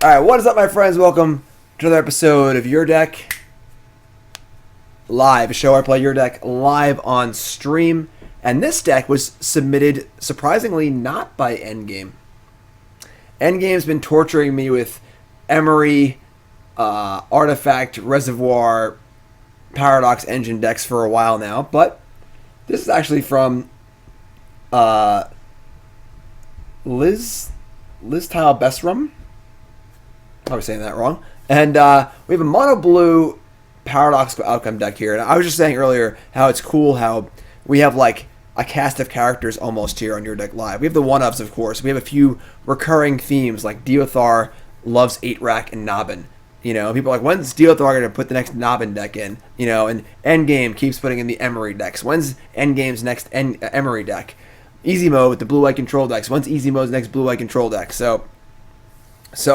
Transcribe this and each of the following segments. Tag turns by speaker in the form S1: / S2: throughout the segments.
S1: Alright, what is up, my friends? Welcome to another episode of Your Deck Live, a show where I play Your Deck live on stream. And this deck was submitted, surprisingly, not by Endgame. Endgame's been torturing me with Emry, Artifact, Reservoir, Paradox Engine decks for a while now. But this is actually from Lisztliebestraum. Probably saying that wrong. And we have a mono blue Paradoxical Outcome deck here. And I was just saying earlier how it's cool how we have like a cast of characters almost here on Your Deck Live. We have the one-ofs, of course. We have a few recurring themes like Deothar loves 8-Rack and Nobbin. You know, people are like, when's Deothar going to put the next Nobbin deck in? You know, and Endgame keeps putting in the Emry decks. When's Endgame's next Emry deck? Easy Mode with the blue-white control decks. When's Easy Mode's next blue-white control deck? So it's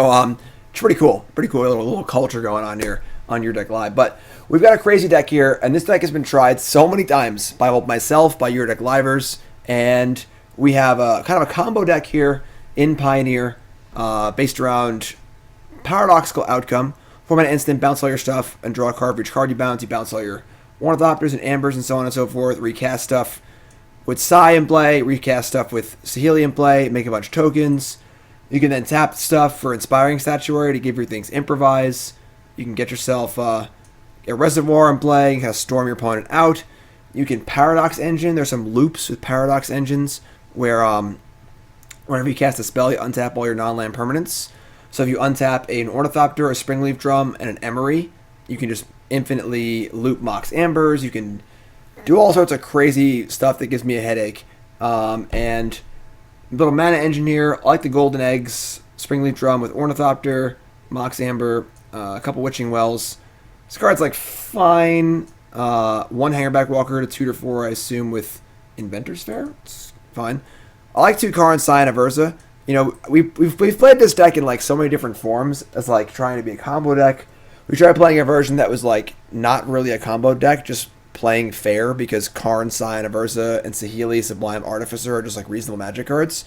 S1: pretty cool. Pretty cool little culture going on here on Your Deck Live. But we've got a crazy deck here, and this deck has been tried so many times by both myself, by Your Deck Livers, and we have a kind of a combo deck here in Pioneer based around Paradoxical Outcome. Format instant, bounce all your stuff, and draw a card for each card you bounce all your Ornithopters and Ambers and so on and so forth, recast stuff with Psy in play, recast stuff with Saheeli in play, make a bunch of tokens. You can then tap stuff for Inspiring Statuary to give your things improvise. You can get yourself a Reservoir in play, you can kind of storm your opponent out. You can Paradox Engine. There's some loops with Paradox Engines where whenever you cast a spell, you untap all your non-land permanents. So if you untap an Ornithopter, a Springleaf Drum, and an Emry, you can just infinitely loop Mox Ambers. You can do all sorts of crazy stuff that gives me a headache. And little mana engine here. I like the golden eggs. Springleaf Drum with Ornithopter, Mox Amber, a couple Witching Wells. This card's like fine. One Hangarback Walker to tutor 4, I assume, with Inventors Fair. It's fine. I like 2 Karn, Scion, of Urza. You know, we've played this deck in like so many different forms as like trying to be a combo deck. We tried playing a version that was like not really a combo deck, just playing fair because Karn, Scion of Urza, and Saheeli, Sublime, Artificer are just like reasonable Magic cards.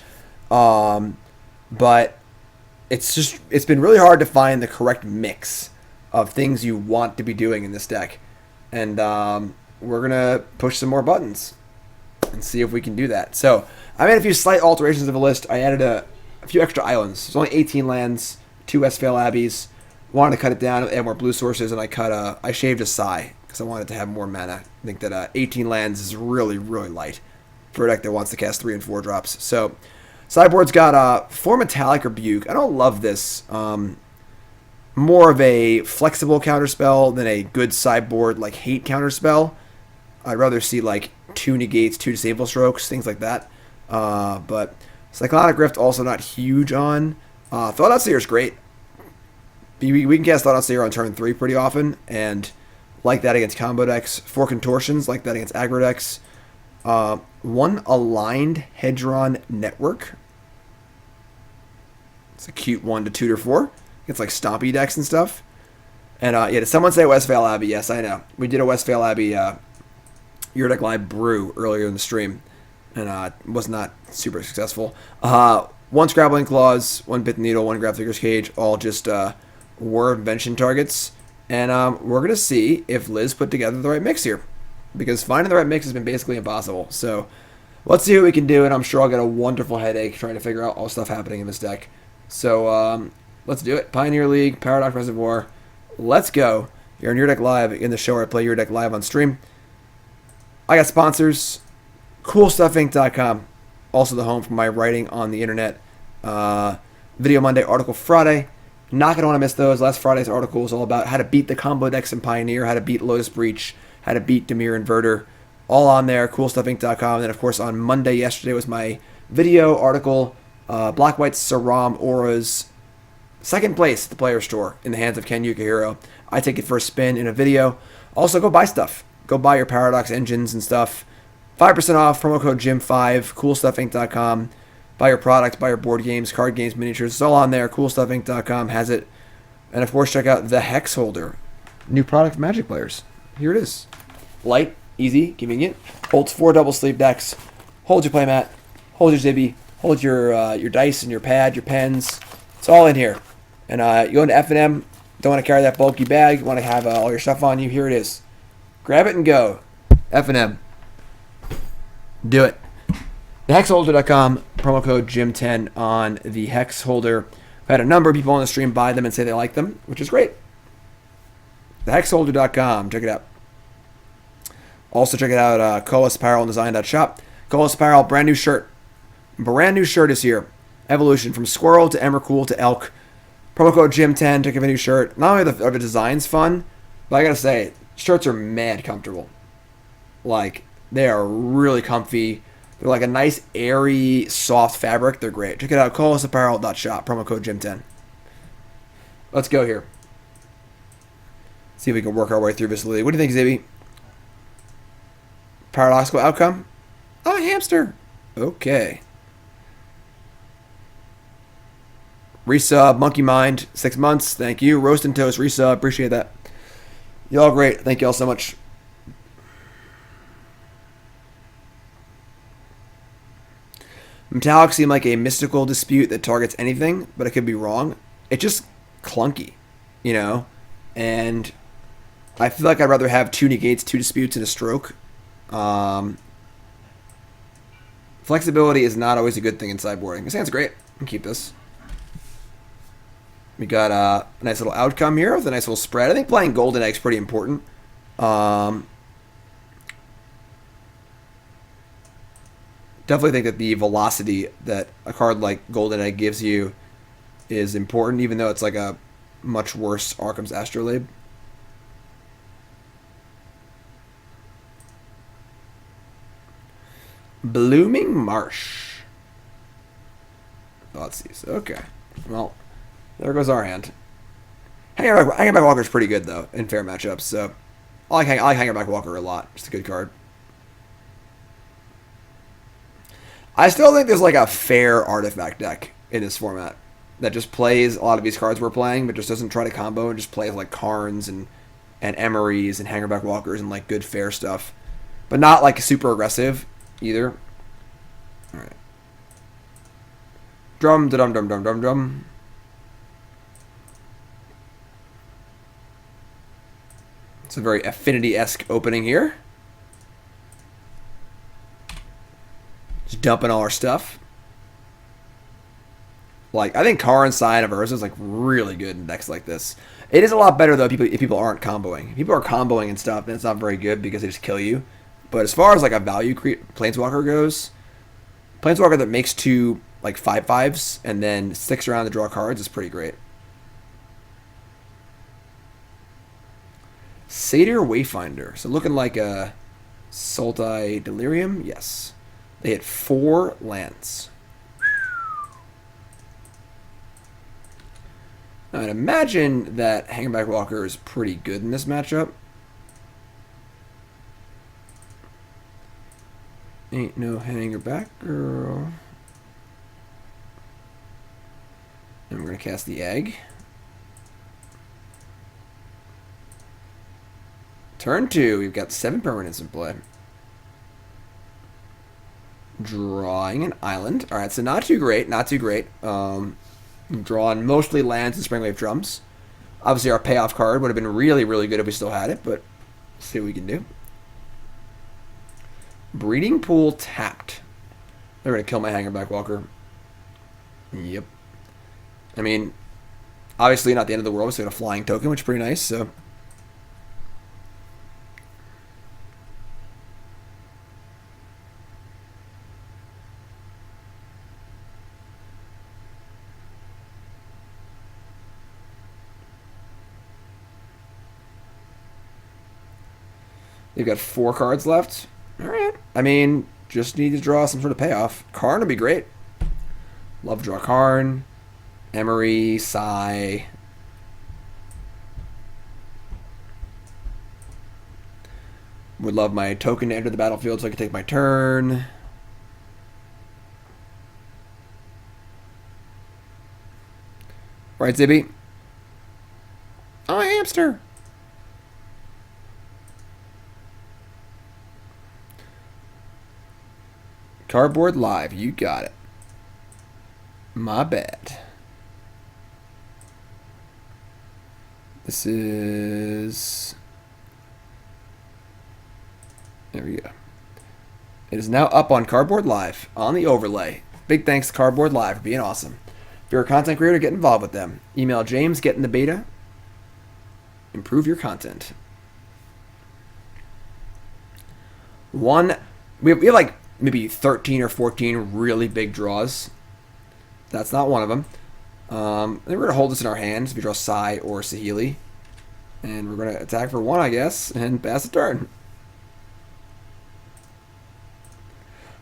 S1: But it's been really hard to find the correct mix of things you want to be doing in this deck. And we're going to push some more buttons and see if we can do that. So I made a few slight alterations of the list. I added a few extra islands. There's only 18 lands, 2 Westvale Abbeys. Wanted to cut it down, add more blue sources, and I shaved a Psy because I wanted to have more mana. I think that 18 lands is really, really light for a deck that wants to cast 3 and 4 drops. So sideboard's got 4 Metallic Rebuke. I don't love this. More of a flexible counterspell than a good sideboard like hate counterspell. I'd rather see like 2 negates, 2 disable strokes, things like that. But Cyclonic Rift also not huge on. Thought-Knot Seer is great. We can cast Thought-Knot Seer on turn 3 pretty often, and like that against combo decks. 4 Contortions, like that against aggro decks. 1 Aligned Hedron Network. It's a cute one to tutor 4. It's like stompy decks and stuff. And yeah, did someone say Westvale Abbey? Yes, I know. We did a Westvale Abbey Your Deck Live brew earlier in the stream, and was not super successful. 1 Scrabbling Claws, 1 Pithing Needle, 1 Grafdigger's Cage, all just Whir of Invention targets. And we're going to see if Liz put together the right mix here, because finding the right mix has been basically impossible. So let's see what we can do, and I'm sure I'll get a wonderful headache trying to figure out all the stuff happening in this deck. So let's do it. Pioneer League, Paradox Reservoir. Let's go. You're on Your Deck Live, in the show where I play Your Deck Live on stream. I got sponsors. CoolStuffInc.com. Also the home for my writing on the internet. Video Monday, Article Friday. Not going to want to miss those. Last Friday's article was all about how to beat the combo decks in Pioneer, how to beat Lotus Breach, how to beat Dimir Inverter. All on there, CoolStuffInc.com. And then, of course, on Monday, yesterday, was my video article, Black White Saram Auras, second place at the Player Store in the hands of Ken Yukihiro. I take it for a spin in a video. Also, go buy stuff. Go buy your Paradox engines and stuff. 5% off, promo code GYM5, CoolStuffInc.com. Buy your products, buy your board games, card games, miniatures. It's all on there. CoolStuffInc.com has it. And, of course, check out the Hex Holder. New product for Magic players. Here it is. Light, easy, convenient. Holds 4 double sleeve decks. Holds your playmat. Holds your Zibby. Holds your dice and your pad, your pens. It's all in here. And you go into F&M, don't want to carry that bulky bag, you want to have all your stuff on you, here it is. Grab it and go. F&M. Do it. TheHexHolder.com, promo code Jim10 on the Hex Holder. I've had a number of people on the stream buy them and say they like them, which is great. TheHexHolder.com, check it out. Also check it out, Colas Apparel and Design.shop. Colas Apparel, brand new shirt. Brand new shirt is here. Evolution from Squirrel to Emrakul to Elk. Promo code Jim10 to give a new shirt. Not only are the designs fun, but I gotta say, shirts are mad comfortable. Like, they are really comfy. They're like a nice, airy, soft fabric. They're great. Check it out, colasapparel.shop. Promo code Jim10. Let's go here. See if we can work our way through this league. What do you think, Zibby? Paradoxical Outcome? Oh, a hamster. Okay. Resub, Monkey Mind, 6 months. Thank you. Roast and Toast, resub. Appreciate that. Y'all great. Thank y'all so much. Metallic seemed like a mystical dispute that targets anything, but I could be wrong. It's just clunky, you know? And I feel like I'd rather have 2 negates, 2 disputes, and a stroke. Flexibility is not always a good thing in sideboarding. This hand's great. I can keep this. We got a nice little outcome here with a nice little spread. I think playing Golden Egg's pretty important. Definitely think that the velocity that a card like Golden Egg gives you is important, even though it's like a much worse Arkham's Astrolabe. Blooming Marsh. Thoughtseize. Okay. Well, there goes our hand. Hangarback Walker's pretty good, though, in fair matchups, so I like Hangarback Walker a lot. Just a good card. I still think there's like a fair artifact deck in this format that just plays a lot of these cards we're playing, but just doesn't try to combo and just plays like Karns and Emrys and Hangarback Walkers and like good fair stuff, but not like super aggressive either. All right. Drum, dum, dum, dum, dum, dum. It's a very Affinity-esque opening here. Just dumping all our stuff. Like, I think Karn Scion of Urza is like really good in decks like this. It is a lot better though if people aren't comboing. If people are comboing and stuff, then it's not very good because they just kill you. But as far as like a value Planeswalker goes, Planeswalker that makes 2 like 5/5s and then sticks around to draw cards is pretty great. Satyr Wayfinder. So looking like a Sultai Delirium. Yes. They hit 4 lands. Now, I'd imagine that Hangarback Walker is pretty good in this matchup. Ain't no Hangarback girl. And we're going to cast the egg. Turn 2. We've got 7 permanents in play. Drawing an island. Alright, so not too great. Not too great. Drawing mostly lands and Springleaf Drums. Obviously, our payoff card would have been really, really good if we still had it, but let's see what we can do. Breeding Pool tapped. They're going to kill my Hangarback Walker. Yep. I mean, obviously not the end of the world. We still got a flying token, which is pretty nice, so... They've got 4 cards left. Alright. I mean, just need to draw some sort of payoff. Karn would be great. Love to draw Karn. Emry, Psy. Would love my token to enter the battlefield so I can take my turn. Right, Zibby? Oh, a hamster! Cardboard live, you got it. My bad. This is... There we go. It is now up on Cardboard Live on the overlay. Big thanks to Cardboard Live for being awesome. If you're a content creator, get involved with them. Email James, get in the beta. Improve your content. We have like maybe 13 or 14 really big draws. That's not one of them. Then we're going to hold this in our hands if we draw Sai or Saheeli. And we're going to attack for 1, I guess, and pass the turn.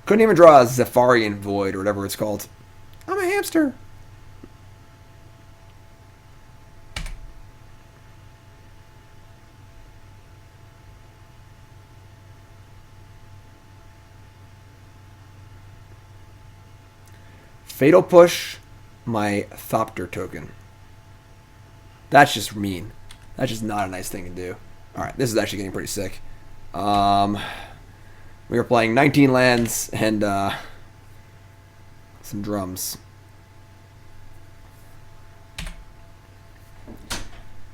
S1: Couldn't even draw a Zhalfirin Void or whatever it's called. I'm a hamster. Fatal Push my Thopter token. That's just mean. That's just not a nice thing to do. Alright, this is actually getting pretty sick. We are playing 19 lands and some drums.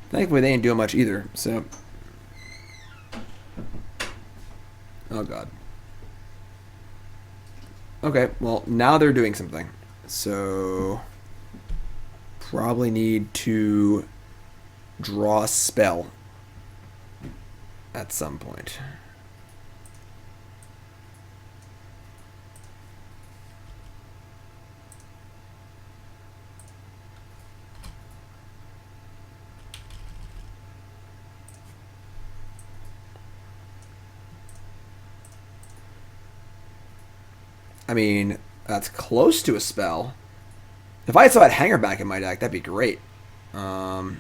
S1: Thankfully they ain't doing much either, so... Oh god. Okay, well now they're doing something. So probably need to draw a spell at some point. I mean, that's close to a spell. If I still had Hangarback in my deck, that'd be great. Yeah,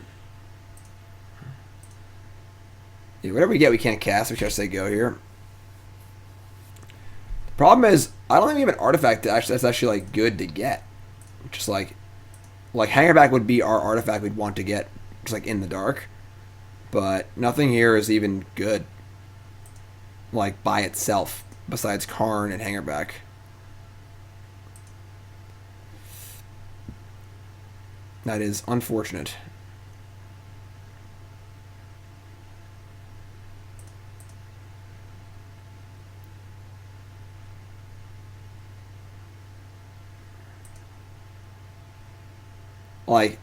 S1: whatever we get, we can't cast. We should say go here. The problem is, I don't think we have an artifact that's actually like good to get. Just like Hangarback would be our artifact we'd want to get, just like in the dark. But nothing here is even good, like by itself, besides Karn and Hangarback. That is unfortunate. Like,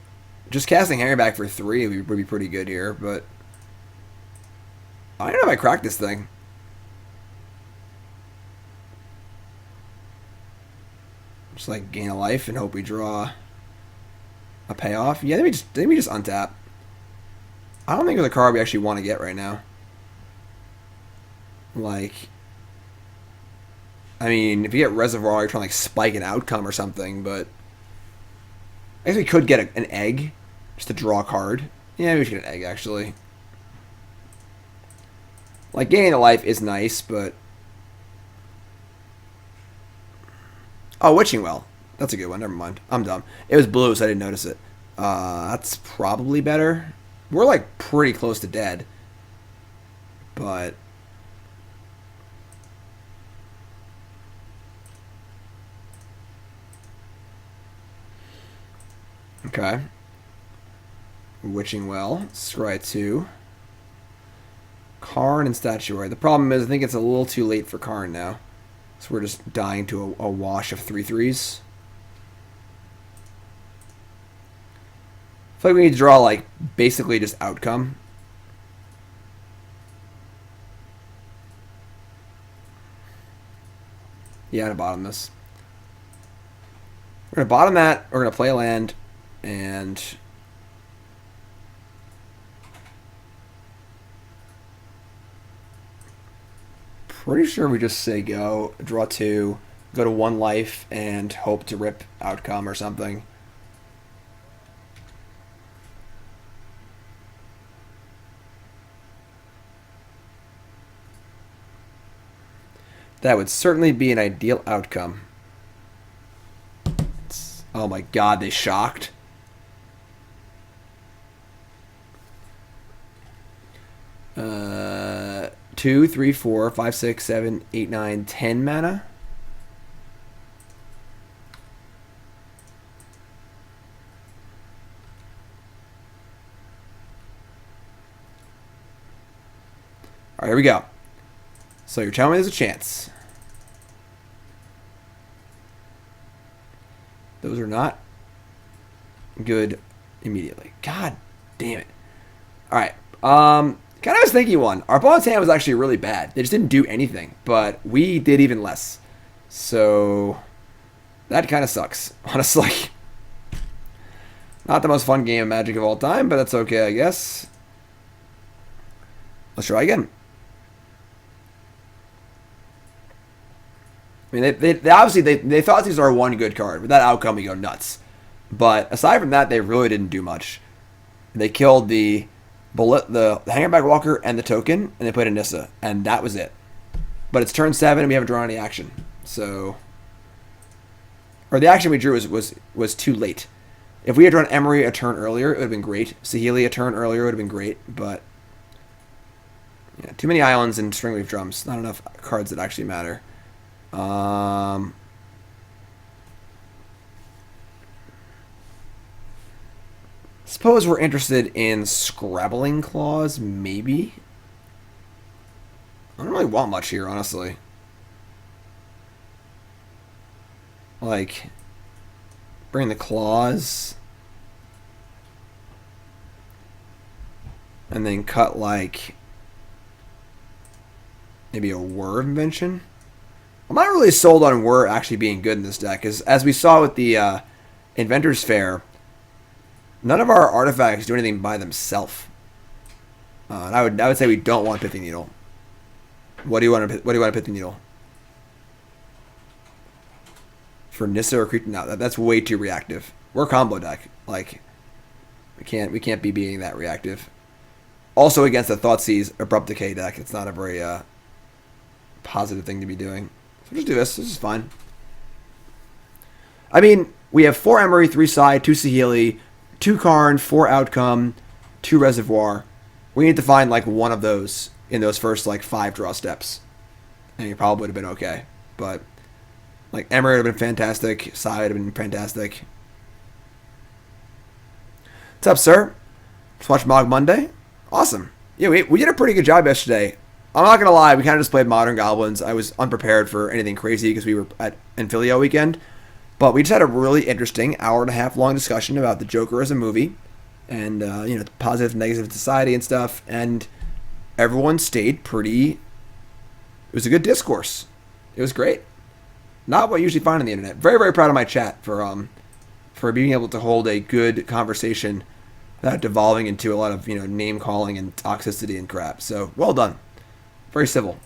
S1: just casting Hangarback for 3 would be pretty good here, but I don't know if I crack this thing. Just like gain a life and hope we draw a payoff. Yeah, let me just untap. I don't think there's a card we actually want to get right now. Like, I mean, if you get Reservoir, you're trying to like spike an outcome or something, but I guess we could get an egg just to draw a card. Yeah, maybe we should get an egg actually. Like gaining a life is nice, but oh, Witching Well. That's a good one. Never mind. I'm dumb. It was blue, so I didn't notice it. That's probably better. We're like pretty close to dead. But okay. Witching Well. Scry 2. Karn and Statuary. The problem is I think it's a little too late for Karn now. So we're just dying to a wash of 3/3s. I feel like we need to draw, like, basically just outcome. Yeah, I'm going to bottom this. We're going to bottom that. We're going to play a land. And pretty sure we just say go, draw 2, go to 1 life, and hope to rip outcome or something. That would certainly be an ideal outcome. Oh my god, they shocked. Uh, 2, 3, 4, 5, 6, 7, 8, 9, 10 mana. All right, here we go. So you're telling me there's a chance. Those are not good immediately. God damn it. All right. Kind of was thinking one. Our opponent's hand was actually really bad. They just didn't do anything, but we did even less. So that kind of sucks, honestly. Not the most fun game of Magic of all time, but that's okay, I guess. Let's try again. I mean, they obviously they thought these are one good card. With that outcome, we go nuts. But aside from that, they really didn't do much. They killed the Hangarback Walker and the token, and they played a Nissa, and that was it. But it's turn 7, and we haven't drawn any action. So, or the action we drew was too late. If we had drawn Emry a turn earlier, it would have been great. Saheeli a turn earlier would have been great, but yeah, too many islands and Springleaf Drums. Not enough cards that actually matter. Suppose we're interested in Scrabbling Claws, maybe? I don't really want much here, honestly. Like, bring the claws. And then cut, like, maybe a Whir of Invention. I'm not really sold on Whir actually being good in this deck, because as we saw with the Inventors Fair, none of our artifacts do anything by themselves. And I would say we don't want Pithing Needle. What do you want to Pithing Needle? For Nissa or Creature? No, that's way too reactive. We're a combo deck. Like, we can't be being that reactive. Also against the Thoughtseize Abrupt Decay deck, it's not a very positive thing to be doing. So just do this. This is fine. I mean, we have 4 Emry, 3 Side, 2 Saheeli, 2 Karn, 4 Outcome, 2 Reservoir. We need to find like one of those in those first like 5 draw steps, and you probably would have been okay. But like Emry would have been fantastic. Side would have been fantastic. What's up, sir? Just watched Mog Monday. Awesome. Yeah, we did a pretty good job yesterday. I'm not gonna lie, we kind of just played Modern Goblins. I was unprepared for anything crazy because we were at Infilio weekend. But we just had a really interesting hour-and-a-half long discussion about the Joker as a movie, and the positive, negative society and stuff. And everyone stayed pretty. It was a good discourse. It was great. Not what you usually find on the internet. Very, very proud of my chat for being able to hold a good conversation without devolving into a lot of name calling and toxicity and crap. So well done. Very civil.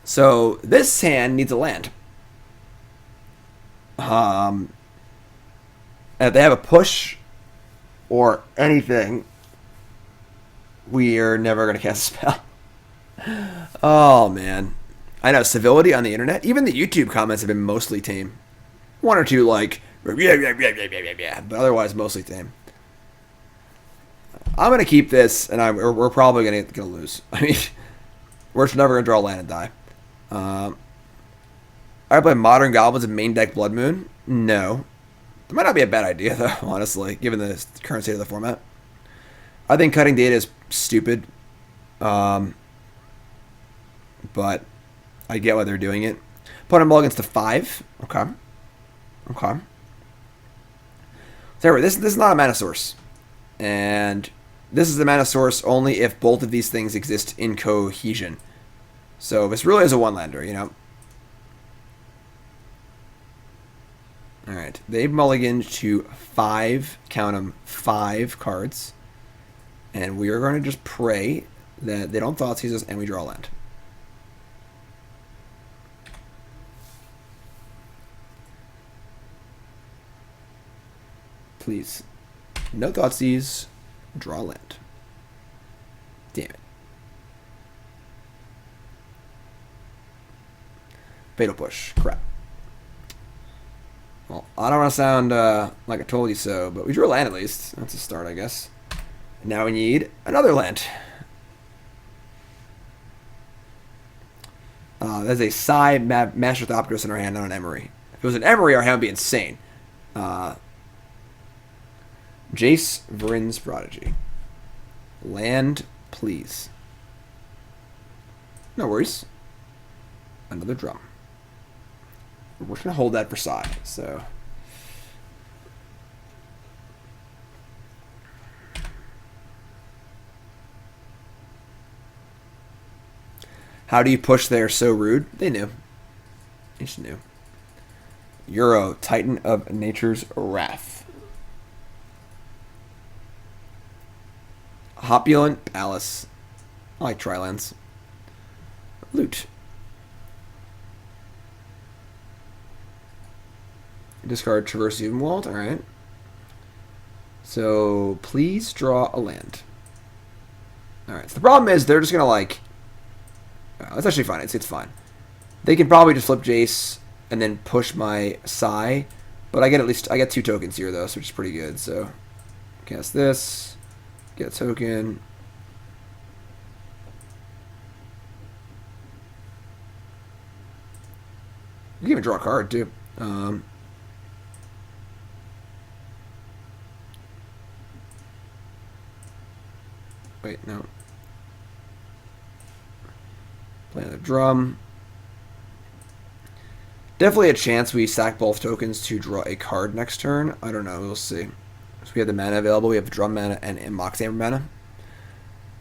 S1: So this hand needs a land. If they have a push or anything, we are never going to cast a spell. Oh, man. I know, civility on the internet. Even the YouTube comments have been mostly tame. One or two, like, yeah, but otherwise mostly tame. I'm going to keep this, and we're probably going to lose. I mean, we're just never going to draw a land and die. I play Modern Goblins and main deck Blood Moon? No. That might not be a bad idea, though, honestly, given the current state of the format. I think cutting data is stupid. But I get why they're doing it. Put them all against a 5. Okay. So this is not a mana source. And this is the mana source only if both of these things exist in cohesion. So this really is a one-lander, Alright, they've mulliganed to 5, count them, 5 cards. And we are going to just pray that they don't Thoughtseize us and we draw land. Please. No Thoughtseize, draw land. Damn it. Fatal Push. Crap. Well, I don't want to sound like I told you so, but we drew a land at least. That's a start, I guess. Now we need another land. There's a side Master Thopterist in our hand, not an Emry. If it was an Emry, our hand would be insane. Jace Vrin's Prodigy. Land please. No worries. Another drum. We're just going to hold that for side, so... How do you push there so rude? They knew. They just knew. Euro, Titan of Nature's Wrath. Hopulent Palace. I like Trilands. Loot. Discard Traverse Evenwald. Alright. So, please draw a land. Alright, so the problem is they're just going to like... It's actually fine. It's fine. They can probably just flip Jace and then push my Psy. But I get 2 tokens here, though, so which is pretty good. So, cast this. Get a token. You can even draw a card, too. Wait, no. Play the drum. Definitely a chance we sack both tokens to draw a card next turn. I don't know. We'll see. So we have the mana available. We have drum mana and Mox Amber mana.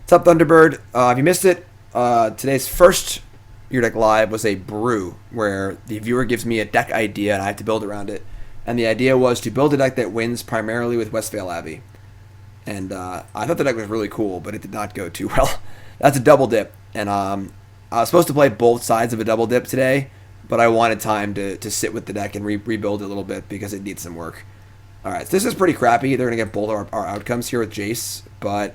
S1: What's up, Thunderbird? If you missed it, today's first Your Deck Live was a brew where the viewer gives me a deck idea and I have to build around it. And the idea was to build a deck that wins primarily with Westvale Abbey. And I thought the deck was really cool, but it did not go too well. That's a double dip. And I was supposed to play both sides of a double dip today, but I wanted time to sit with the deck and rebuild it a little bit because it needs some work. Alright, so this is pretty crappy. They're going to get both our outcomes here with Jace, but...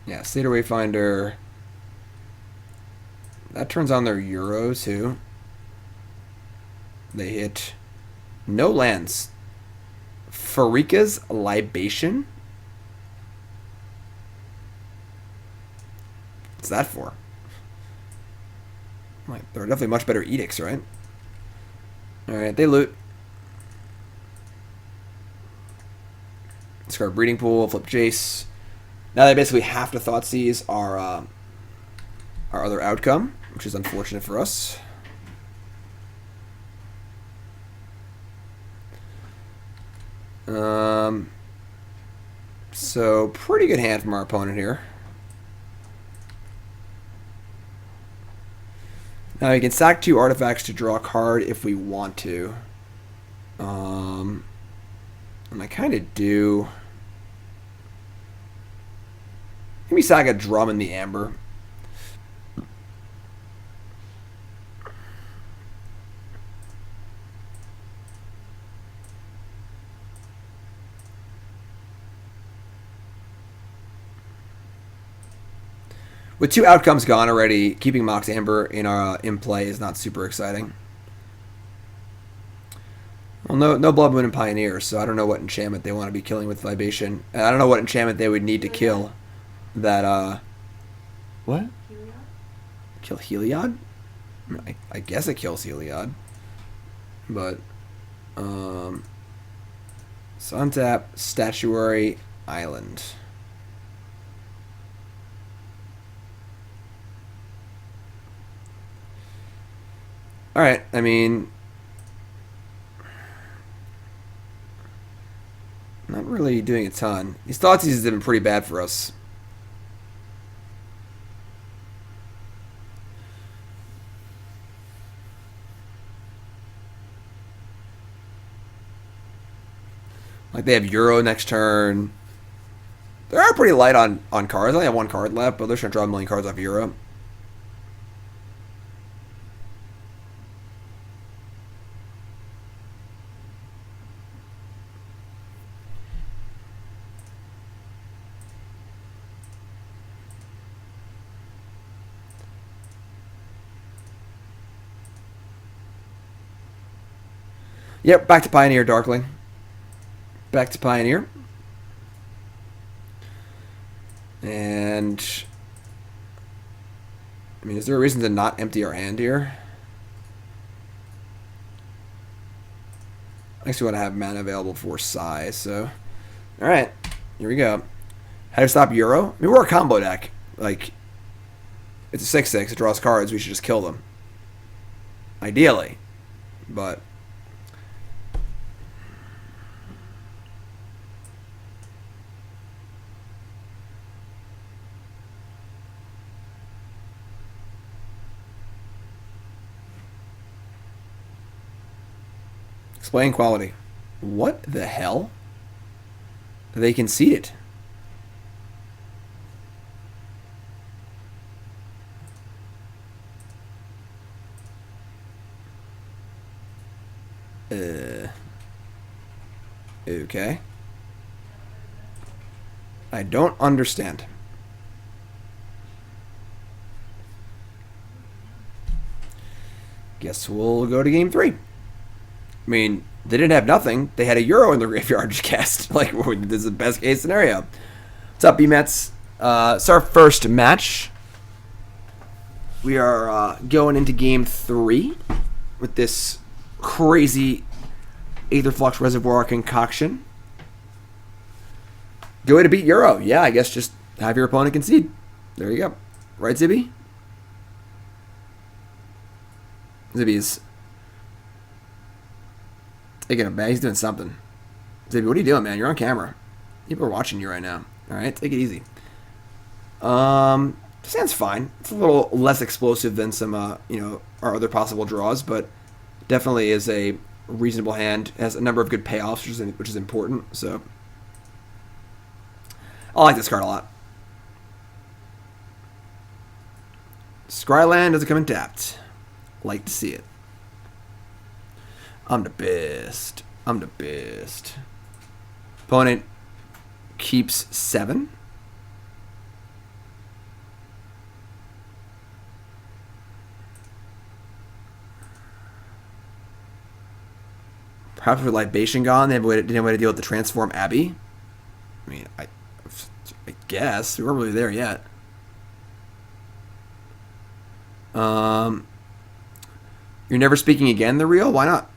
S1: Yeah, Seder Wayfinder. That turns on their Euro, too. They hit no lands. Farika's Libation? What's that for? Like, there are definitely much better edicts, right? Alright, they loot. Discard Breeding Pool, flip Jace. Now they basically have to Thought Seize our other outcome, which is unfortunate for us. So pretty good hand from our opponent here. Now we can sack 2 artifacts to draw a card if we want to. And I kind of do. Maybe sack a drum in the Amber. With 2 outcomes gone already, keeping Mox Amber in play is not super exciting. Well, no Blood Moon and Pioneer, so I don't know what enchantment they want to be killing with Libation. And I don't know what enchantment they would need to kill that, what? Heliod? Kill Heliod? I guess it kills Heliod. But, so untap Statuary Island. Alright, I mean... Not really doing a ton. These Thoughtseize have been pretty bad for us. Like, they have Euro next turn. They are pretty light on cards. I only have 1 card left, but they're trying to draw a million cards off Euro. Yep, back to Pioneer, Darkling. Back to Pioneer. And... I mean, is there a reason to not empty our hand here? Next, we want to have mana available for Psy. So, all right, here we go. How to stop Euro? I mean, we're a combo deck. Like, it's a 6/6. It draws cards. We should just kill them. Ideally, but. Explain quality. What the hell? They conceded. Okay. I don't understand. Guess we'll go to game 3. I mean, they didn't have nothing. They had a Euro in the graveyard to cast. Like, this is the best case scenario. What's up, B-Mets? It's our first match. We are going into game 3 with this crazy Aetherflux Reservoir concoction. Good way to beat Euro. Yeah, I guess just have your opponent concede. There you go. Right, Zibby? Zibby's taking a bag. He's doing something. Zibby, what are you doing, man? You're on camera. People are watching you right now. All right, take it easy. This hand's fine. It's a little less explosive than some, our other possible draws, but definitely is a reasonable hand. It has a number of good payoffs, which is important. So I like this card a lot. Scryland doesn't come in tapped. Like to see it. I'm the best. I'm the best. Opponent keeps 7. Perhaps with Libation gone, they didn't have a way to deal with the Transform Abbey. I mean, I guess. We weren't really there yet. You're never speaking again, the real? Why not?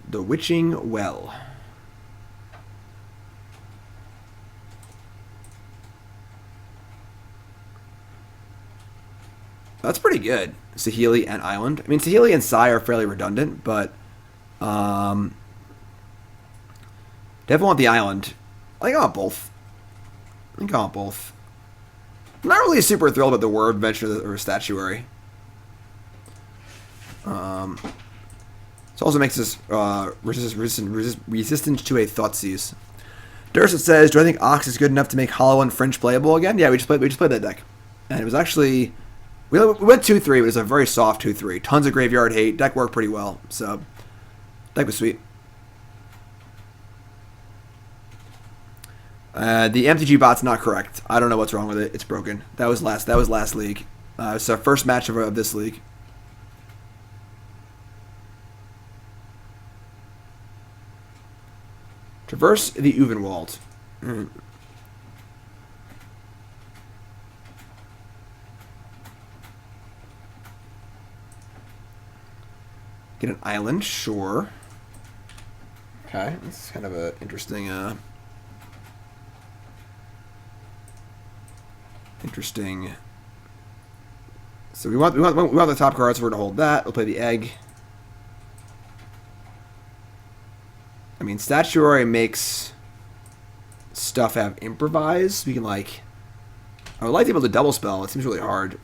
S1: The Witching Well. That's pretty good. Saheeli and Island. I mean, Saheeli and Psy are fairly redundant, but definitely want the Island. I think I want both. I'm not really super thrilled about the Whir of Invention or Statuary. This also makes us resistant to a Thoughtseize. Durst says, "Do I think Ox is good enough to make Hollow and Fringe playable again?" Yeah, we just played that deck, and it was actually we went 2-3. But it was a very soft 2-3. Tons of graveyard hate. Deck worked pretty well, so deck was sweet. The MTG bot's not correct. I don't know what's wrong with it. It's broken. That was last league. It's our first match of this league. Traverse the Uvenwald. Get an island, sure. Okay, that's kind of an interesting. So we want the top cards. So we're gonna hold that. We'll play the egg. I mean, Statuary makes stuff have improvise. We can I would like to be able to double spell. It seems really hard.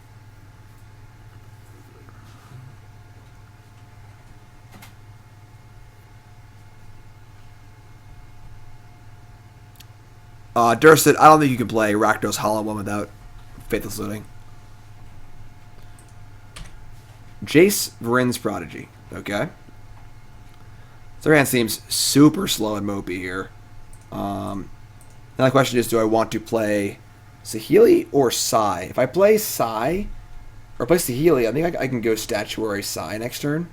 S1: Dursted, I don't think you can play Rakdos Hollow one without Faithless Looting. Jace Varin's Prodigy. Okay. So hand seems super slow and mopey here. Now the question is, do I want to play Saheeli or Psy? If I play Psy or play Saheeli, I think I can go Statuary Psy next turn.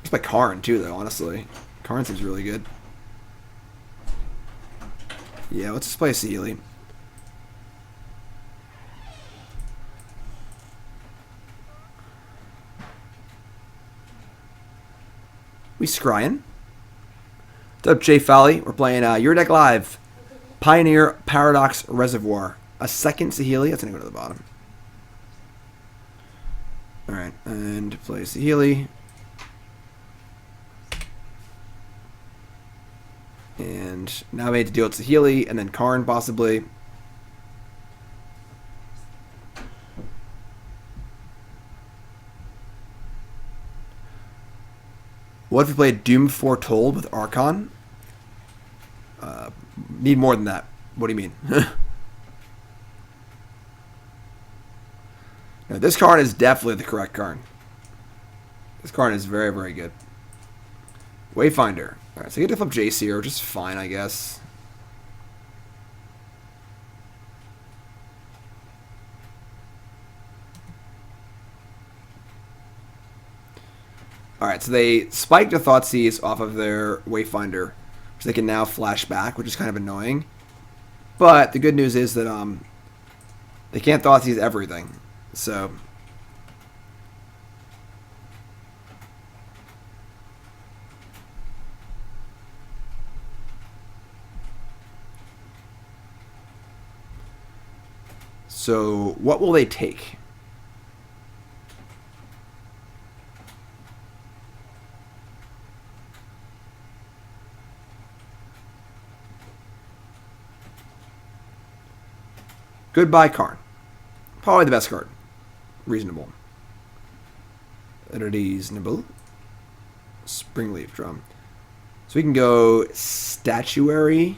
S1: Just play Karn too, though. Honestly, Karn seems really good. Yeah, let's just play Saheeli. We scrying. What's up, Jay Folly? We're playing Your Deck Live. Pioneer Paradox Reservoir. A second Saheeli. That's going to go to the bottom. Alright, and play Saheeli. And now we need to deal with Saheeli and then Karn possibly. What if we played Doom Foretold with Archon? Need more than that. What do you mean? No, this Karn is definitely the correct Karn. This Karn is very, very good. Wayfinder. Alright, so you get to flip Jace here, which is fine, I guess. Alright, so they spiked a Thoughtseize off of their Wayfinder, which they can now flash back, which is kind of annoying. But the good news is that they can't Thoughtseize everything. So what will they take? Goodbye, Karn. Probably the best card. Reasonable. Reasonable. Springleaf Drum. So we can go Statuary,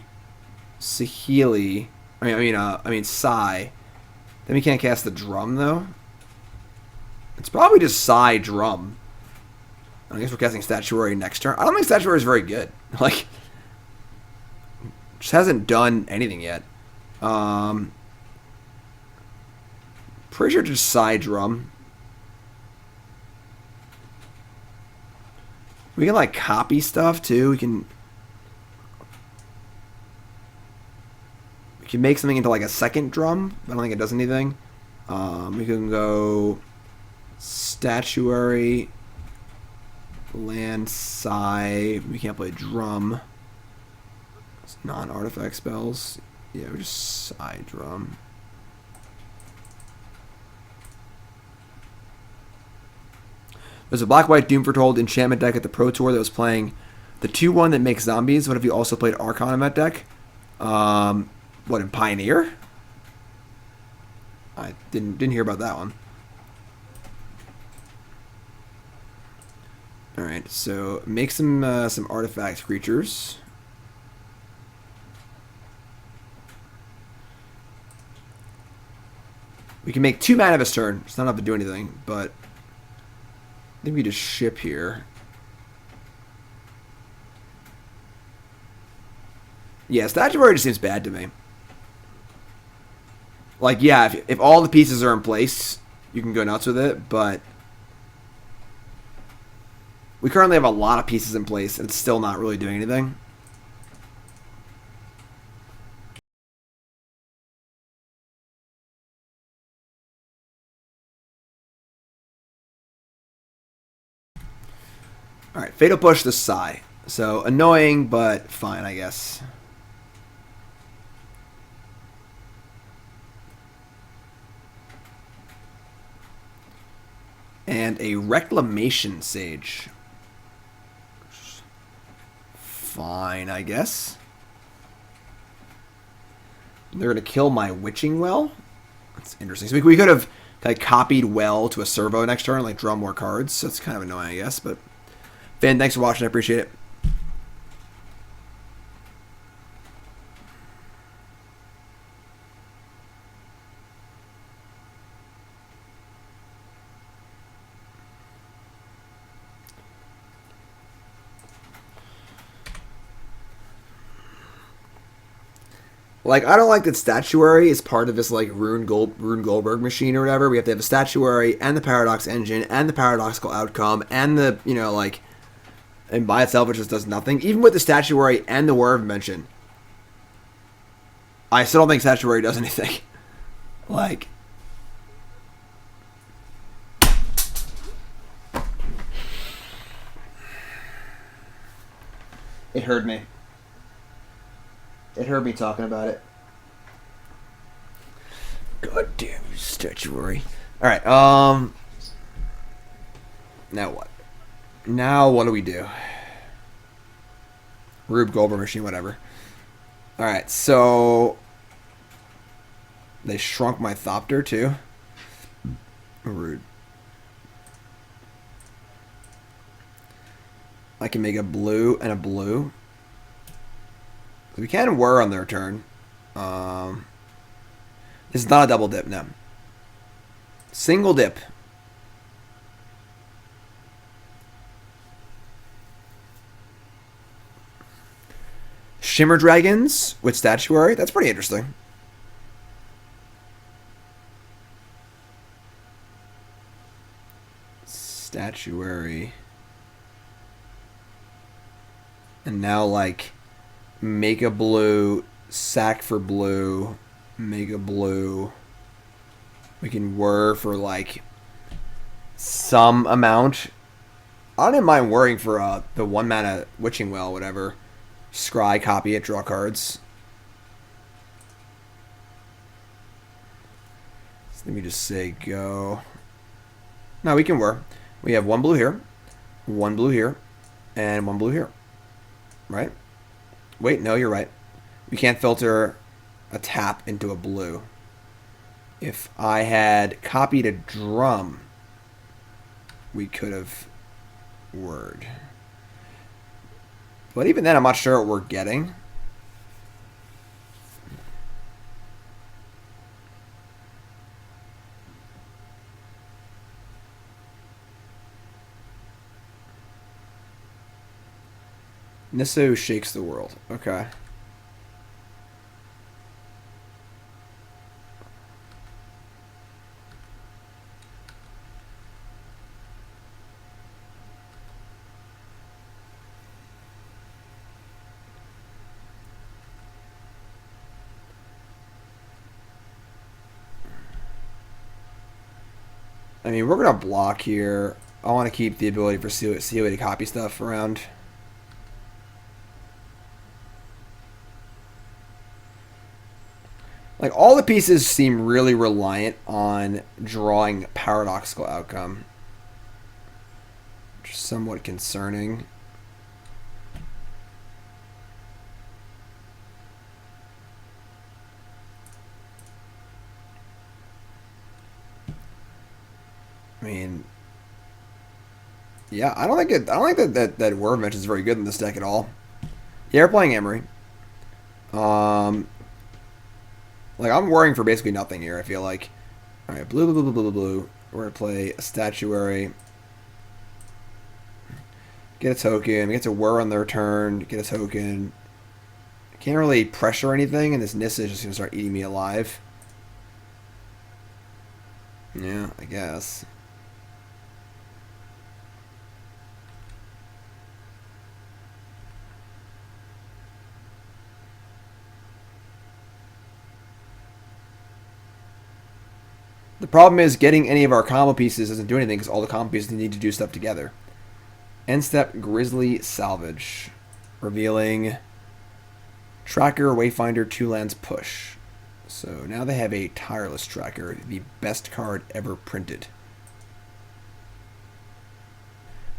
S1: Saheeli. I mean Psy. Then we can't cast the Drum though. It's probably just Psy Drum. I guess we're casting Statuary next turn. I don't think Statuary is very good. Like, just hasn't done anything yet. Pretty sure just Psy Drum. We can like copy stuff too. We can make something into like a second drum. I don't think it does anything. We can go Statuary, land, Psy. We can't play drum. It's non-artifact spells. Yeah, we just Psy Drum. There's a black-white Doom Foretold enchantment deck at the Pro Tour that was playing the 2-1 that makes zombies. What if you also played Archon in that deck? What, in Pioneer? I didn't hear about that one. Alright, so make some artifact creatures. We can make 2 mana this turn. It's not enough to do anything, but I think we just ship here. Yeah, Statuary just seems bad to me. Like, yeah, if all the pieces are in place, you can go nuts with it, but we currently have a lot of pieces in place, and it's still not really doing anything. Alright, Fatal Push the Psy. So, annoying, but fine, I guess. And a Reclamation Sage. Fine, I guess. They're going to kill my Witching Well. That's interesting. So we could have like copied Well to a Servo next turn, like draw more cards. So it's kind of annoying, I guess, but Finn, thanks for watching. I appreciate it. Like, I don't like that Statuary is part of this, like, Rune Goldberg machine or whatever. We have to have a Statuary and the Paradox Engine and the Paradoxical Outcome and the, you know, like, and by itself it just does nothing. Even with the Statuary and the Whir of Invention, I still don't think Statuary does anything. Like, It hurt me. It hurt me talking about it. God damn you, statuary. Alright, now what? Now what do we do? Rube Goldberg machine, whatever. Alright, so they shrunk my Thopter too. Rude. I can make a blue and a blue. We can Whir on their turn. This is not a double dip, no. Single dip. Shimmer Dragons with Statuary. That's pretty interesting. Statuary. And now, like, make a blue, sack for blue, make a blue. We can Whir for, like, some amount. I don't mind worrying for the 1 mana Witching Well, whatever. Scry, copy it, draw cards. So let me just say go. No, we can Whir. We have 1 blue here, 1 blue here, and 1 blue here. Right? Wait, no, you're right. We can't filter a tap into a blue. If I had copied a drum, we could have Whirred. But even then, I'm not sure what we're getting. Nisso shakes the world. Okay. I mean, we're going to block here. I want to keep the ability for COA to copy stuff around. Like, all the pieces seem really reliant on drawing Paradoxical Outcome. Which is somewhat concerning. I mean, yeah, I don't think that Whir of Invention is very good in this deck at all. Yeah, we're playing Emry. Like, I'm worrying for basically nothing here, I feel like. Alright, blue, blue, blue, blue, blue, blue. We're going to play a Statuary. Get a token. Get to Whir on their turn. Get a token. Can't really pressure anything, and this Nissa is just going to start eating me alive. Yeah, I guess. The problem is getting any of our combo pieces doesn't do anything because all the combo pieces need to do stuff together. End step, Grizzly Salvage. Revealing Tracker, Wayfinder, 2 lands, Push. So now they have a Tireless Tracker, the best card ever printed.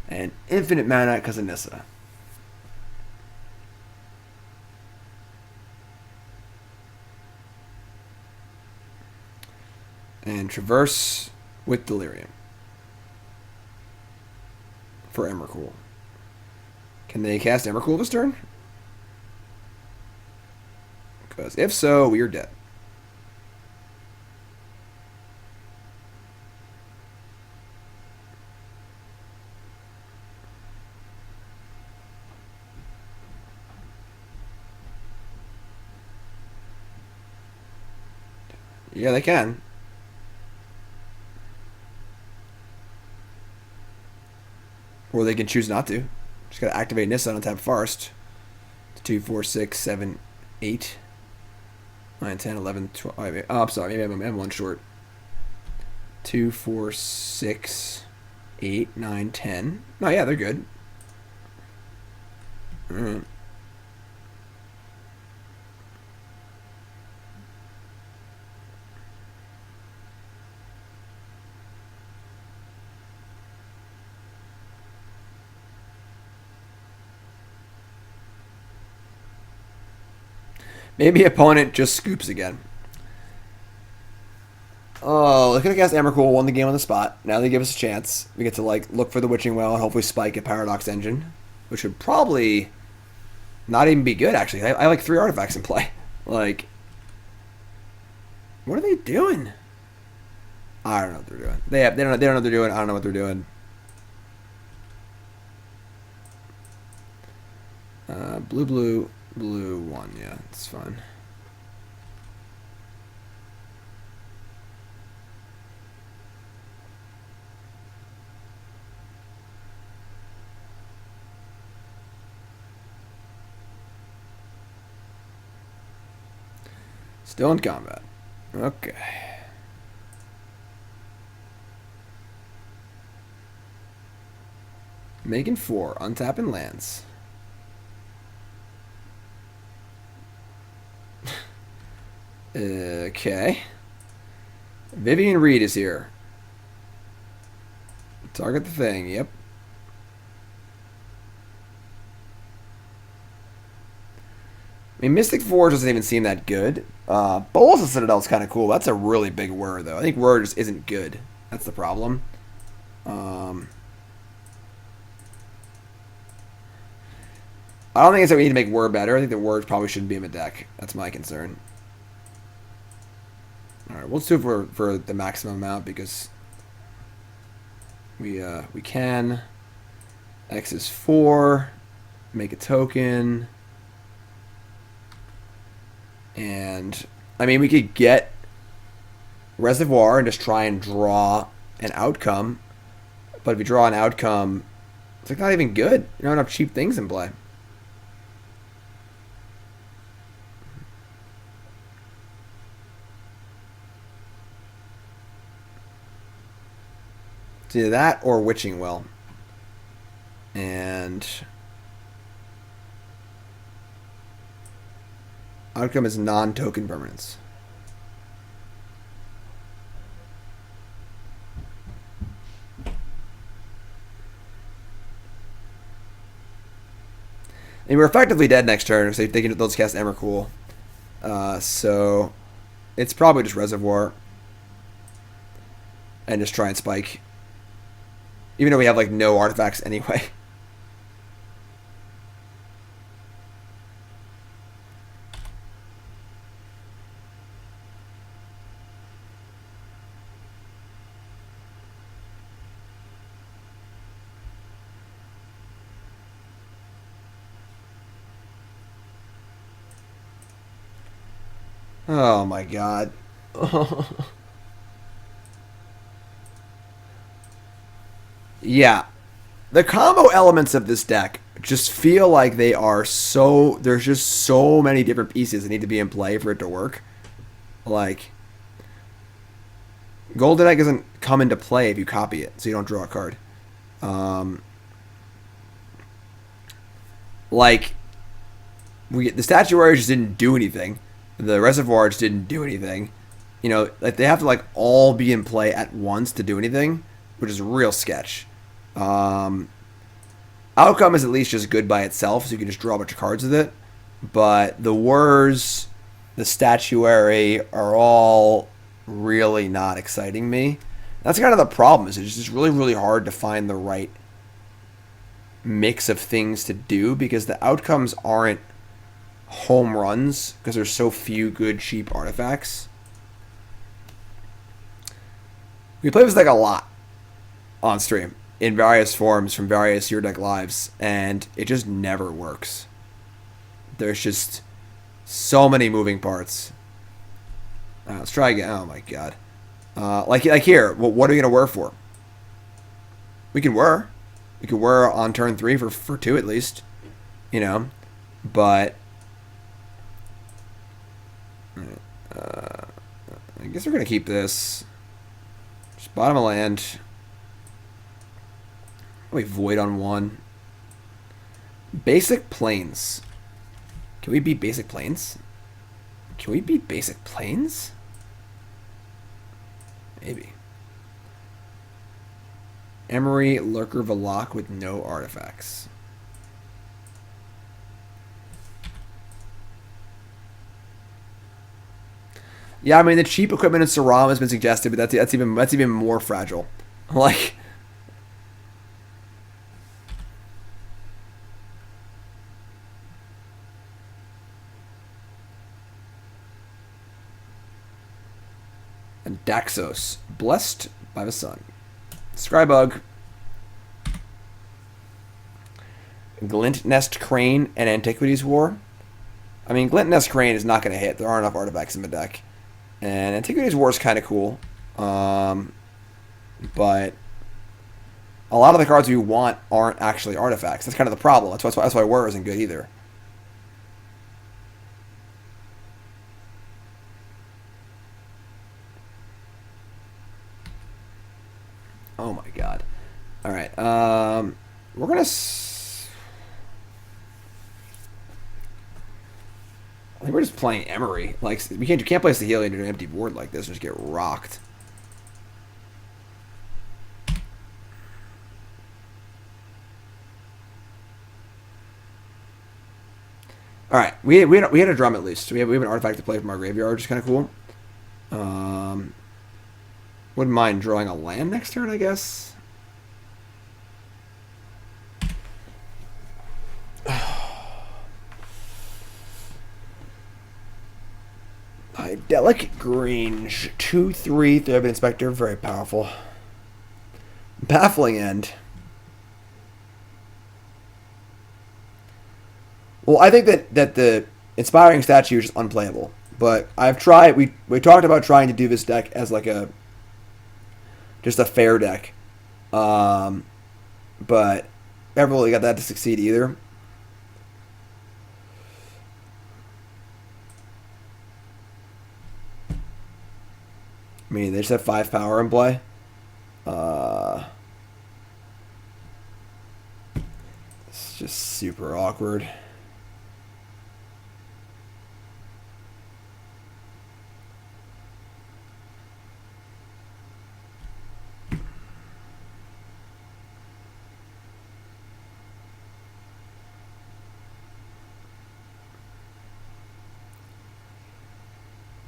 S1: And infinite mana because of Nissa. And Traverse with Delirium. For Emrakul. Can they cast Emrakul this turn? Because if so, we are dead. Yeah, they can. Or they can choose not to. Just gotta activate Nissa on tap first. 2, 4, 6, 7, 8, 9, 10, 11, 12. Oh, I'm sorry, maybe I'm one short. 2, 4, 6, 8, 9, 10. Oh, yeah, they're good. Alright. Maybe opponent just scoops again. Oh, look at the cast Emrakul won the game on the spot. Now they give us a chance. We get to like look for the Witching Well and hopefully spike a Paradox Engine, which would probably not even be good actually. I like 3 artifacts in play. Like, what are they doing? I don't know what they're doing. They don't know what they're doing. I don't know what they're doing. Blue 1. Yeah, it's fine. Still in combat. Okay. Making 4. Untapping lands. Okay. Vivian Reed is here. Target the thing. Yep. I mean, Mystic Forge doesn't even seem that good. Bowls of Citadel is kind of cool. That's a really big Whir, though. I think Whir just isn't good. That's the problem. I don't think it's that we need to make Whir better. I think the Whir probably shouldn't be in the deck. That's my concern. Alright, we'll just do it for the maximum amount because we can. X is 4. Make a token. And, I mean, we could get Reservoir and just try and draw an outcome. But if you draw an outcome, it's like not even good. You don't have enough cheap things in play. It's either that or Witching Well. And outcome is non-token permanence. And we're effectively dead next turn, so they can cast Emrakul. So it's probably just Reservoir. And just try and spike. Even though we have like no artifacts anyway. Oh my god. Yeah. The combo elements of this deck just feel like they are so... There's just so many different pieces that need to be in play for it to work. Like, Golden Egg doesn't come into play if you copy it, so you don't draw a card. The Statuary just didn't do anything. The Reservoir just didn't do anything. You know, like they have to like all be in play at once to do anything, which is a real sketch. Outcome is at least just good by itself, so you can just draw a bunch of cards with it. But the Whirs, the Statuary are all really not exciting me. That's kind of the problem. Is it's just really, really hard to find the right mix of things to do because the outcomes aren't home runs because there's so few good cheap artifacts. We play this deck a lot on stream in various forms from various Your Deck lives, and it just never works. There's just so many moving parts. Let's try again. Oh my god. Like here, what are we gonna Whir for? We can Whir. We could Whir on turn 3 for 2 at least. You know, but I guess we're going to keep this. Just bottom of land. Wait, Void on 1. Basic Plains. Can we beat Basic Plains? Can we beat Basic Plains? Maybe. Emry, Lurker, Loch with no artifacts. Yeah, I mean the cheap equipment in Saram has been suggested, but that's even more fragile. Like, and Daxos, blessed by the sun. Scrybug, Glint Nest Crane, and Antiquities War. I mean, Glint Nest Crane is not going to hit. There aren't enough artifacts in the deck. And Antiquities War is kind of cool. But a lot of the cards you want aren't actually artifacts. That's kind of the problem. That's why Whir isn't good either. Oh my god. Alright. We're going to... I think we're just playing Emry. Like, you can't play Saheeli into an empty board like this and just get rocked. All right, we had a drum at least. We have an artifact to play from our graveyard, which is kind of cool. Wouldn't mind drawing a land next turn, I guess. Idyllic Grange, 2/3 Therapy Inspector, very powerful. Baffling End. Well, I think that the Inspiring Statuary is just unplayable. But I've tried. We talked about trying to do this deck as like just a fair deck, but never really got that to succeed either. I mean, they just have 5 power in play. It's just super awkward.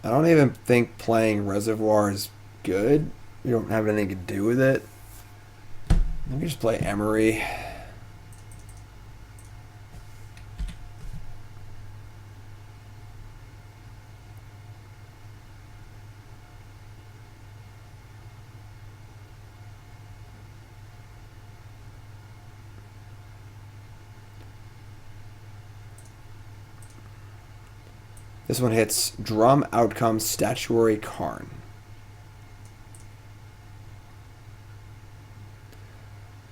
S1: I don't even think playing Reservoir is good. We don't have anything to do with it. Let me just play Emry. This one hits Drum, Outcome, Statuary, Karn.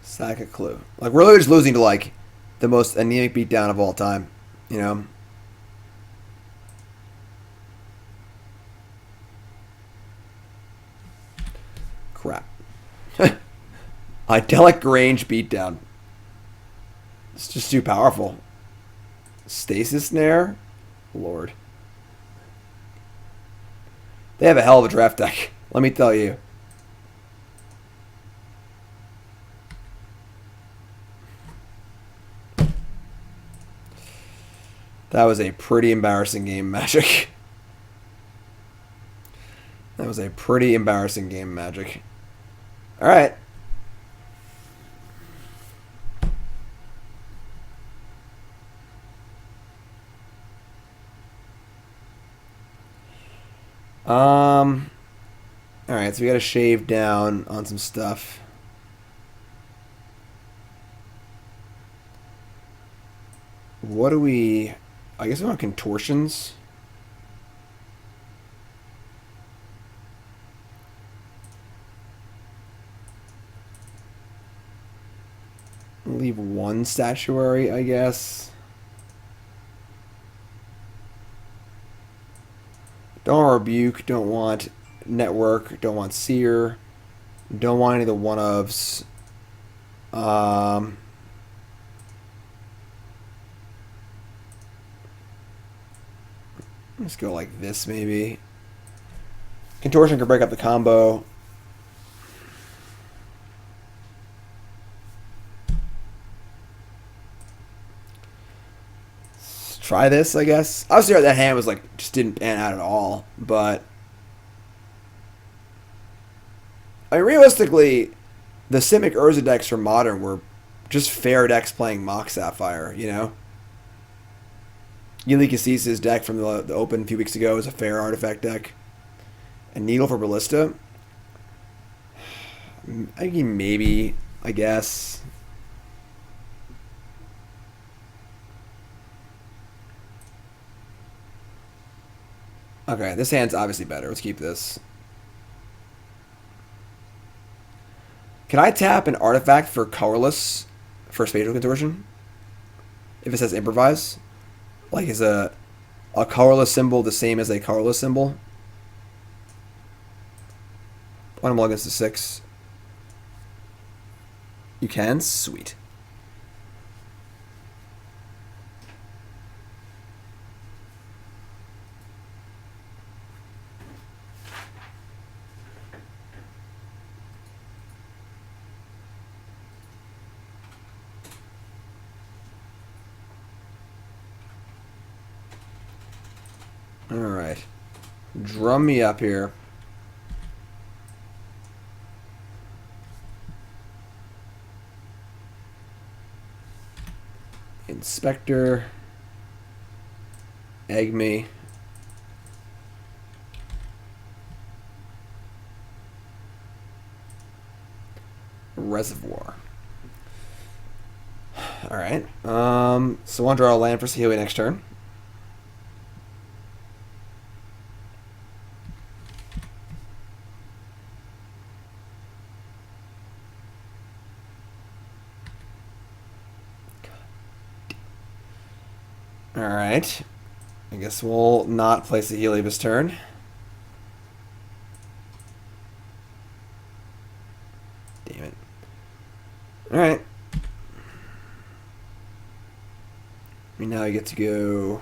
S1: Sack a clue. Like, we're literally just losing to, like, the most anemic beatdown of all time. You know? Crap. Idyllic Grange beatdown. It's just too powerful. Stasis Snare? Lord. They have a hell of a draft deck, let me tell you. That was a pretty embarrassing game, Magic. That was a pretty embarrassing game, Magic. Alright. Alright, so we gotta shave down on some stuff. What do we... I guess we want contortions. Leave one statuary, I guess. Don't want Rebuke, don't want Network, don't want Seer, don't want any of the one-ofs. Let's go like this, maybe. Contortion could break up the combo. Let's try this, I guess. Obviously, that hand was like just didn't pan out at all, but I mean, realistically, the Simic Urza decks from Modern were just fair decks playing Mox Sapphire, you know? Yuli Cassice's deck from the Open a few weeks ago is a fair artifact deck. And Needle for Ballista. I mean, maybe, I guess. Okay, this hand's obviously better. Let's keep this. Can I tap an artifact for colorless for Spatial Contortion? If it says improvise? Like, is a colorless symbol the same as a colorless symbol? When I'm against the 6. You can? Sweet. Alright. Drum me up here. Inspector. Egg me. Reservoir. Alright. So I want to draw a land for Saheeli next turn. Alright. I guess we'll not play Saheeli this turn. Damn it. Alright. Now I get to go...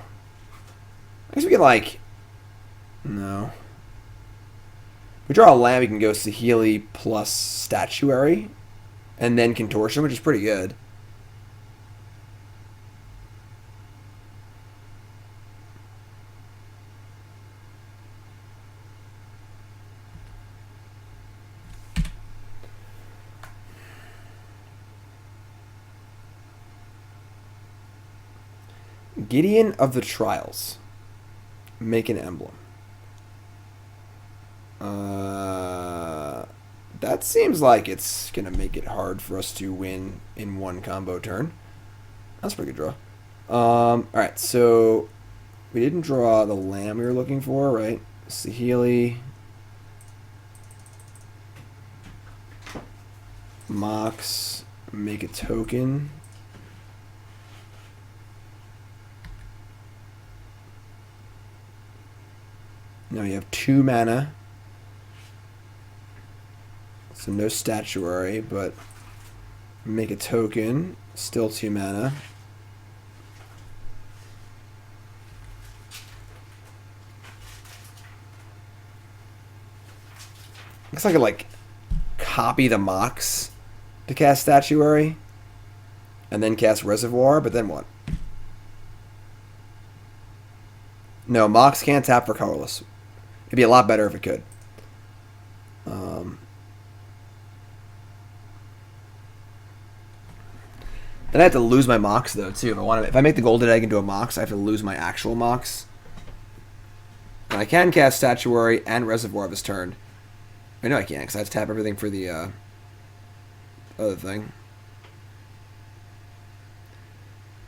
S1: I guess we can, like... No. If we draw a land, we can go Saheeli plus Statuary. And then Contortion, which is pretty good. Gideon of the Trials. Make an emblem. That seems like it's going to make it hard for us to win in one combo turn. That's a pretty good draw. Alright, so we didn't draw the land we were looking for, right? Saheeli. Mox. Make a token. Now you have 2 mana. So no Statuary, but make a token. Still 2 mana. Looks like I could, like, copy the Mox to cast Statuary. And then cast Reservoir, but then what? No, Mox can't tap for colorless. It'd be a lot better if it could. Then I have to lose my Mox though too. If I make the Golden Egg into a Mox, I have to lose my actual Mox. And I can cast Statuary and Reservoir this turn. I know I can't because I have to tap everything for the other thing.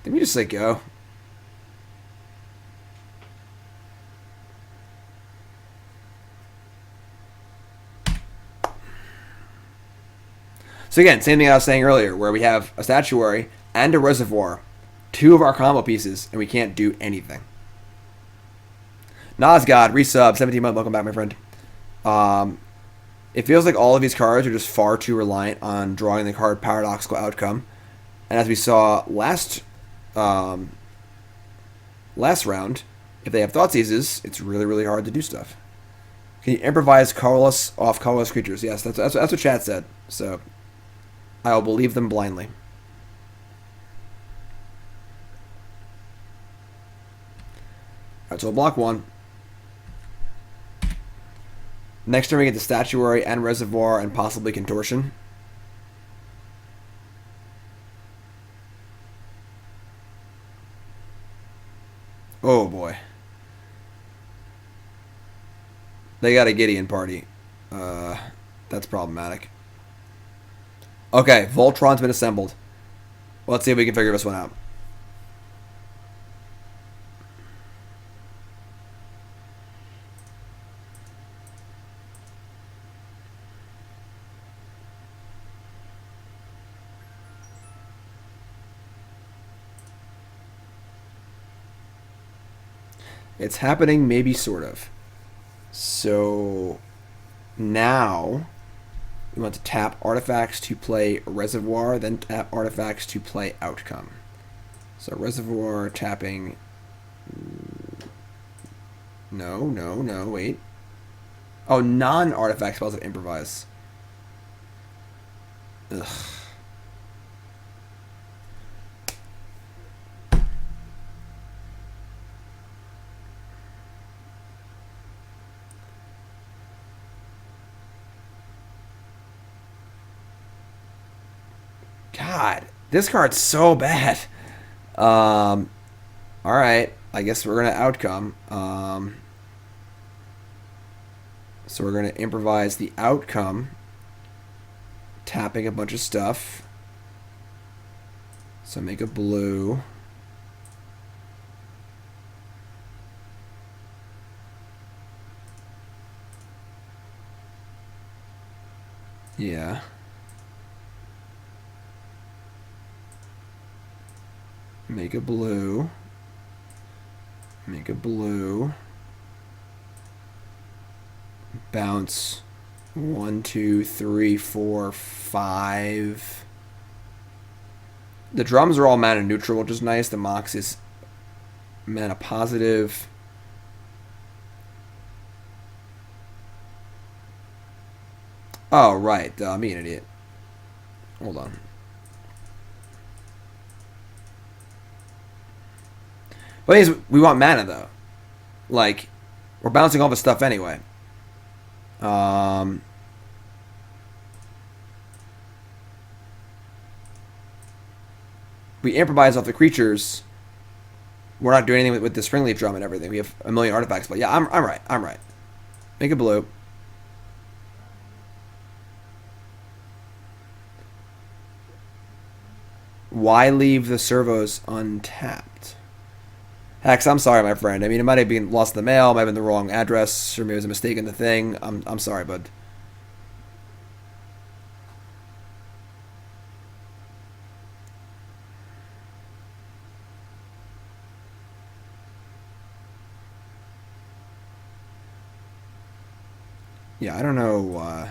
S1: Let me just say go. So again, same thing I was saying earlier, where we have a Statuary and a Reservoir, 2 of our combo pieces, and we can't do anything. Nosgod, resub, 17 month, welcome back, my friend. It feels like all of these cards are just far too reliant on drawing the card Paradoxical Outcome. And as we saw last round, if they have Thoughtseizes, it's really, really hard to do stuff. Can you improvise colorless off colorless creatures? Yes, that's what chat said. So I'll believe them blindly. Alright, so we'll block 1. Next turn we get the Statuary and Reservoir and possibly Contortion. Oh boy. They got a Gideon party. That's problematic. Okay, Voltron's been assembled. Let's see if we can figure this one out. It's happening, maybe, sort of. So now we want to tap artifacts to play Reservoir, then tap artifacts to play Outcome. So Reservoir tapping. No, wait. Oh, non-artifact spells that improvise. Ugh. God, this card's so bad. All right, I guess we're gonna Outcome. So we're gonna improvise the Outcome, tapping a bunch of stuff. So make a blue. Yeah. Make a blue. Make a blue. Bounce 1, 2, 3, 4, 5. The drums are all mana neutral, which is nice. The Mox is mana positive. Oh, right. I'm being an idiot. Hold on. But the thing is, we want mana, though. Like, we're bouncing all this stuff anyway. We improvise off the creatures. We're not doing anything with the Springleaf Drum and everything. We have a million artifacts. But yeah, I'm right. I'm right. Make a blue. Why leave the servos untapped? Hex, I'm sorry, my friend. I mean, it might have been lost in the mail, might have been the wrong address, or maybe it was a mistake in the thing. I'm sorry, bud. Yeah, I don't know.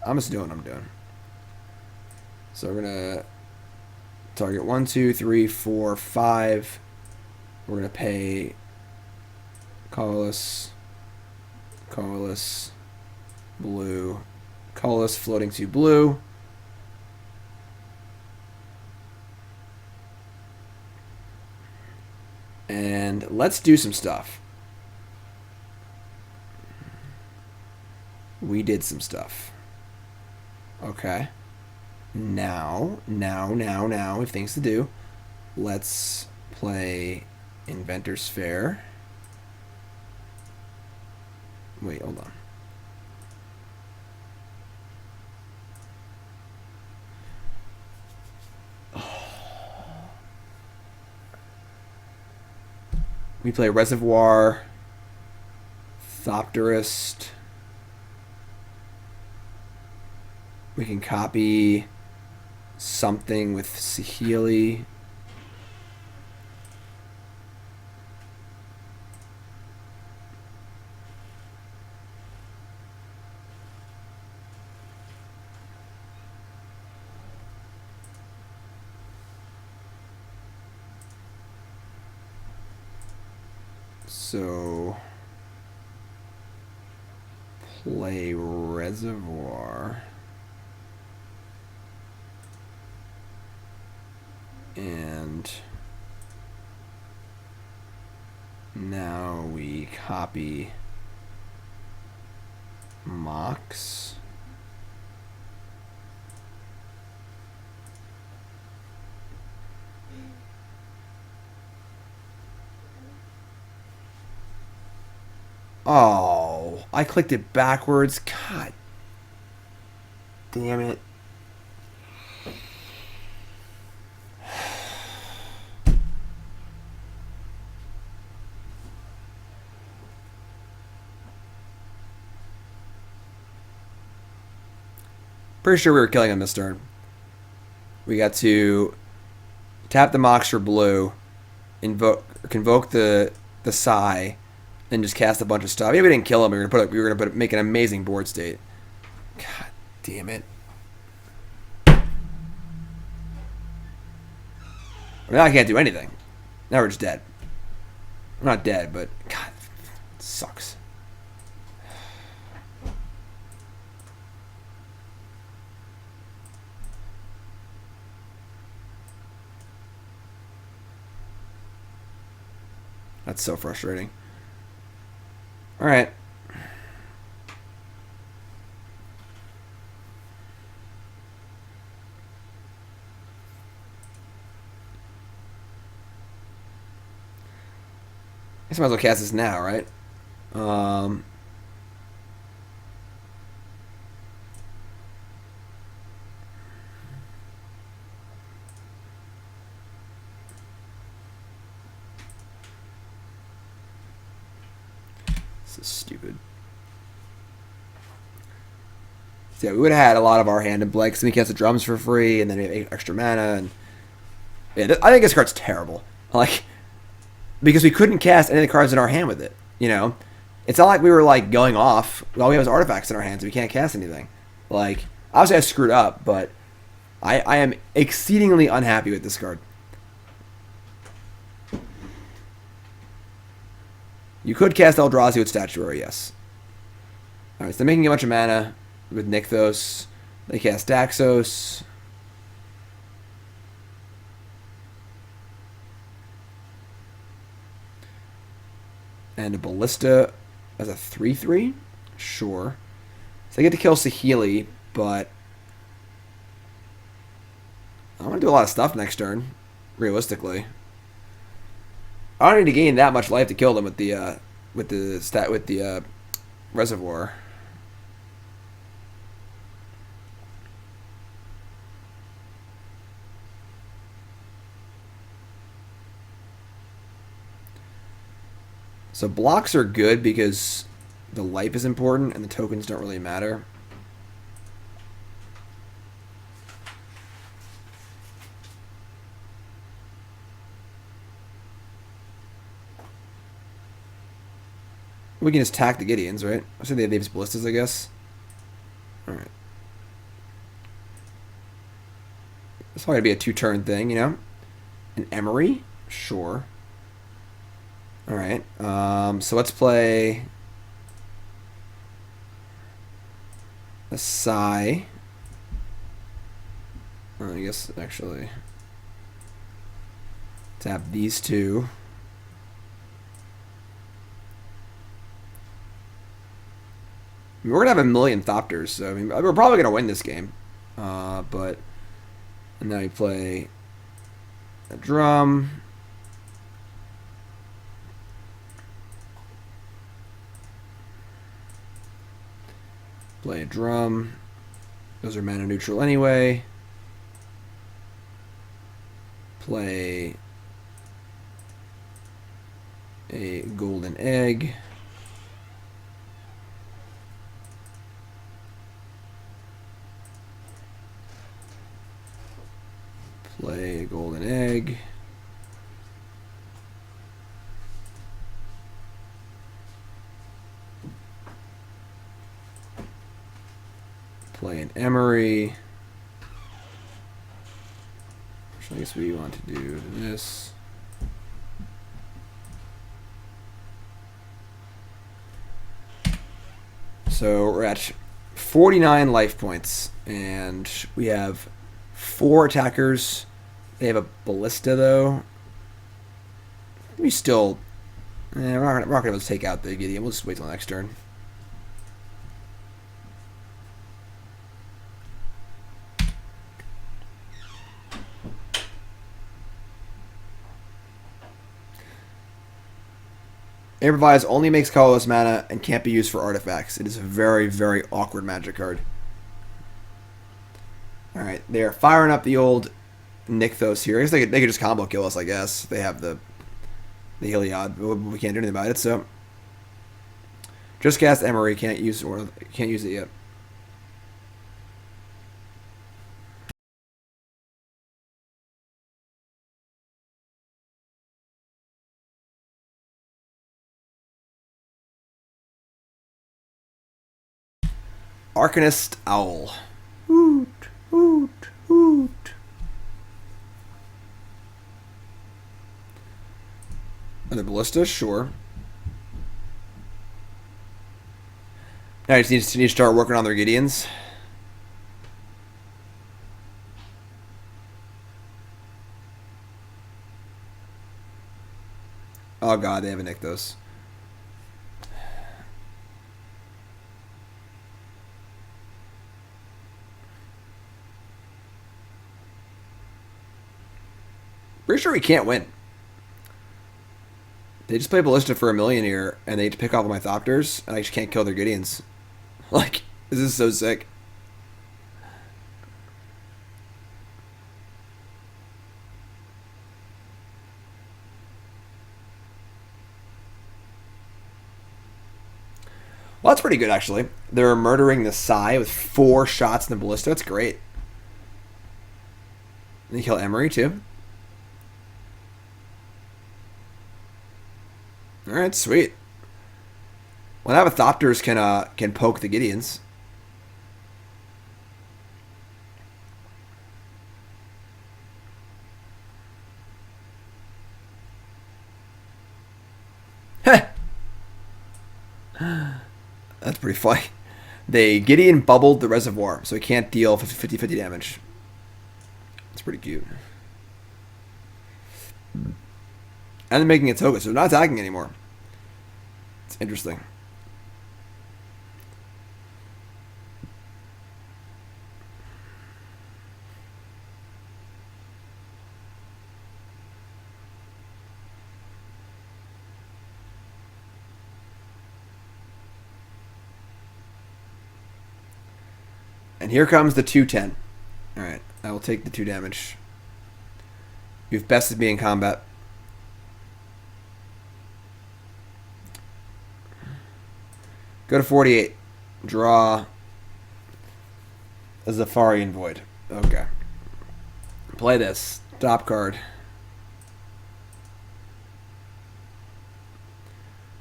S1: I'm just doing what I'm doing. So we're gonna target 1, 2, 3, 4, 5. We're gonna pay colorless, blue, colorless floating to blue. And let's do some stuff. We did some stuff. Okay. Now, we have things to do. Let's play Inventors Fair. Wait, hold on. We play Reservoir, Thopterist. We can copy something with Saheeli. So play Reservoir. And now we copy Mox. Oh, I clicked it backwards. God damn it. Pretty sure we were killing him this turn. We got to tap the Mox for blue, convoke the Psy, and just cast a bunch of stuff. Maybe we didn't kill him. We were gonna make an amazing board state. God damn it! I mean, I can't do anything. Now we're just dead. I'm not dead, but God, it sucks. That's so frustrating. All right. I guess I might as well cast this now, right? This is stupid. So yeah, we would have had a lot of our hand in play because we cast the drums for free, and then we have extra mana, and yeah, I think this card's terrible. Like, because we couldn't cast any of the cards in our hand with it. You know, it's not like we were like going off. All we have is artifacts in our hands. We can't cast anything. Like, obviously I screwed up, but I am exceedingly unhappy with this card. You could cast Eldrazi with Statuary, yes. Alright, so they're making a bunch of mana with Nykthos. They cast Daxos. And a Ballista as a 3/3? Sure. So they get to kill Saheeli, but I want to do a lot of stuff next turn, realistically. I don't need to gain that much life to kill them with the reservoir. So blocks are good because the life is important and the tokens don't really matter. We can just attack the Gideons, right? I say they have these ballistas, I guess. Alright. It's probably going to be a two-turn thing, you know? An Emry? Sure. Alright. So let's play a Psy. I guess, actually, tap these two. I mean, we're going to have a million Thopters, so I mean, we're probably going to win this game. And now you play a drum. Play a drum. Those are mana neutral anyway. Play a golden egg. Play a golden egg. Play an Emry. Which I guess we want to do this. So we're at 49 life points, and we have 4 attackers. They have a ballista, though. We still... we're not going to be able to take out the Gideon. We'll just wait till next turn. Improvise only makes colorless mana and can't be used for artifacts. It is a very, very awkward Magic card. Alright, they're firing up the old Nykthos here. I guess they could just combo kill us, I guess. They have the Heliod. We can't do anything about it, so... Just cast Emry. Can't use it yet. Arcanist Owl. Hoot, hoot, hoot. Another Ballista, sure. Now I just need to start working on their Gideons. Oh god, they have a Nykthos. Pretty sure we can't win. They just play Ballista for $1 million here, and they pick off my Thopters, and I just can't kill their Gideons. Like, this is so sick. Well, that's pretty good, actually. They're murdering the Psy with 4 shots in the Ballista. That's great. And they kill Emry, too. Alright, sweet. Well, now Thopters can poke the Gideons. Heh! That's pretty funny. The Gideon bubbled the Reservoir, so he can't deal 50-50 damage. That's pretty cute. And they're making a Toga, so they're not attacking anymore. It's interesting. And here comes the 210. Alright, I will take the 2 damage. You've bested me in combat. Go to 48. Draw a Zhalfirin Void. Okay. Play this. Top card.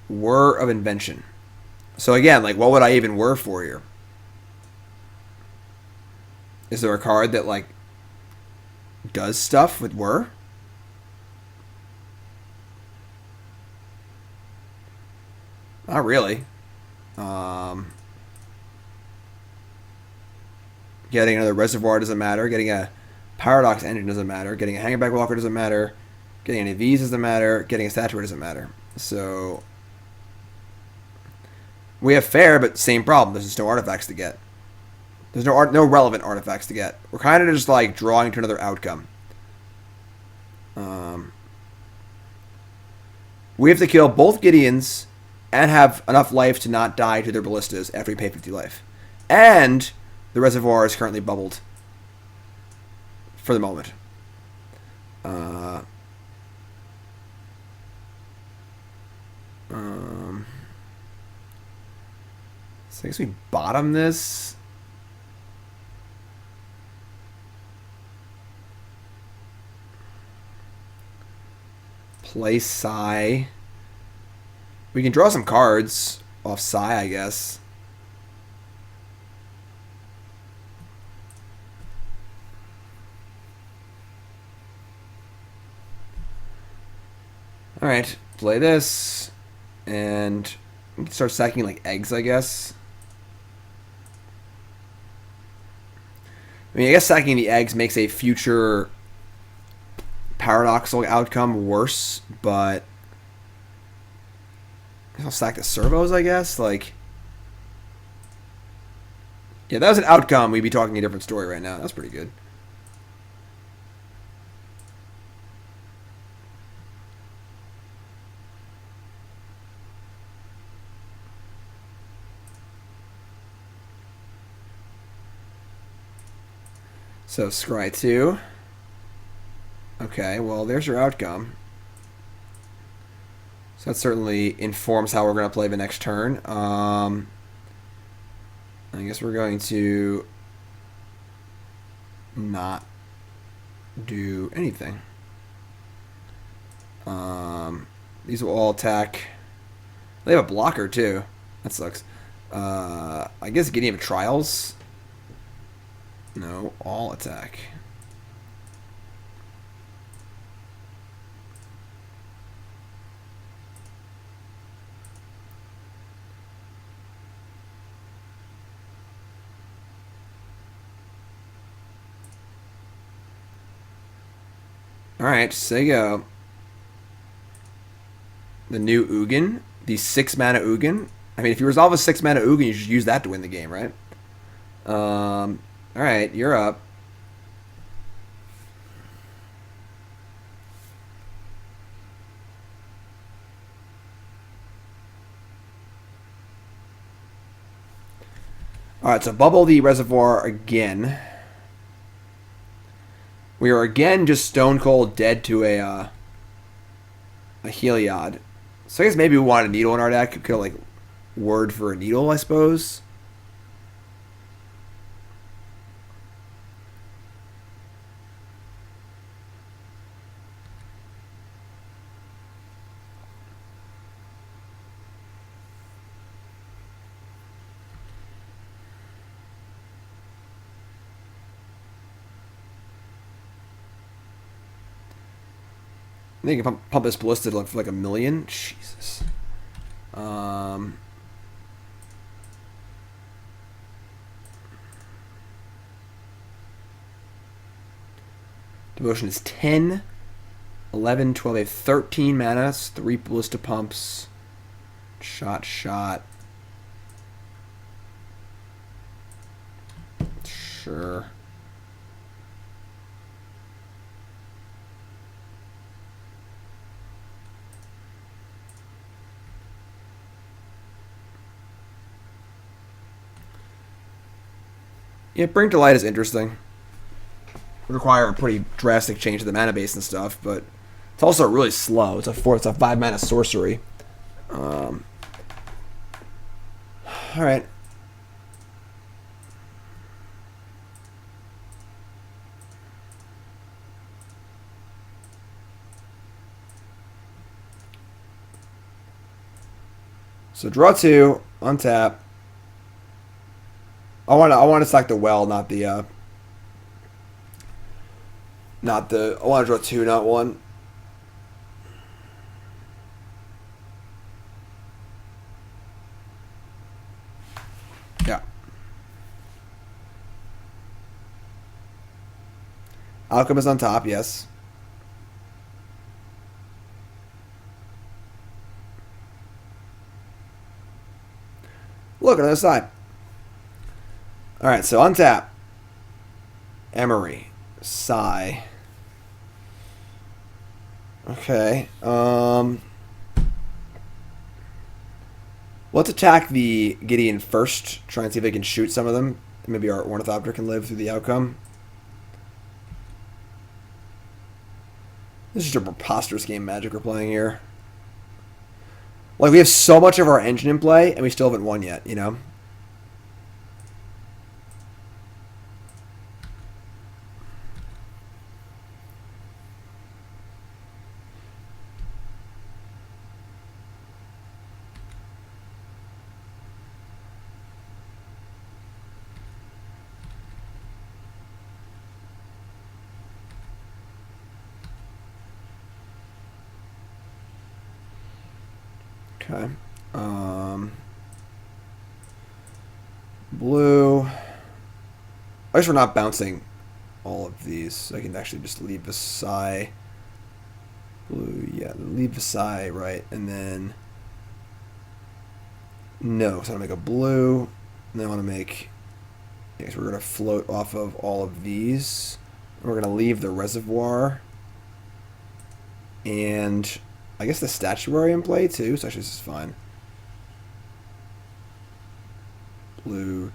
S1: Whir of Invention. So again, like, what would I even whir for here? Is there a card that, like, does stuff with whir? Not really. Getting another Reservoir doesn't matter. Getting a Paradox Engine doesn't matter. Getting a Hangarback Walker doesn't matter. Getting any of these doesn't matter. Getting a Statuary doesn't matter. So we have fair, but same problem. There's just no artifacts to get. There's no relevant artifacts to get. We're kind of just like drawing to another outcome. We have to kill both Gideons and have enough life to not die to their Ballistas after we pay 50 life. And the Reservoir is currently bubbled for the moment. So I guess we bottom this. Play Psy. We can draw some cards off Psy, I guess. Alright, play this. And we can start sacking like eggs, I guess. I mean, I guess sacking the eggs makes a future paradoxical outcome worse, but I'll sack the servos, I guess. Like, yeah, that was an outcome. We'd be talking a different story right now. That's pretty good. So scry 2. Okay, well, there's your outcome. So that certainly informs how we're going to play the next turn. I guess we're going to not do anything. These will all attack. They have a blocker too. That sucks. I guess getting him trials. No, all attack. Alright, so you go. The new Ugin. The 6 mana Ugin. I mean, if you resolve a 6 mana Ugin, you should use that to win the game, right? Alright, you're up. Alright, so bubble the reservoir again. We are again just stone cold dead to a Heliod. So I guess maybe we want a needle in our deck. Could have, like, word for a needle, I suppose. I think you can pump this ballista for like 1 million. Jesus. Devotion is 10, 11, 12. They have 13 mana. 3 ballista pumps. Shot. Sure. Yeah, Bring to Light is interesting. Would require a pretty drastic change to the mana base and stuff, but it's also really slow. It's a 5 mana sorcery. Alright. So draw 2, untap. I want to stack the well, not the I want to draw 2, not 1. Yeah. Outcome is on top, yes. Look on the other side. Alright, so untap. Emry. Sigh. Okay. Let's attack the Gideon first. Try and see if they can shoot some of them. Maybe our Ornithopter can live through the outcome. This is just a preposterous game Magic we're playing here. Like, we have so much of our engine in play, and we still haven't won yet, you know? Okay. Blue. I guess we're not bouncing all of these. I can actually just leave the Psy. Blue, yeah, leave the Psy, right, and then no, so I want to make a blue, and then I want to make, I guess we're going to float off of all of these. We're going to leave the reservoir, and I guess the statuary in play too, so actually this is fine. Blue.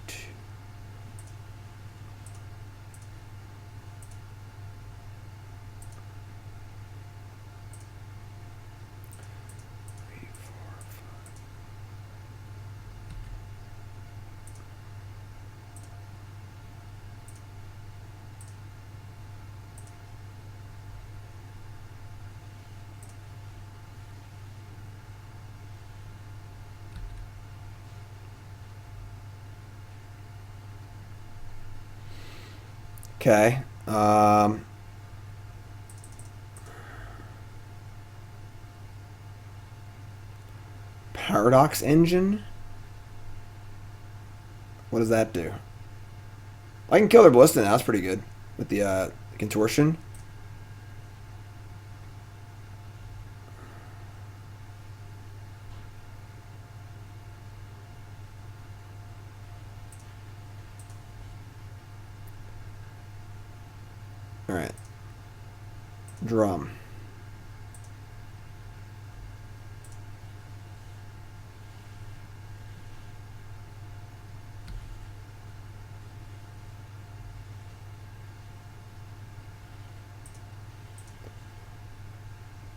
S1: Okay. Paradox engine. What does that do? I can kill their ballista now. That's pretty good with the contortion. All right. Drum.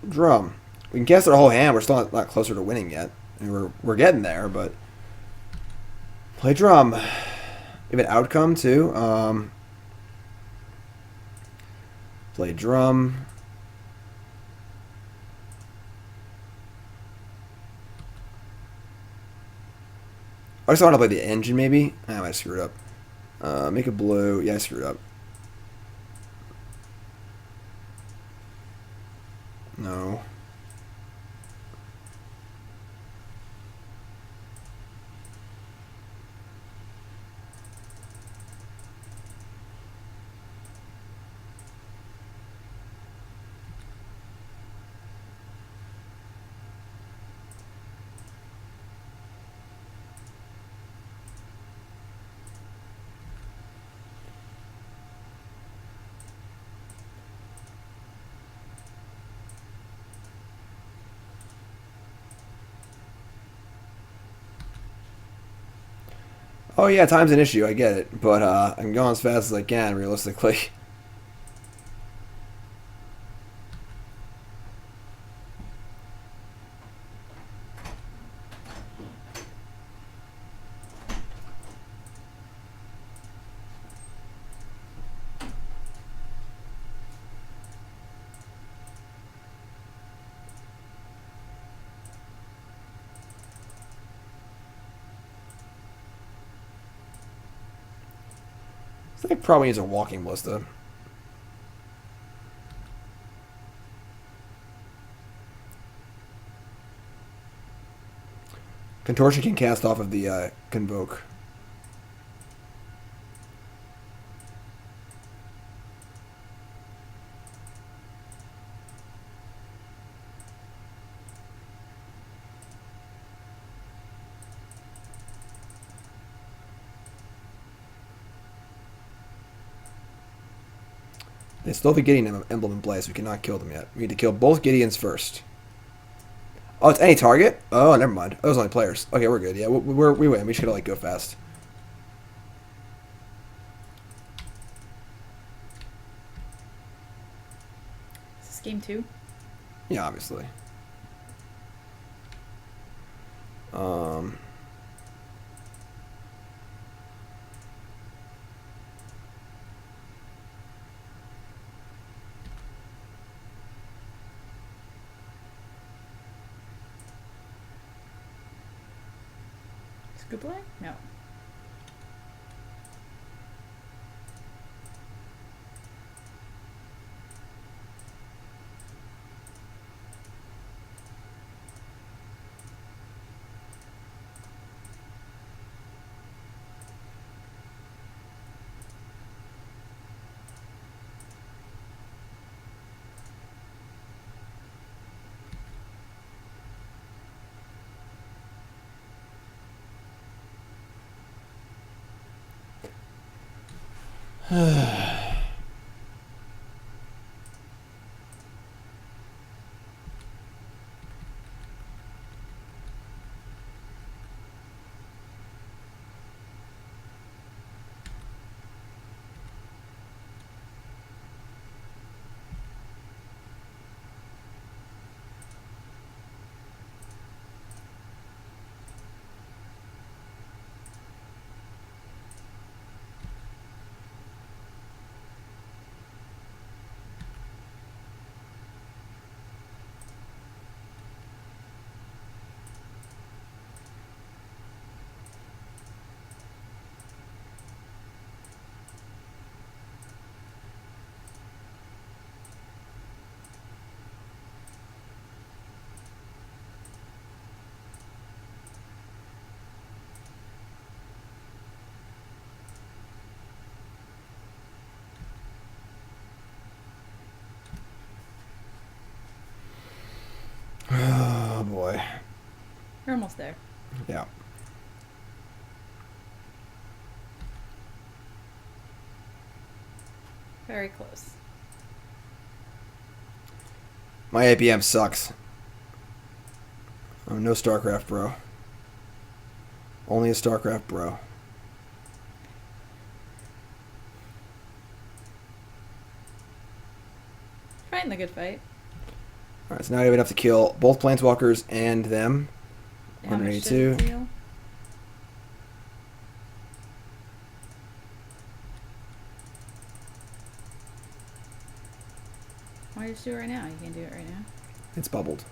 S1: Drum. We can cast our whole hand. We're still not closer to winning yet. I mean, we're getting there, but play drum. We have an outcome too. Play drum. I just want to play the engine, maybe. I might screw it up. Make it blue. Yeah, I screwed up. No. Oh yeah, time's an issue. I get it, but I'm going as fast as I can, realistically. I think probably needs a walking ballista. Contortion can cast off of the Convoke. They still have a Gideon emblem in play, so we cannot kill them yet. We need to kill both Gideons first. Oh, it's any target? Oh, never mind. Those are only players. Okay, we're good. Yeah, we win. We should like go fast.
S2: Is this game 2?
S1: Yeah, obviously.
S2: Good play? No. You're almost there.
S1: Yeah.
S2: Very close.
S1: My APM sucks. Oh, no StarCraft, bro. Only a StarCraft, bro.
S2: Fighting the good fight.
S1: Alright, so now we have enough to kill both Planeswalkers and them.
S2: How much does
S1: 182.
S2: it deal? Why don't you just do it right now? You can't do it right now.
S1: It's bubbled.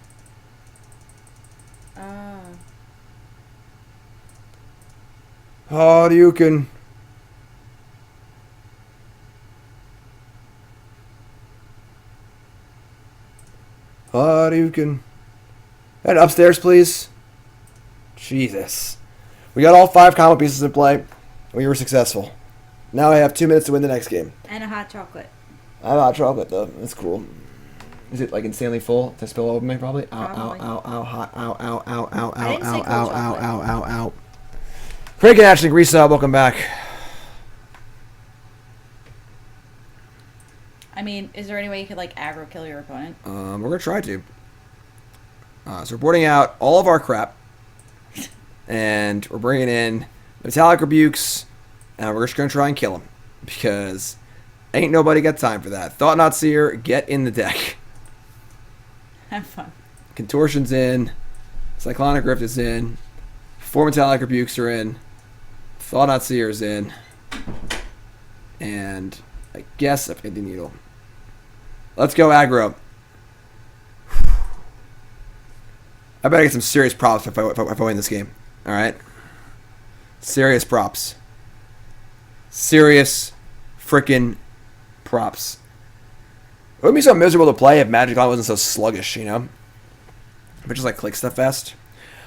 S2: Oh.
S1: Hadouken. Hadouken. Head upstairs, please. Jesus. We got all 5 combo pieces in play. We were successful. Now I have 2 minutes to win the next game.
S2: And a hot chocolate.
S1: I have hot chocolate, though. That's cool. Is it, like, insanely full to spill over me, probably? Ow,
S2: Probably.
S1: ow, ow, ow, hot, ow, ow, ow, ow,
S2: I
S1: ow,
S2: didn't say
S1: ow,
S2: cold
S1: ow, ow,
S2: chocolate.
S1: ow, ow, ow. Craig and Ashley, resub, welcome back.
S2: I mean, is there any way you could, like, aggro kill your opponent?
S1: We're going to try to. So we're boarding out all of our crap. And we're bringing in Metallic Rebukes. And we're just going to try and kill them. Because ain't nobody got time for that. Thought-Knot Seer, get in the deck.
S2: Have fun.
S1: Contortion's in. Cyclonic Rift is in. 4 Metallic Rebukes are in. Thought-Knot Seer's in. And I guess a Pithing Needle. Let's go aggro. I better get some serious props if I win this game. Alright? Serious props. Serious freaking props. It would be so miserable to play if Magic Line wasn't so sluggish, you know? But just like click stuff fast.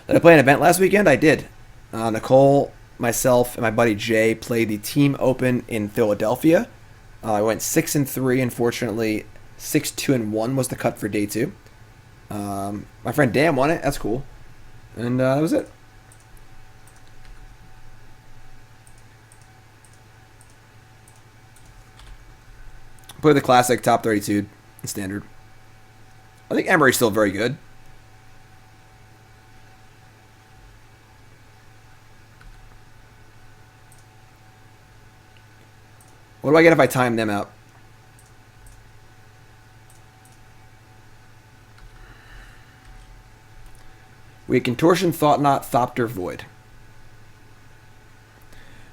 S1: Did I play an event last weekend? I did. Nicole, myself, and my buddy Jay played the Team Open in Philadelphia. I went 6-3, unfortunately. 6-2-1 was the cut for day 2. My friend Dan won it. That's cool. And that was it. Play the classic top 32 standard. I think Emry's still very good. What do I get if I time them out? We had Contortion, Thought-Knot, Thopter, Void.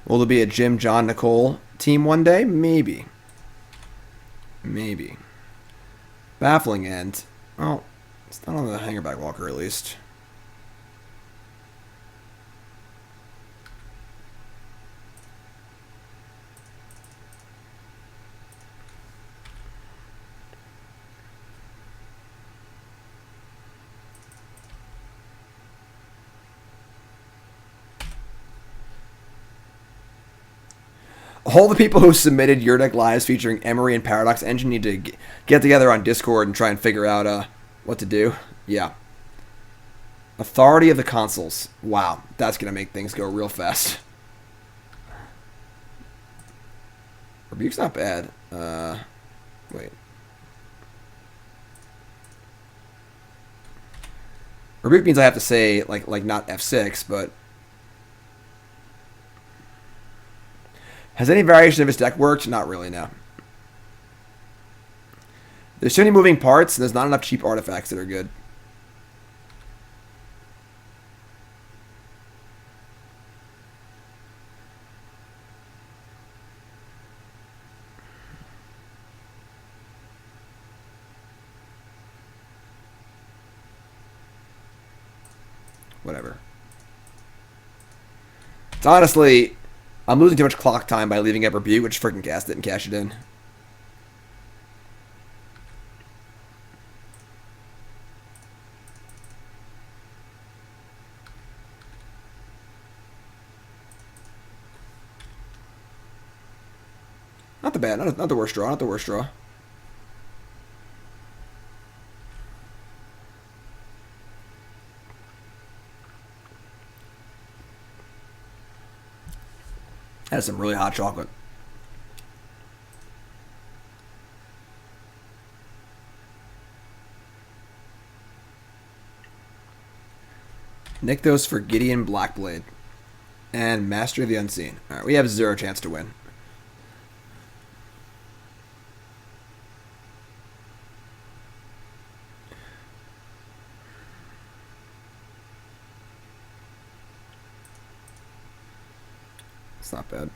S1: Will there be a Jim, John, Nicole team one day? Maybe. Maybe. Baffling End. Well, it's not on the Hangarback Walker, at least. All the people who submitted your deck lives featuring Emry and Paradox Engine need to get together on Discord and try and figure out what to do. Yeah. Authority of the Consoles. Wow, that's going to make things go real fast. Rebuke's not bad. Wait. Rebuke means I have to say, like not F6, but... Has any variation of his deck worked? Not really, no. There's too many moving parts, and there's not enough cheap artifacts that are good. Whatever. It's honestly... I'm losing too much clock time by leaving up Rebuke, which freaking cast it and cash it in. Not the bad, not the worst draw, not the worst draw. That's some really hot chocolate. Nykthos for Gideon Blackblade. And Master of the Unseen. Alright, we have 0 chance to win. It's not bad.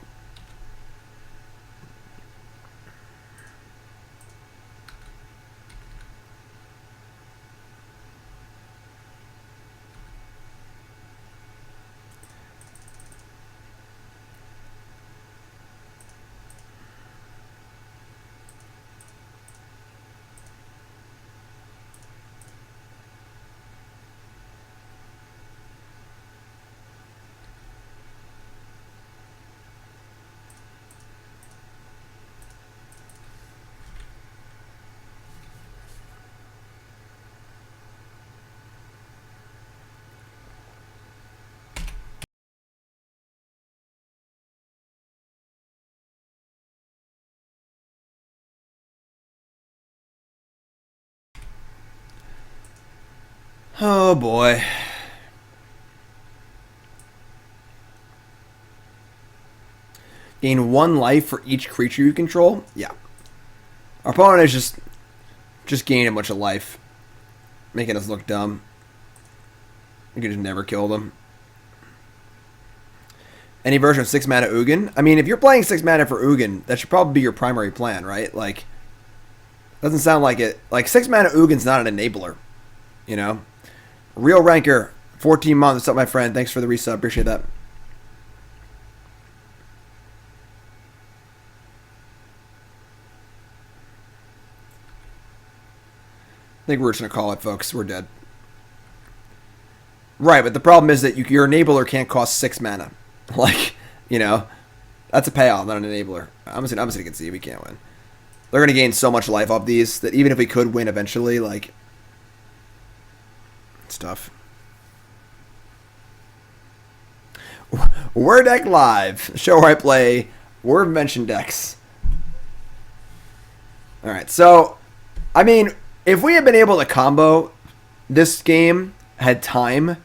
S1: Oh boy. Gain 1 life for each creature you control? Yeah. Our opponent is just gaining a bunch of life. Making us look dumb. We can just never kill them. Any version of 6 mana Ugin? I mean, if you're playing 6 mana for Ugin, that should probably be your primary plan, right? Like, doesn't sound like it. Like, 6 mana Ugin's not an enabler. You know? Real Ranker, 14 months. What's up, my friend? Thanks for the resub. Appreciate that. I think we're just going to call it, folks. We're dead. Right, but the problem is that your enabler can't cost 6 mana. Like, you know, that's a payoff, not an enabler. I'm just going to concede we can't win. They're going to gain so much life off these that even if we could win eventually, like, it's tough. Whir Deck Live, show where I play Whir of Invention decks. Alright, so, I mean, if we had been able to combo this game, had time,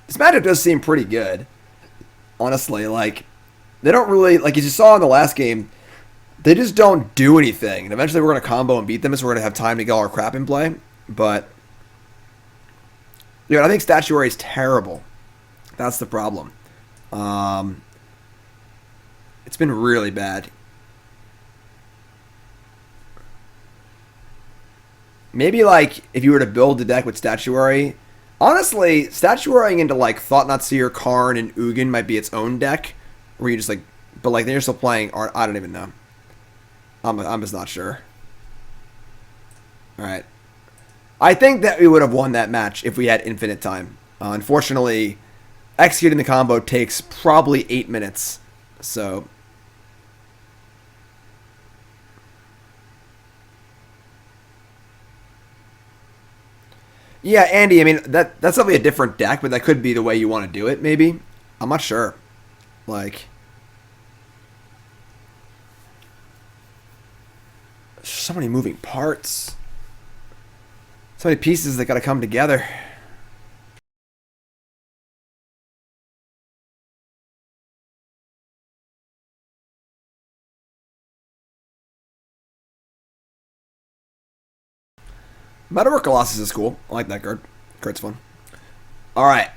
S1: this matchup does seem pretty good. Honestly, like, they don't really, like, as you saw in the last game, they just don't do anything. And eventually we're going to combo and beat them, so we're going to have time to get all our crap in play. But, dude, I think Statuary is terrible. That's the problem. It's been really bad. Maybe, like, if you were to build the deck with Statuary, honestly, statuarying into, like, Thought-Knot Seer, Karn, and Ugin might be its own deck, where you just, like, but, like, then you're still playing, I don't even know. I'm just not sure. Alright. I think that we would have won that match if we had infinite time. Unfortunately, executing the combo takes probably 8 minutes, so... Yeah, Andy, I mean, that's definitely a different deck, but that could be the way you want to do it, maybe. I'm not sure. Like, so many moving parts. So many pieces that got to come together. Metallic Colossus is cool. I like that card. Card's fun. Alright.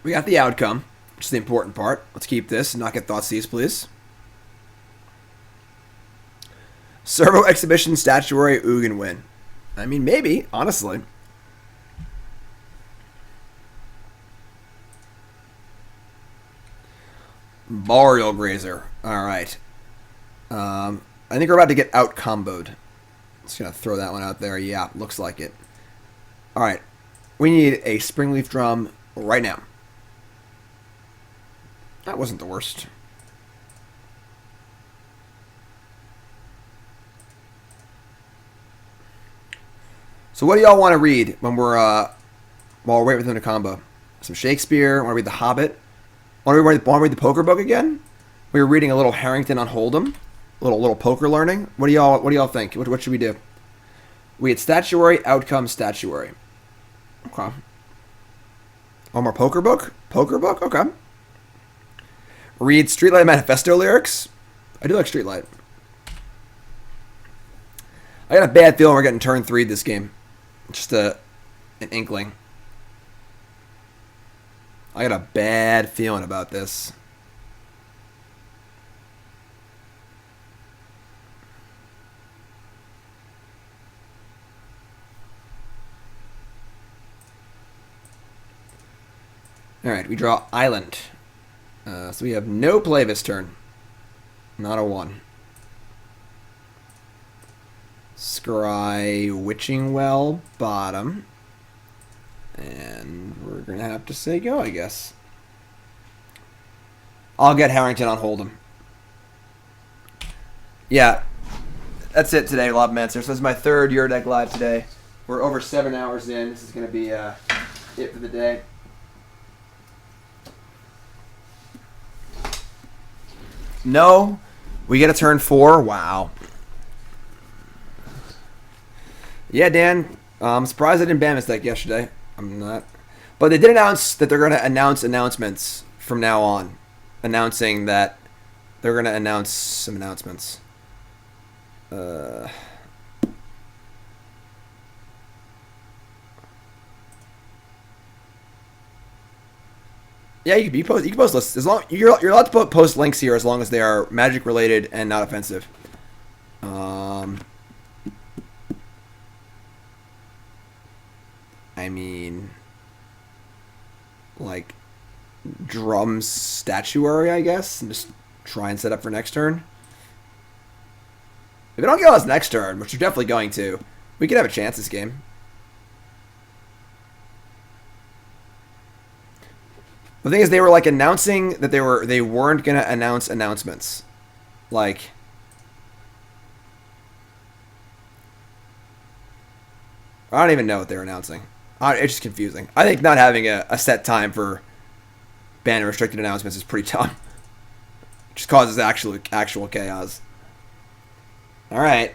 S1: We got the outcome, which is the important part. Let's keep this and not get Thoughtseize, please. Servo Exhibition Statuary Ugin win. I mean, maybe, honestly. Boreal Grazer. Alright. I think we're about to get out comboed. Just gonna throw that one out there. Yeah, looks like it. Alright. We need a Springleaf Drum right now. That wasn't the worst. So what do y'all want to read when we're while we're waiting for them to combo? Some Shakespeare. Want to read The Hobbit? Want to read the Poker Book again? We were reading a little Harrington on Hold'em, little poker learning. What do y'all think? What should we do? We had Statuary, Outcome, Statuary. Okay. One more poker book? Poker book? Okay. Read Streetlight Manifesto lyrics. I do like Streetlight. I got a bad feeling we're getting turn 3 this game. Just an inkling. I got a bad feeling about this. Alright, we draw Island. So we have no play this turn. Not a 1. Scry Witching Well, bottom. And we're going to have to say go, I guess. I'll get Harrington on Hold'em. Yeah, that's it today, Lobmancer. So this is my third Your Deck Live today. We're over 7 hours in. This is going to be it for the day. No, we get a turn 4. Wow. Yeah, Dan. I'm surprised I didn't ban this deck yesterday. I'm not. But they did announce that they're going to announce announcements from now on. Announcing that they're going to announce some announcements. Yeah, you can post lists as long you're allowed to post links here as long as they are Magic related and not offensive. I mean, like Drum's Statuary, I guess, and just try and set up for next turn. If they don't kill us next turn, which they're definitely going to, we could have a chance this game. The thing is, they were like announcing that they weren't gonna announce announcements, like. I don't even know what they're announcing. It's just confusing. I think not having a set time for ban and restricted announcements is pretty dumb. It just causes actual chaos. All right,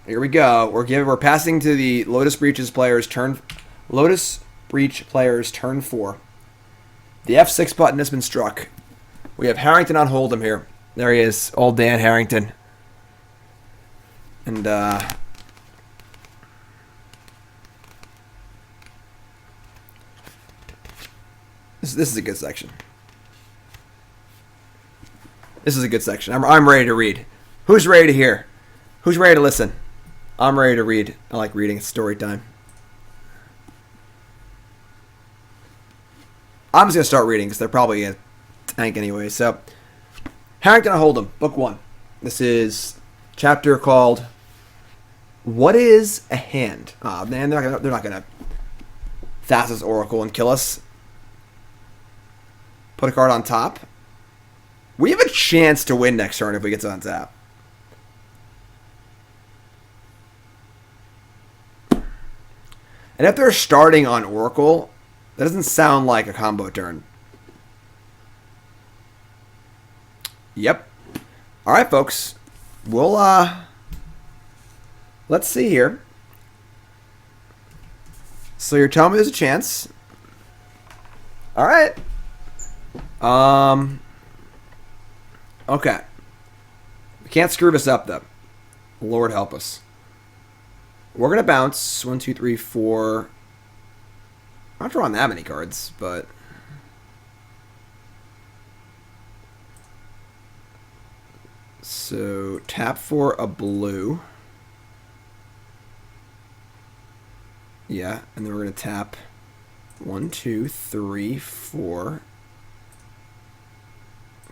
S1: here we go. We're passing to the Lotus Breach players turn 4. The F6 button has been struck. We have Harrington on Hold'em here. There he is, old Dan Harrington. And this is a good section. This is a good section. I'm ready to read. Who's ready to hear? Who's ready to listen? I'm ready to read. I like reading. It's story time. I'm just going to start reading because they're probably a tank anyway. So, Harrington on Hold'em, Book 1. This is chapter called What is a Hand? Oh, man, they're not going to Thassa's Oracle and kill us. Put a card on top. We have a chance to win next turn if we get to on tap. And if they're starting on Oracle, that doesn't sound like a combo turn. Yep. All right, folks. We'll let's see here. So you're telling me there's a chance. All right. Okay. We can't screw this up though. Lord help us. We're gonna bounce 1, 2, 3, 4. I'm not drawing that many cards, but so tap for a blue. Yeah, and then we're gonna tap 1, 2, 3, 4.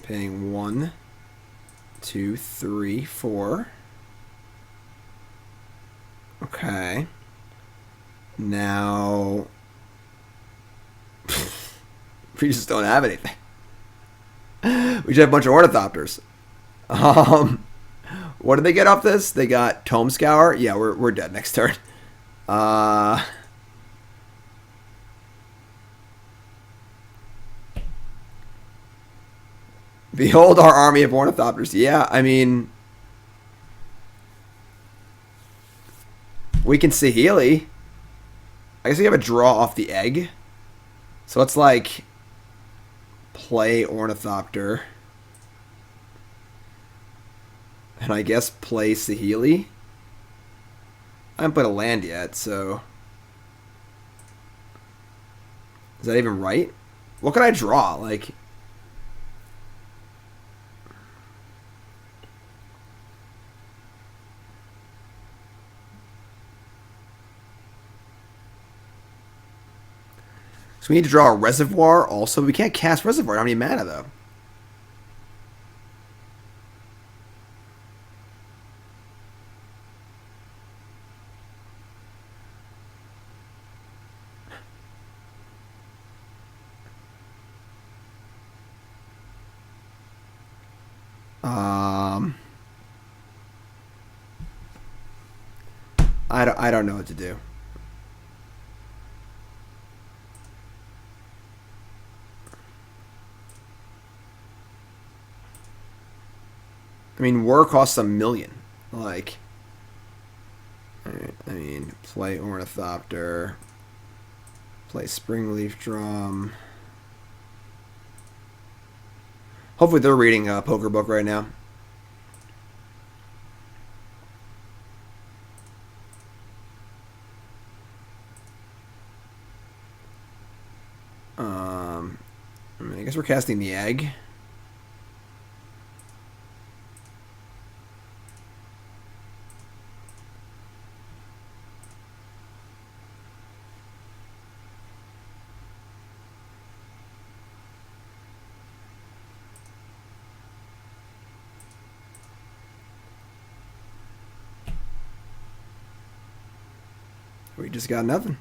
S1: Paying 1, 2, 3, 4. Okay. Now we just don't have anything. We just have a bunch of Ornithopters. What did they get off this? They got Tome Scour. Yeah, we're dead next turn. Behold our army of Ornithopters. Yeah, I mean, we can Saheeli. I guess we have a draw off the egg. So let's like play Ornithopter. And I guess play Saheeli. I haven't put a land yet, so is that even right? What can I draw? Like, so we need to draw a Reservoir also. We can't cast Reservoir. How many mana, though? I don't know what to do. I mean, Whir costs $1 million. Like, I mean, play Ornithopter, play Springleaf Drum. Hopefully they're reading a poker book right now. I guess we're casting the egg. We just got nothing.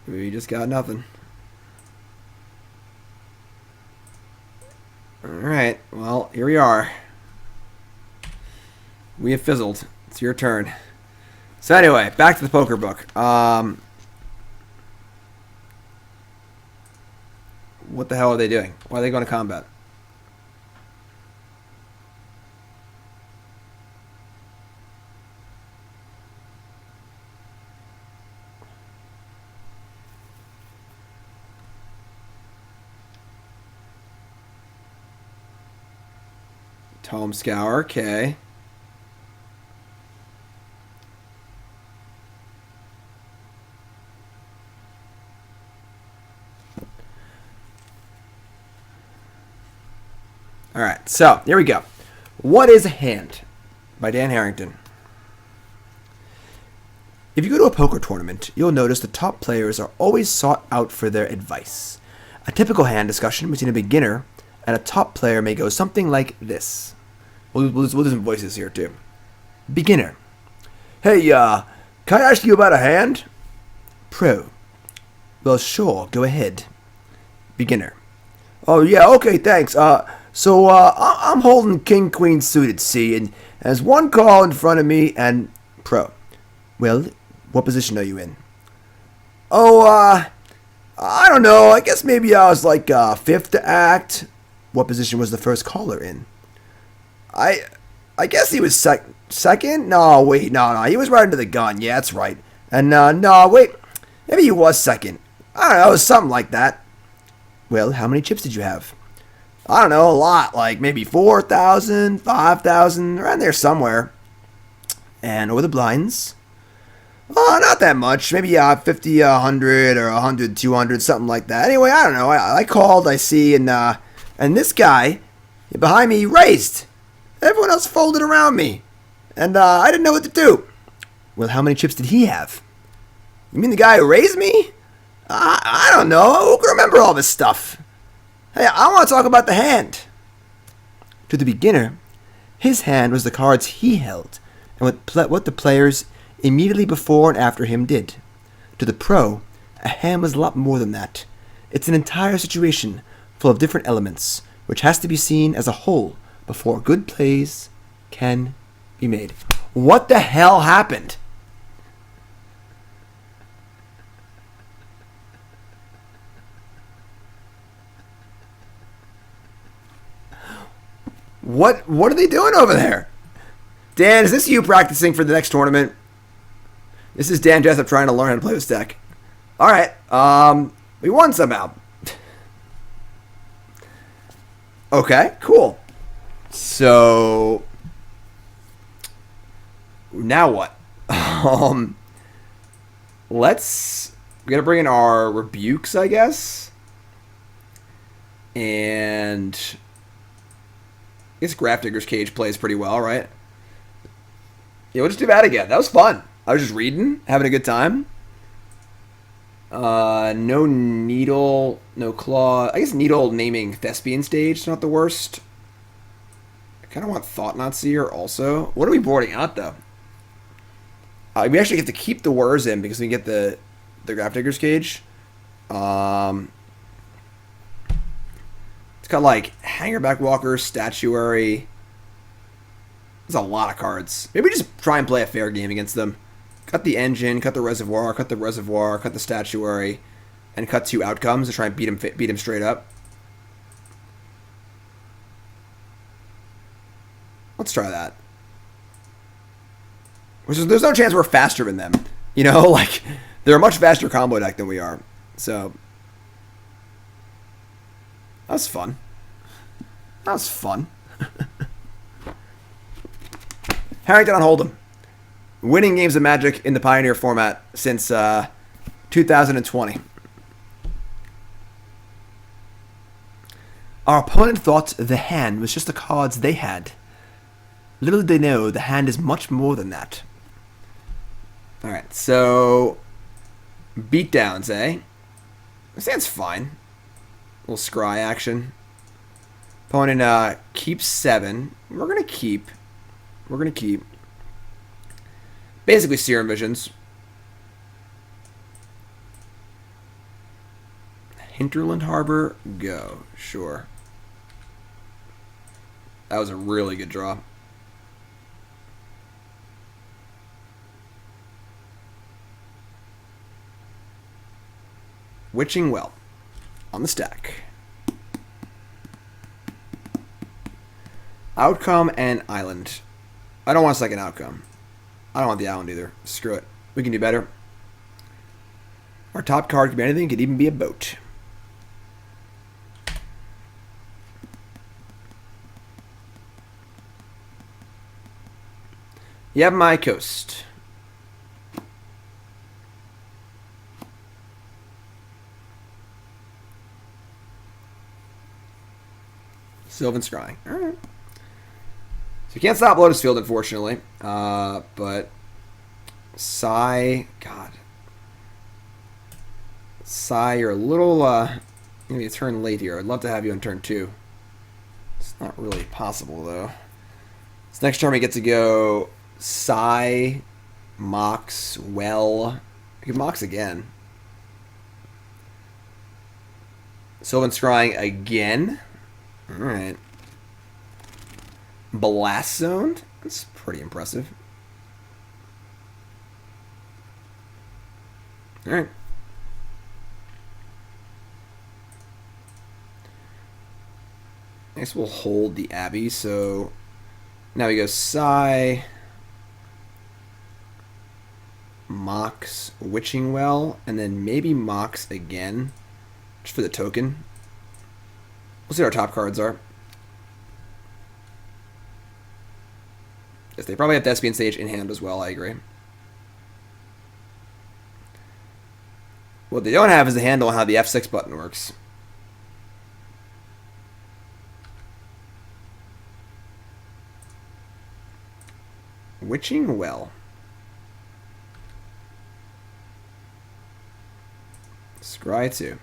S1: We just got nothing. Alright, well, here we are. We have fizzled. It's your turn. So anyway, back to the poker book. What the hell are they doing? Why are they going to combat? Tome Scour, okay. Alright, so here we go. What is a hand? By Dan Harrington. If you go to a poker tournament, you'll notice the top players are always sought out for their advice. A typical hand discussion between a beginner and a top player may go something like this. We'll do some voices here too. Beginner. Hey, can I ask you about a hand? Pro. Well, sure, go ahead. Beginner. Oh, yeah, okay, thanks. So I'm holding King Queen suited, see, and there's one call in front of me, and Pro. Well, what position are you in? Oh, I don't know. I guess maybe I was like fifth to act. What position was the first caller in? I guess he was second? No, wait, no. He was right into the gun. Yeah, that's right. And, no, wait. Maybe he was second. I don't know. It was something like that. Well, how many chips did you have? I don't know. A lot. Like, maybe 4,000, 5,000, around there somewhere. And over the blinds? Oh, not that much. Maybe 50, 100, or 100, 200, something like that. Anyway, I don't know. I called, I see, and this guy behind me raised. Everyone else folded around me. And I didn't know what to do. Well, how many chips did he have? You mean the guy who raised me? I don't know. Who can remember all this stuff? Hey, I want to talk about the hand. To the beginner, his hand was the cards he held, and what the players immediately before and after him did. To the pro, a hand was a lot more than that. It's an entire situation full of different elements, which has to be seen as a whole before good plays can be made. What the hell happened? What are they doing over there? Dan, is this you practicing for the next tournament? This is Dan Jessup trying to learn how to play this deck. Alright, we won somehow. Okay, cool. So now what? We gotta bring in our rebukes, I guess. And I guess Grafdigger's Cage plays pretty well, right? Yeah, we'll just do that again. That was fun. I was just reading, having a good time. No Needle, no Claw. I guess Needle naming Thespian Stage is not the worst. I kind of want Thought-Knot Seer also. What are we boarding out, though? We actually get to keep the Whirs in because we get the Grafdigger's Cage. It's got like Hangarback Walker, Statuary. There's a lot of cards. Maybe just try and play a fair game against them. Cut the engine, cut the reservoir, cut the statuary, and cut 2 outcomes to try and beat him straight up. Let's try that. There's no chance we're faster than them. You know, like, they're a much faster combo deck than we are. So, that was fun. That was fun. Harrington on Hold'em. Winning games of Magic in the Pioneer format since 2020. Our opponent thought the hand was just the cards they had. Little did they know the hand is much more than that. Alright, so beatdowns, eh? This hand's fine. A little scry action. Opponent keeps 7. We're gonna keep. Basically Serum Visions. Hinterland Harbor, go. Sure. That was a really good draw. Witching Well on the stack. Outcome and Island. I don't want a second outcome. I don't want the island either. Screw it. We can do better. Our top card could be anything. It could even be a boat. You have my coast. Sylvan Scrying. Alright. So you can't stop Lotus Field, unfortunately. But God. You're a little maybe a turn late here. I'd love to have you on turn 2. It's not really possible though. This next turn we get to go Mox, Well. You can Mox again. Sylvan Scrying again. Alright. Blast Zoned? That's pretty impressive. Alright. Next we'll hold the Abbey, so now we go Mox, Witching Well, and then maybe Mox again, just for the token. We'll see what our top cards are. Yes, they probably have Thespian Stage in hand as well, I agree. What they don't have is the handle on how the F6 button works. Witching Well. Scry 2.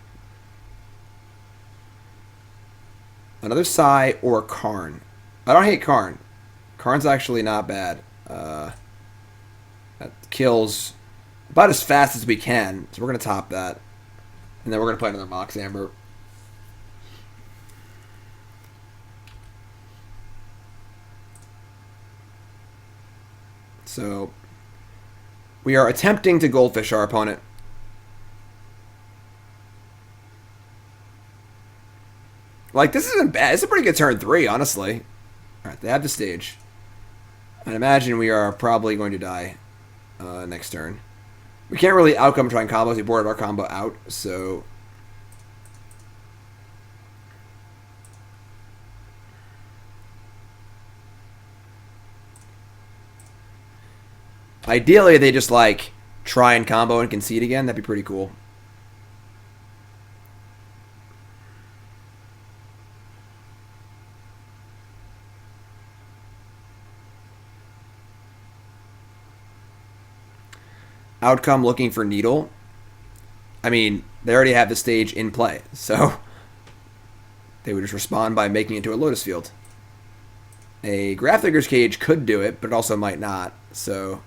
S1: Another Psy or Karn. I don't hate Karn. Karn's actually not bad. That kills about as fast as we can. So we're going to top that. And then we're going to play another Mox Amber. So we are attempting to Goldfish our opponent. Like, this isn't bad. It's a pretty good turn 3, honestly. Alright, they have the stage. I imagine we are probably going to die next turn. We can't really outcome trying combos. We boarded our combo out, so... Ideally, they just, like, try and combo and concede again. That'd be pretty cool. Outcome looking for Needle. I mean, they already have the stage in play, so they would just respond by making it to a Lotus Field. A Grafdigger's Cage could do it, but it also might not, so...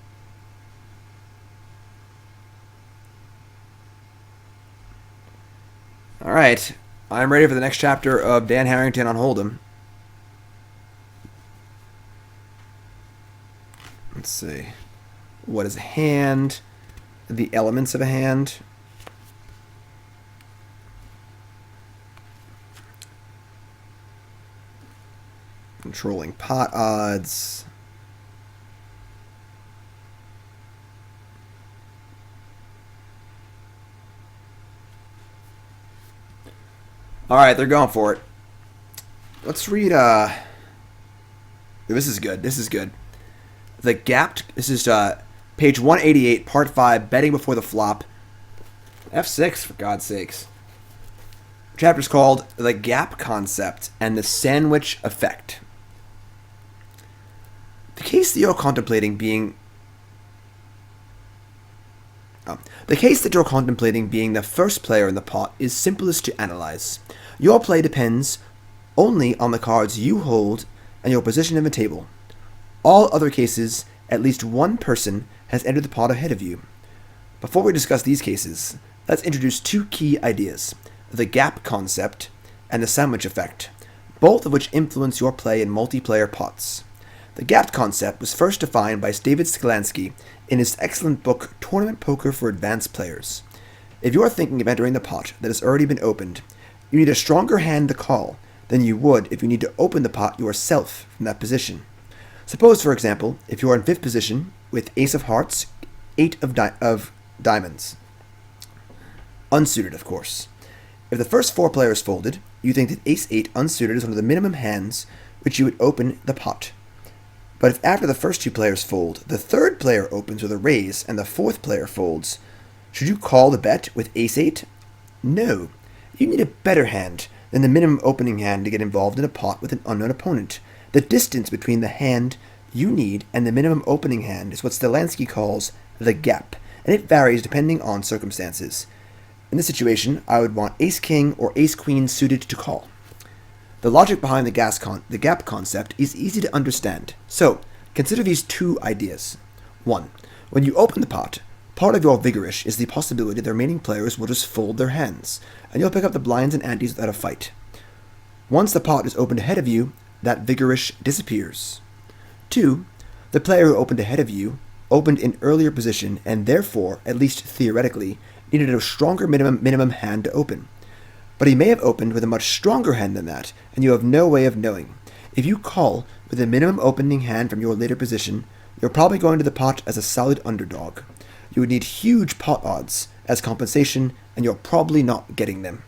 S1: Alright, I'm ready for the next chapter of Dan Harrington on Hold'em. Let's see. What is a hand? The elements of a hand. Controlling pot odds. Alright, they're going for it. Let's read, this is good. This is good. The Gapped, this is, page 188, part 5, Betting Before the Flop. F6, for God's sakes. The chapter's called The Gap Concept and the Sandwich Effect. The case that you're contemplating being the first player in the pot is simplest to analyze. Your play depends only on the cards you hold and your position in the table. All other cases, at least one person has entered the pot ahead of you. Before we discuss these cases, let's introduce two key ideas, the gap concept and the sandwich effect, both of which influence your play in multiplayer pots. The gap concept was first defined by David Sklansky in his excellent book Tournament Poker for Advanced Players. If you are thinking of entering the pot that has already been opened, you need a stronger hand to call than you would if you need to open the pot yourself from that position. Suppose, for example, if you are in 5th position with Ace of Hearts, 8 of diamonds. Unsuited, of course. If the first 4 players folded, you think that Ace-8 unsuited is one of the minimum hands which you would open the pot. But if after the first 2 players fold, the 3rd player opens with a raise and the 4th player folds, should you call the bet with Ace-8? No. You need a better hand than the minimum opening hand to get involved in a pot with an unknown opponent. The distance between the hand you need and the minimum opening hand is what Sklansky calls the gap, and it varies depending on circumstances. In this situation, I would want Ace-King or Ace-Queen suited to call. The logic behind the gap concept is easy to understand. So, consider these two ideas. 1. When you open the pot, part of your vigorish is the possibility the remaining players will just fold their hands, and you'll pick up the blinds and antes without a fight. Once the pot is opened ahead of you, that vigorish disappears. 2. The player who opened ahead of you opened in earlier position and therefore, at least theoretically, needed a stronger minimum hand to open. But he may have opened with a much stronger hand than that, and you have no way of knowing. If you call with a minimum opening hand from your later position, you're probably going to the pot as a solid underdog. You would need huge pot odds as compensation, and you're probably not getting them.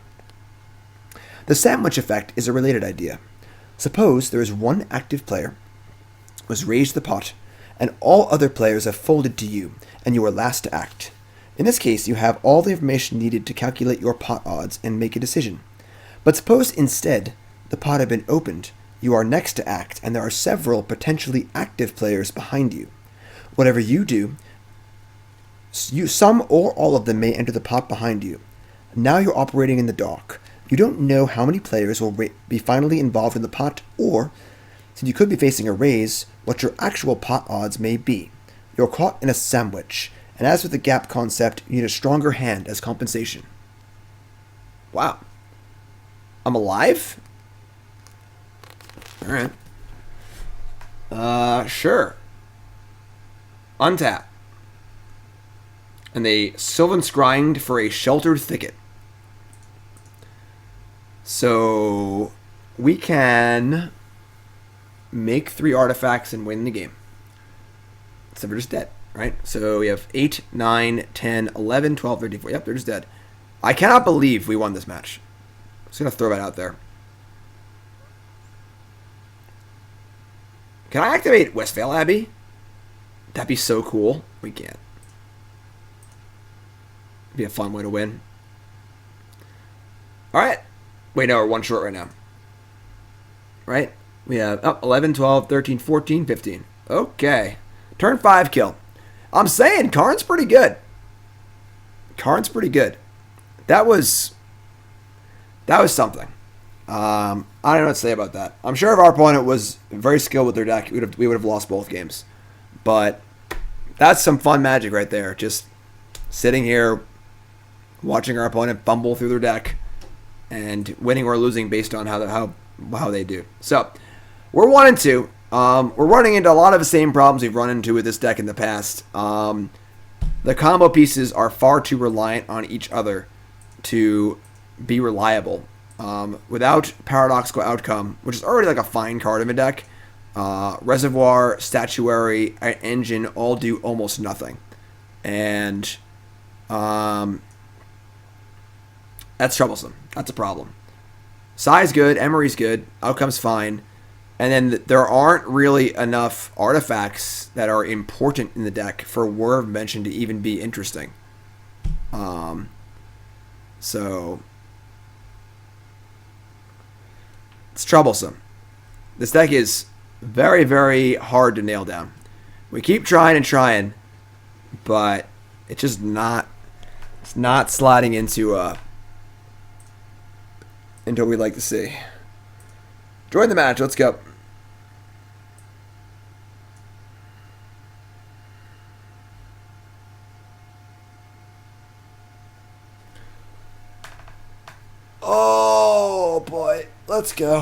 S1: The sandwich effect is a related idea. Suppose there is one active player who has raised the pot, and all other players have folded to you, and you are last to act. In this case, you have all the information needed to calculate your pot odds and make a decision. But suppose instead the pot had been opened, you are next to act, and there are several potentially active players behind you. Whatever you do, some or all of them may enter the pot behind you. Now you're operating in the dark. You don't know how many players will be finally involved in the pot, or, since you could be facing a raise, what your actual pot odds may be. You're caught in a sandwich, and as with the gap concept, you need a stronger hand as compensation. Wow. I'm alive? Alright. Sure. Untap. And they Sylvan Scryinged for a Sheltered Thicket. So we can make 3 artifacts and win the game. So they're just dead, right? So we have 8, 9, 10, 11, 12, 13, 14. Yep, they're just dead. I cannot believe we won this match. I'm just going to throw that out there. Can I activate Westvale Abbey? That'd be so cool. We can't. It'd be a fun way to win. Alright. Wait, no, we're 1 short right now. Right? We have 11, 12, 13, 14, 15. Okay. Turn 5 kill. I'm saying Karn's pretty good. Karn's pretty good. That was something. I don't know what to say about that. I'm sure if our opponent was very skilled with their deck, we would have lost both games. But that's some fun magic right there. Just sitting here, watching our opponent fumble through their deck, and winning or losing based on how they do. So we're 1-2. We're running into a lot of the same problems we've run into with this deck in the past. The combo pieces are far too reliant on each other to be reliable. Without Paradoxical Outcome, which is already like a fine card in the deck, Reservoir, Statuary, Engine all do almost nothing. And that's troublesome. That's a problem. Sai's good, Emry's good, Outcome's fine. And then there aren't really enough artifacts that are important in the deck for Whir of Invention to even be interesting. So it's troublesome. This deck is very, very hard to nail down. We keep trying and trying, but it's just not. It's not sliding into what we'd like to see. Join the match. Let's go. Oh boy, let's go.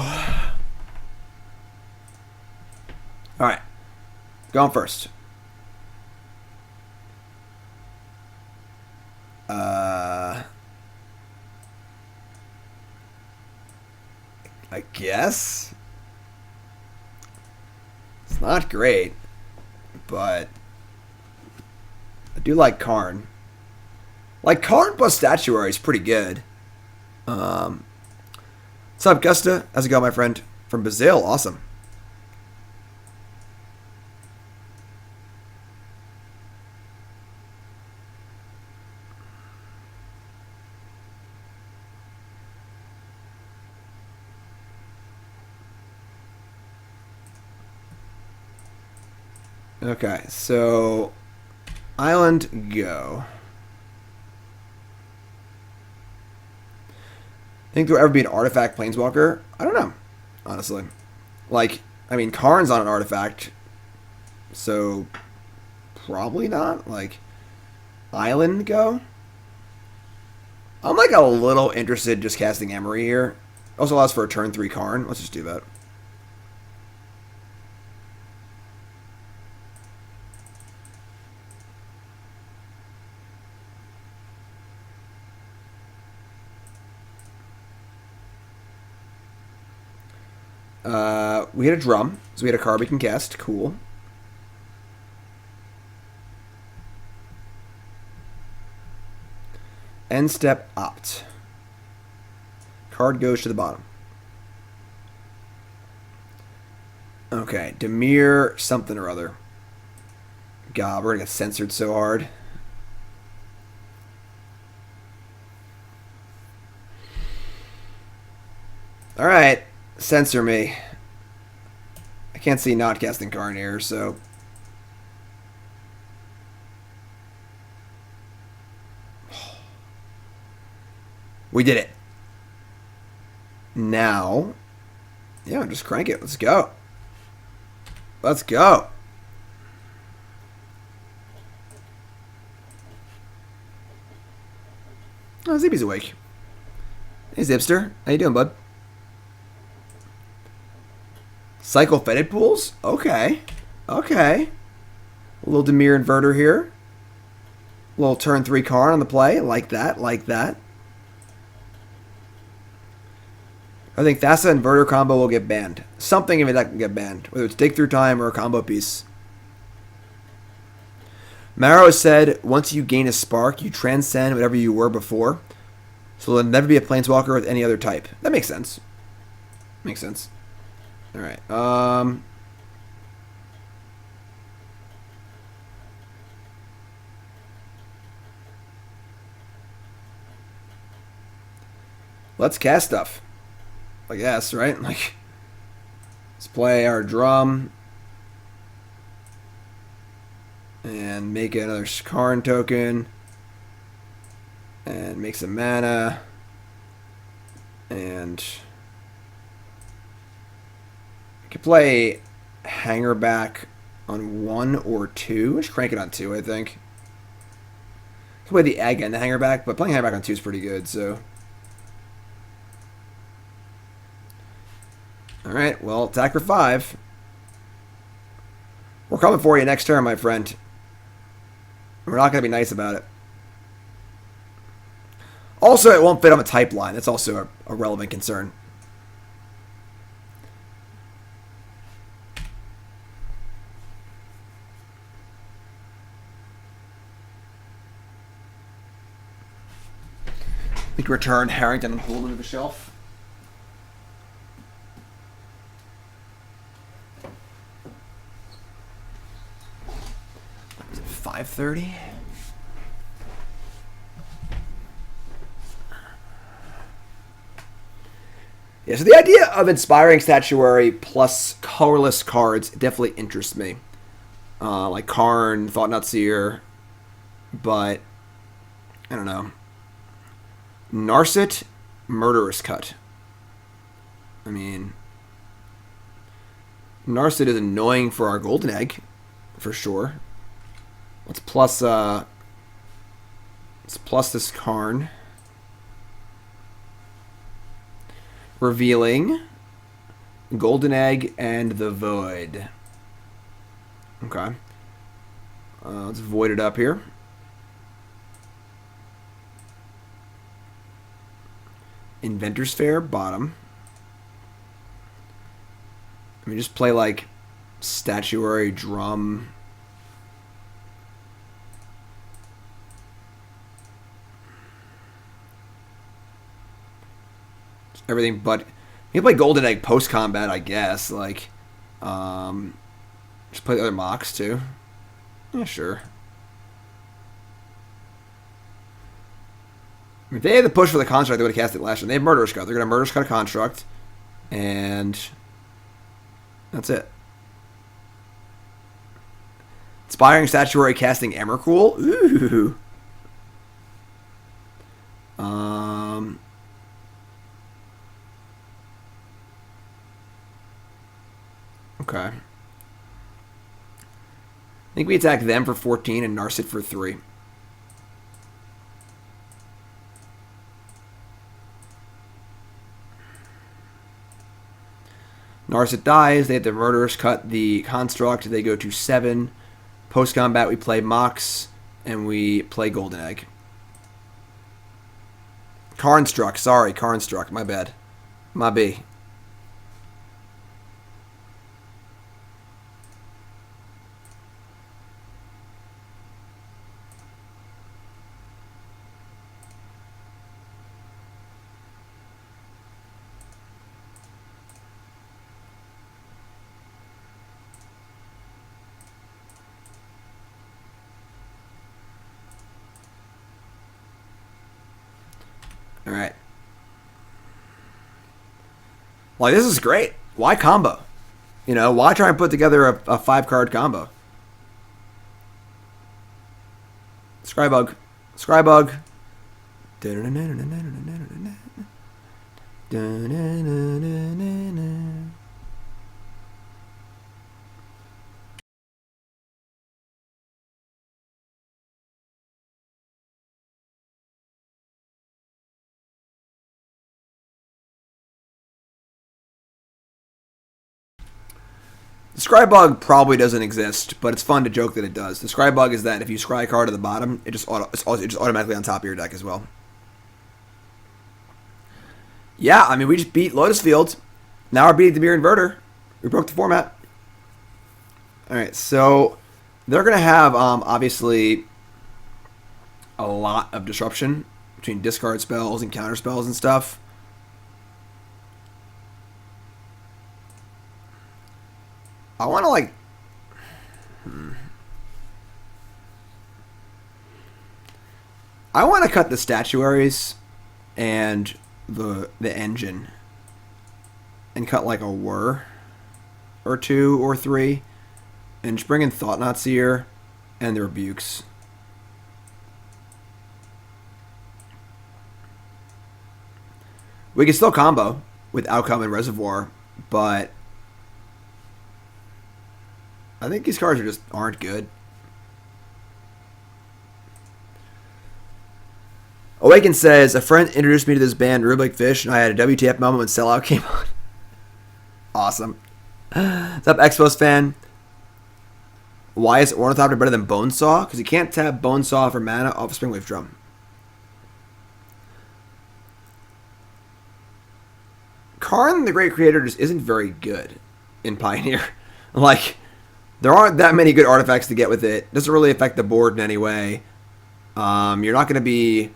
S1: All right, going first. I guess it's not great, but I do like Karn. Like Karn plus Statuary is pretty good. What's up, Gusta? How's it going, my friend? From Brazil, awesome. Okay, so Island go. Think there will ever be an artifact planeswalker? I don't know, honestly. Like, I mean, Karn's on an artifact, so probably not. Like, Island go? I'm like a little interested just casting Emry here. Also allows for a turn 3 Karn. Let's just do that. We had a drum, so we had a card we can cast. Cool. End step opt. Card goes to the bottom. Okay, Dimir something or other. God, we're gonna get censored so hard. Alright, censor me. I can't see not casting Karn here, so... We did it. Now... Yeah, just crank it. Let's go. Let's go. Oh, Zippy's awake. Hey, Zipster. How you doing, bud? Cycle Fetid Pools? Okay. Okay. A little Dimir Inverter here. A little turn 3 Karn on the play. Like that. Like that. I think Thassa Inverter combo will get banned. Something of it that can get banned, whether it's Dig Through Time or a combo piece. Marrow said, once you gain a spark, you transcend whatever you were before. So there'll never be a Planeswalker with any other type. That makes sense. Makes sense. Alright. Let's cast stuff. I guess, right? Like, let's play our drum. And make another Karn token. And make some mana. And I could play Hangarback on 1 or 2. Just crank it on 2, I think. I could play the Egg and the Hangarback, but playing Hangarback on 2 is pretty good, so. Alright, well, attack for 5. We're coming for you next turn, my friend. We're not going to be nice about it. Also, it won't fit on a type line. That's also a relevant concern. We can return Harrington and Poole to the shelf. Is it 5:30? Yeah, so the idea of Inspiring Statuary plus colorless cards definitely interests me. Like Karn, Thought-Knot Seer, but I don't know. Narset, Murderous Cut. I mean, Narset is annoying for our Golden Egg, for sure. Let's plus this Karn. Revealing, Golden Egg, and the Void. Okay. Let's void it up here. Inventors Fair, bottom. Let me just play like Statuary, Drum. Everything but you can play Golden Egg post combat, I guess. Like, just play the other Mox too. Yeah, sure. If they had the push for the construct, they would have cast it last year. They have Murderous Cut. They're gonna Murderous Cut a construct, and that's it. Inspiring Statuary casting Emrakul. Ooh. Okay. I think we attack them for 14 and Narset for 3. Narset dies. They have to Murderous Cut the construct. They go to 7. Post combat, we play Mox and we play Golden Egg. Karn struck. Sorry, Karn struck. My bad. My B. All right. Like, this is great. Why combo? You know, why try and put together a 5-card combo? Scrybug. Scrybug. The Scrybug probably doesn't exist, but it's fun to joke that it does. The Scrybug is that if you scry a card at the bottom, it's just automatically on top of your deck as well. Yeah, I mean, we just beat Lotus Field. Now we're beating the Mirror Inverter. We broke the format. All right, so they're going to have, obviously, a lot of disruption between discard spells and counter spells and stuff. I want to, like... I want to cut the statuaries and the engine and cut like a Whir or 2 or 3 and just bring in Thought-Knot Seer and the Rebukes. We can still combo with Outcome and Reservoir, but I think these cards just aren't good. Awaken says, a friend introduced me to this band, Rubik Fish, and I had a WTF moment when Sellout came on. Awesome. What's up, Expos fan? Why is Ornithopter better than Bonesaw? Because you can't tap Bonesaw for mana off a Springleaf Drum. Karn, the Great Creator, just isn't very good in Pioneer. Like, there aren't that many good artifacts to get with it. Doesn't really affect the board in any way. You're not going to be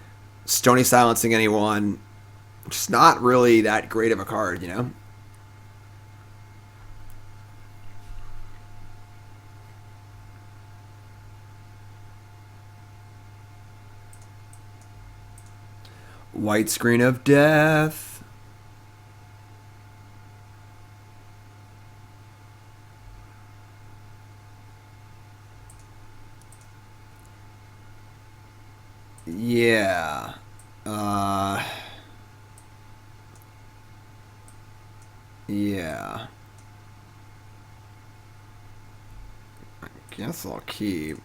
S1: Stony Silencing anyone. Just not really that great of a card, you know? White Screen of Death. Yeah. Yeah. I guess I'll keep.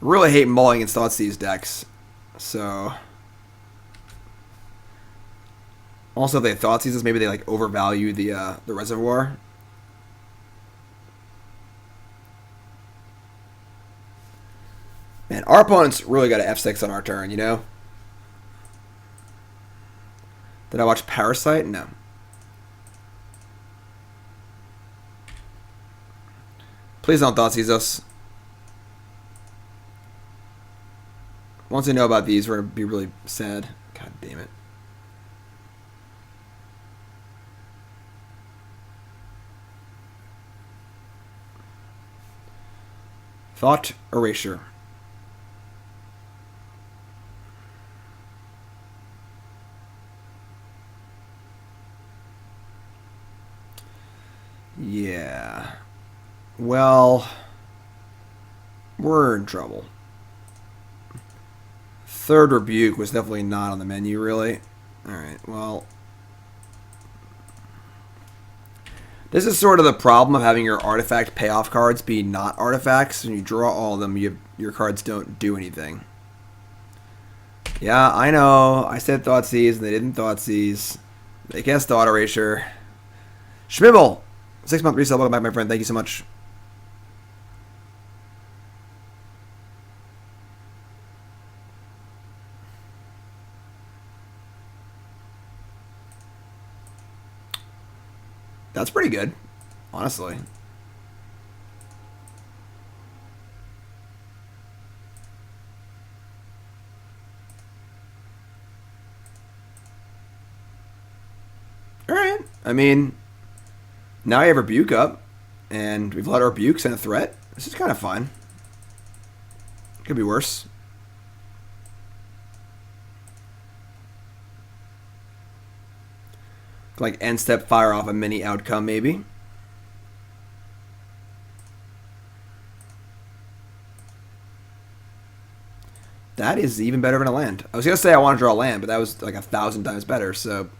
S1: Really hate mulling against Thoughtseize decks. So. Also, if they Thoughtseize this, maybe they like overvalue the Reservoir. Man, our opponents really got an F6 on our turn, you know? Did I watch Parasite? No. Please don't Thoughtseize us. Once I know about these, we're going to be really sad. God damn it. Thought Erasure. Yeah. Well, we're in trouble. Third Rebuke was definitely not on the menu, really. Alright, well. This is sort of the problem of having your artifact payoff cards be not artifacts. When you draw all of them, your cards don't do anything. Yeah, I know. I said Thoughtseize, and they didn't Thoughtseize. They guessed Thought Erasure. Schmibble! 6-month resale. Welcome back, my friend. Thank you so much. That's pretty good, honestly. Alright. I mean, now you have Rebuke up, and we've let our Rebuke send a threat. This is kind of fun. Could be worse. Like end step fire off a mini Outcome, maybe. That is even better than a land. I was going to say I want to draw a land, but that was like 1,000 times better, so.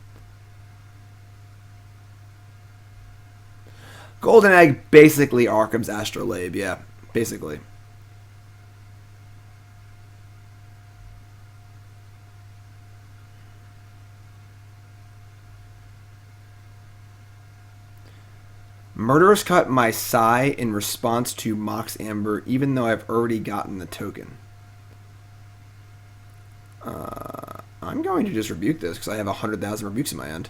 S1: Golden Egg, basically Arkham's Astrolabe, yeah, basically. Murderous cut my Psy in response to Mox Amber, even though I've already gotten the token. I'm going to just rebuke this because I have 100,000 rebukes in my hand.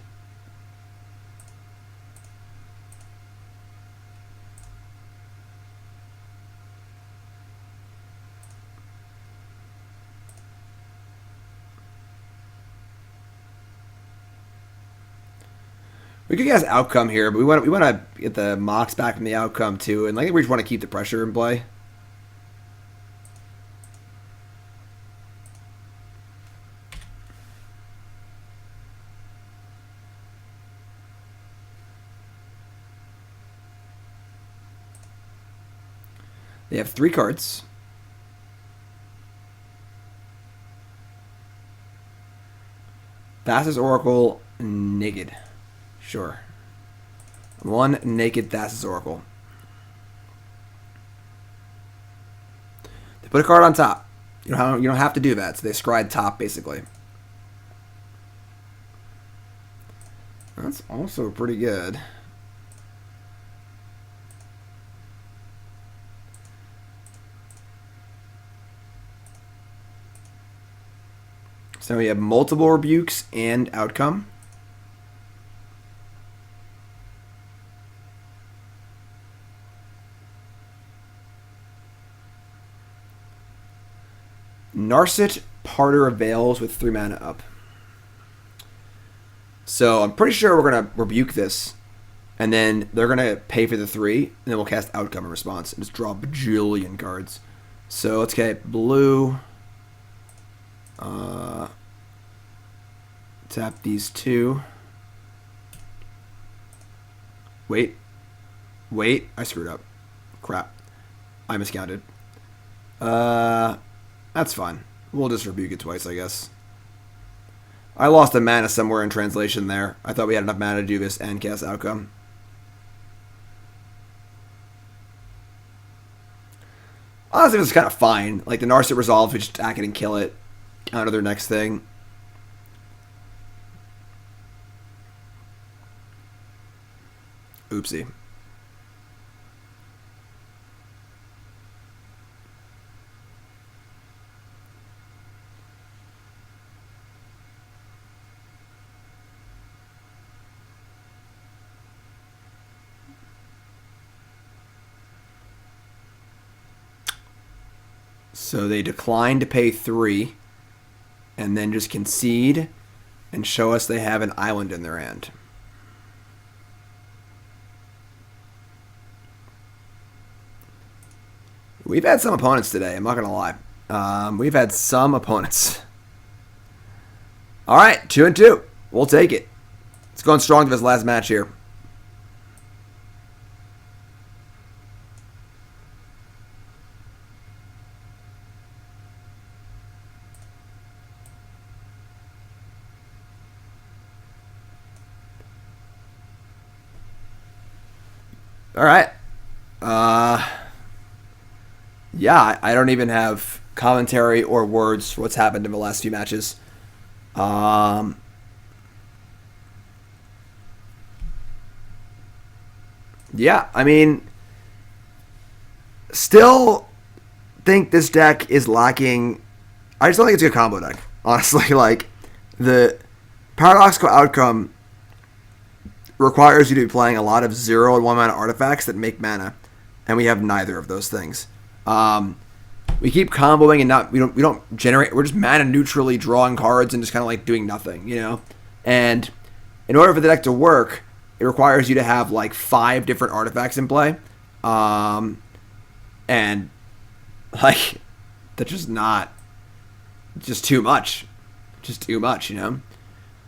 S1: We could guess outcome here, but we want to get the Mox back from the outcome too, and I think we just want to keep the pressure in play. They have 3 cards. Thassa's Oracle, naked. Sure. 1 naked Thassa's Oracle. They put a card on top. You don't have to do that, so they scryed top basically. That's also pretty good. So we have multiple rebukes and outcome. Narset Parter of Veils with 3 mana up. So I'm pretty sure we're going to rebuke this, and then they're going to pay for the 3, and then we'll cast outcome in response and just draw a bajillion cards. So let's get blue. Tap these 2. Wait, I screwed up. Crap, I miscounted. That's fine. We'll just rebuke it twice, I guess. I lost a mana somewhere in translation there. I thought we had enough mana to do this and cast outcome. Honestly, this is kind of fine. Like, the Narset resolve, we just attack it and kill it. Counter their next thing. Oopsie. So they decline to pay 3 and then just concede and show us they have an island in their hand. We've had some opponents today, I'm not going to lie. We've had some opponents. All right, 2-2. We'll take it. It's going strong to this last match here. All right. Yeah, I don't even have commentary or words for what's happened in the last few matches. Yeah, I mean, still think this deck is lacking. I just don't think it's a good combo deck, honestly. Like, the Paradoxical Outcome requires you to be playing a lot of 0 and 1 mana artifacts that make mana, and we have neither of those things. We keep comboing and we don't generate. We're just mana neutrally drawing cards and just kind of like doing nothing, you know. And in order for the deck to work, it requires you to have like 5 different artifacts in play, and like that's just too much, you know. And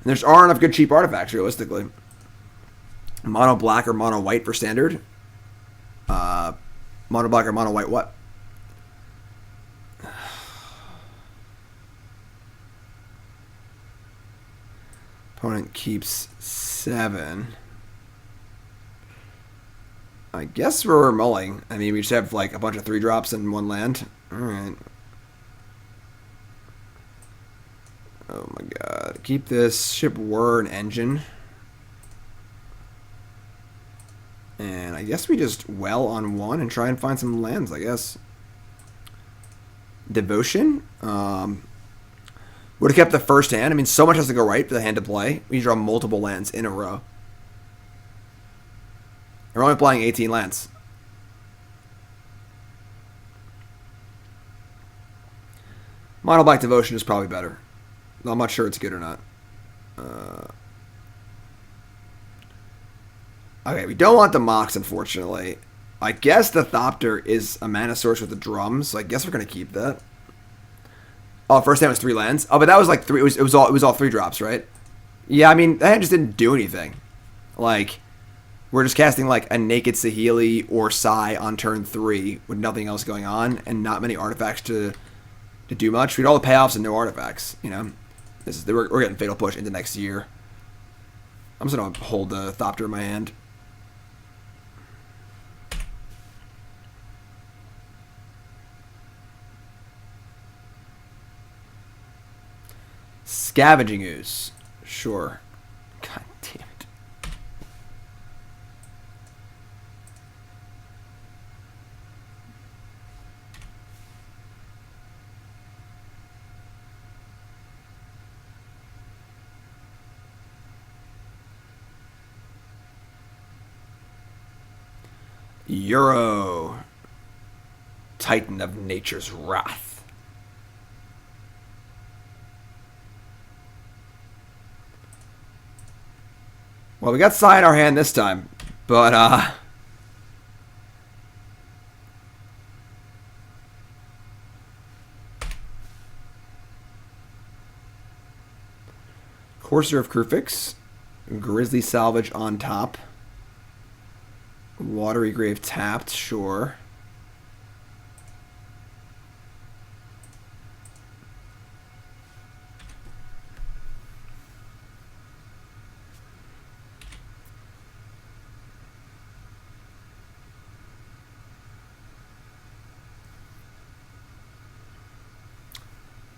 S1: there's aren't enough good cheap artifacts realistically. Mono black or mono white for standard. Mono black or mono white what? Opponent keeps 7. I guess we're mulling. I mean, we just have like a bunch of 3-drops and 1 land. Alright. Oh my god. Keep this. Ship Whir and Engine. And I guess we just well on one and try and find some lands, I guess. Devotion. Would have kept the first hand. I mean, so much has to go right for the hand to play. We draw multiple lands in a row. And we're only playing 18 lands. Mono Black Devotion is probably better. I'm not sure it's good or not. Okay, we don't want the Mox, unfortunately. I guess the Thopter is a mana source with the drums, so I guess we're gonna keep that. Oh, first hand was 3 lands. Oh, but that was like 3. It was all 3 drops, right? Yeah, I mean that hand just didn't do anything. Like, we're just casting like a naked Saheeli or Psy on turn 3 with nothing else going on and not many artifacts to do much. We had all the payoffs and no artifacts. You know, we're getting Fatal Push into next year. I'm just gonna hold the Thopter in my hand. Scavenging Ooze. Sure. God damn it. Euro. Titan of Nature's Wrath. Well, we got Scion in our hand this time, but, Courser of Krufix, Grizzly Salvage on top, Watery Grave tapped, sure.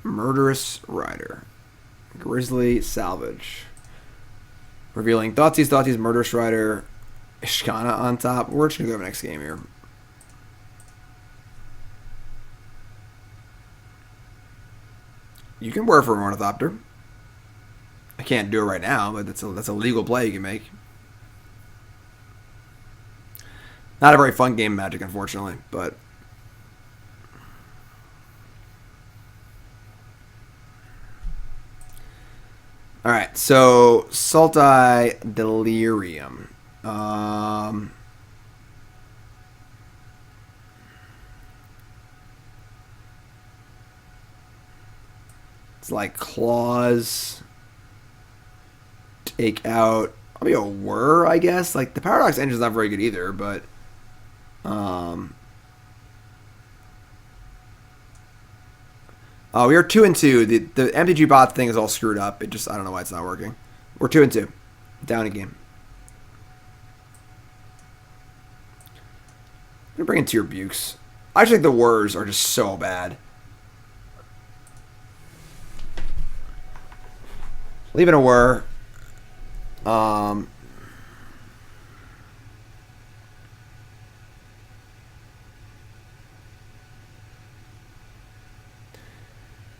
S1: Murderous Rider. Grizzly Salvage. Revealing Thoughtseize, Murderous Rider, Ishkana on top. We're just going to go to the next game here. You can Whir for an Ornithopter. I can't do it right now, but that's a legal play you can make. Not a very fun game, Magic, unfortunately, but... Alright, so Sultai Delirium. It's like Claws. Take out. I'll be a Whir, I guess. Like, the Paradox Engine's not very good either, but. Oh, we are 2-2. The MTG bot thing is all screwed up. It just, I don't know why it's not working. We're 2-2. Down a game. I'm gonna bring in 2 Rebukes. I just think the Whirs are just so bad. Leaving a Whir.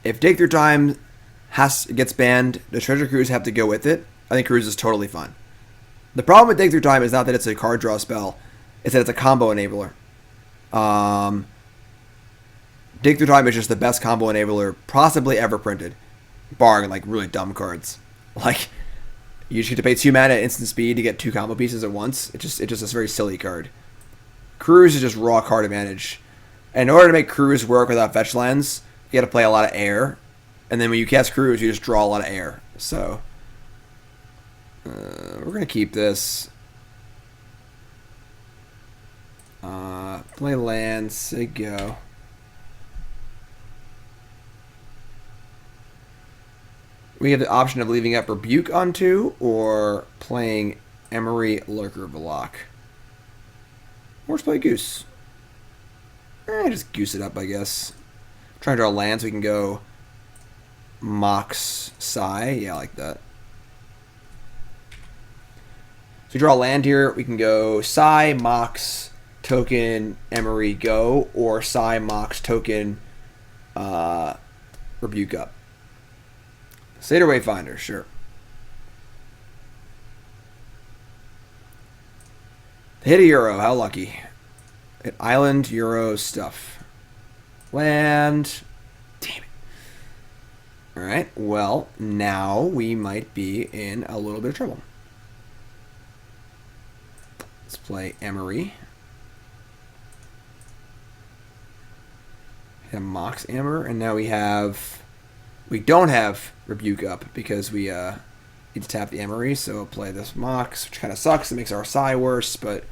S1: If Dig Through Time gets banned, the Treasure Cruise have to go with it. I think Cruise is totally fine. The problem with Dig Through Time is not that it's a card draw spell, it's that it's a combo enabler. Dig Through Time is just the best combo enabler possibly ever printed, barring like really dumb cards. Like, you just get to pay 2 mana at instant speed to get 2 combo pieces at once. It's just a very silly card. Cruise is just raw card advantage. And in order to make Cruise work without fetch lands, you got to play a lot of air, and then when you cast Cruise, you just draw a lot of air. So we're gonna keep this. Play lands. Go. We have the option of leaving up Rebuke on 2 or playing Emry Lurker Block. Or just play Goose. Just goose it up, I guess. Trying to draw land so we can go Mox Psy. Yeah, I like that. So we draw land here. We can go Psy, Mox, token, Emry, go, or Psy, Mox, token, Rebuke up. Satyr Wayfinder, sure. Hit a Euro, how lucky. Hit Island, Euro, stuff. Land. Damn it. Alright, well, now we might be in a little bit of trouble. Let's play Emry. Hit a Mox Amber, and now we don't have Rebuke up because we need to tap the Emry, so we'll play this Mox, which kind of sucks. It makes our Psy worse, but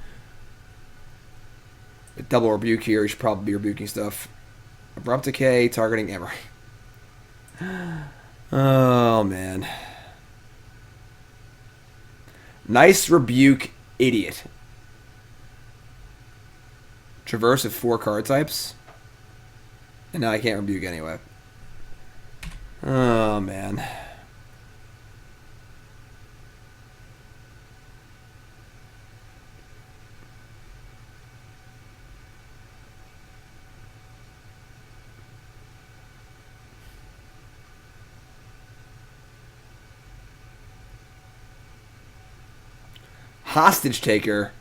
S1: with double Rebuke here, you should probably be rebuking stuff. Abrupt Decay, targeting Emry. Oh, man. Nice Rebuke, idiot. Traverse with 4 card types. And now I can't Rebuke anyway. Oh, man. Hostage Taker.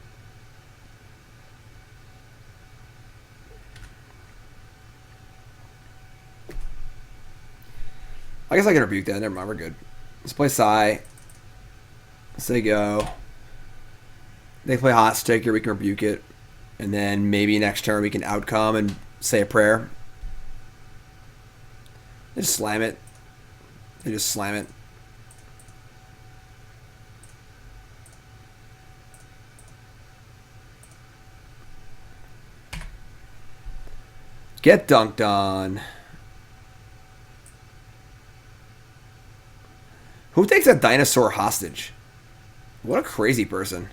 S1: I guess I can Rebuke that. Never mind, we're good. Let's play Psy. Say go. They play Hostage Taker, we can Rebuke it. And then maybe next turn we can Outcome and say a prayer. They just slam it. They just slam it. Get dunked on. Who takes a dinosaur hostage? What a crazy person.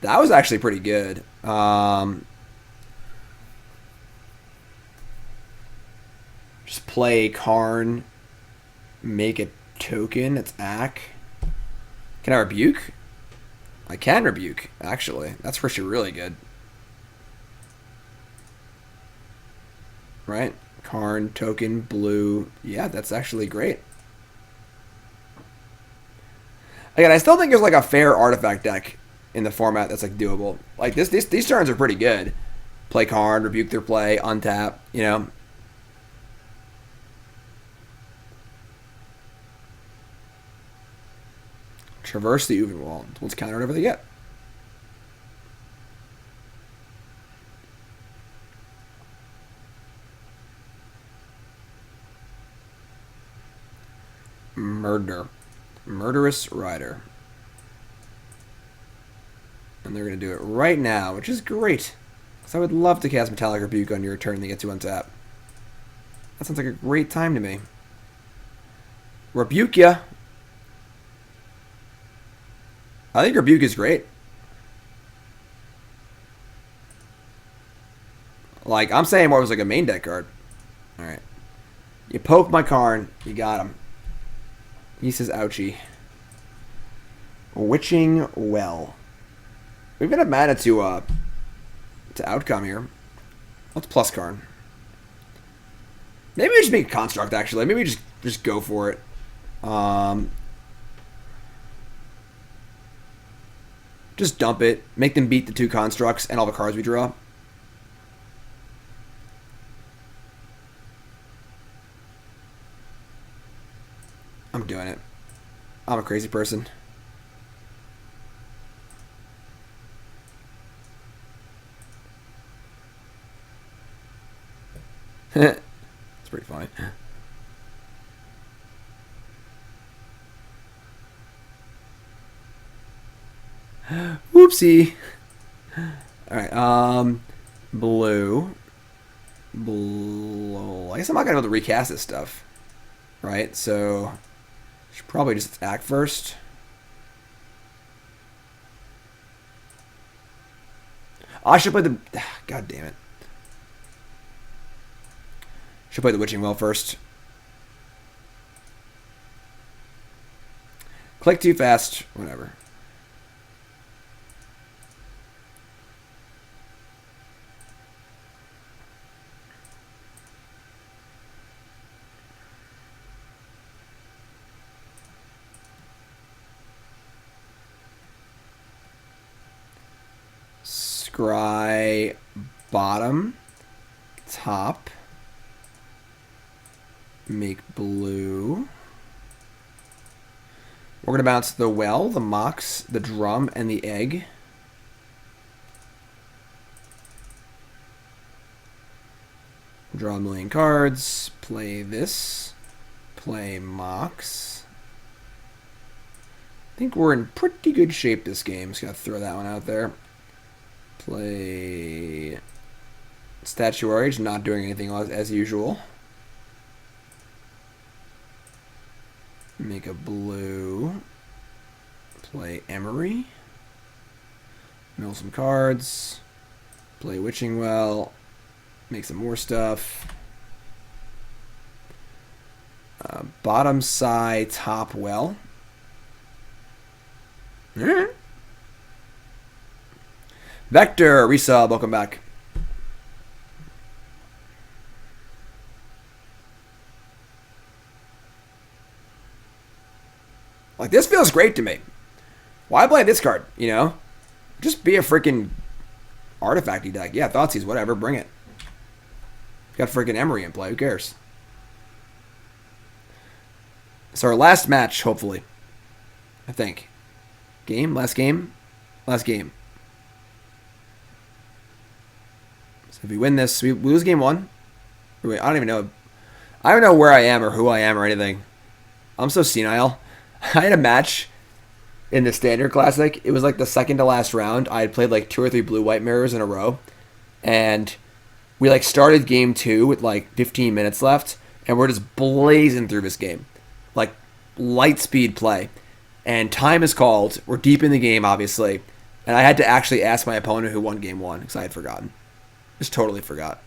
S1: That was actually pretty good. Just play Karn. Make a token. It's Ack. Can I Rebuke? I can Rebuke, actually. That's for sure really good. Right? Karn, token, blue. Yeah, that's actually great. Again, I still think there's like a fair artifact deck in the format that's like doable. Like these turns are pretty good. Play Karn, Rebuke their play, untap, you know. Traverse the Uvenwald. Let's counter whatever they get. Murderous Rider. And they're going to do it right now, which is great. Because I would love to cast Metallic Rebuke on your turn and they get to untap. That sounds like a great time to me. Rebuke ya. I think Rebuke is great. Like, I'm saying more was like a main deck card. Alright. You poke my Karn, you got him. He says, ouchie. Witching Well. We've got a mana to Outcome here. Let's plus Karn. Maybe we just make a construct, actually. Maybe we just go for it. Just dump it. Make them beat the 2 constructs and all the cards we draw. I'm doing it. I'm a crazy person. It's pretty funny. Whoopsie. Alright, blue. Blue. I guess I'm not going to be able to recast this stuff. Right, so should probably just attack first. I should play the... God damn it. Should play the Witching Well first. Click too fast. Whatever. Scry bottom, top, make blue. We're going to bounce the well, the Mox, the drum, and the egg. Draw a million cards, play this, play Mox. I think we're in pretty good shape this game. Just got to throw that one out there. Play Statuary, just not doing anything as usual. Make a blue. Play Emry. Mill some cards. Play Witching Well. Make some more stuff. Bottom side, top well. Alright. Vector, Resub, welcome back. Like, this feels great to me. Why play this card, you know? Just be a freaking artifacty deck. Yeah, Thoughtseize, whatever, bring it. Got freaking Emry in play, who cares? It's our last match, hopefully. I think. Game? Last game? Last game. So if we win this, we lose game one. Wait, I don't even know. I don't know where I am or who I am or anything. I'm so senile. I had a match in the Standard Classic. It was like the second to last round. I had played like 2 or 3 blue-white mirrors in a row. And we like started game 2 with like 15 minutes left. And we're just blazing through this game. Like light speed play. And time is called. We're deep in the game, obviously. And I had to actually ask my opponent who won game 1 because I had forgotten. Just totally forgot.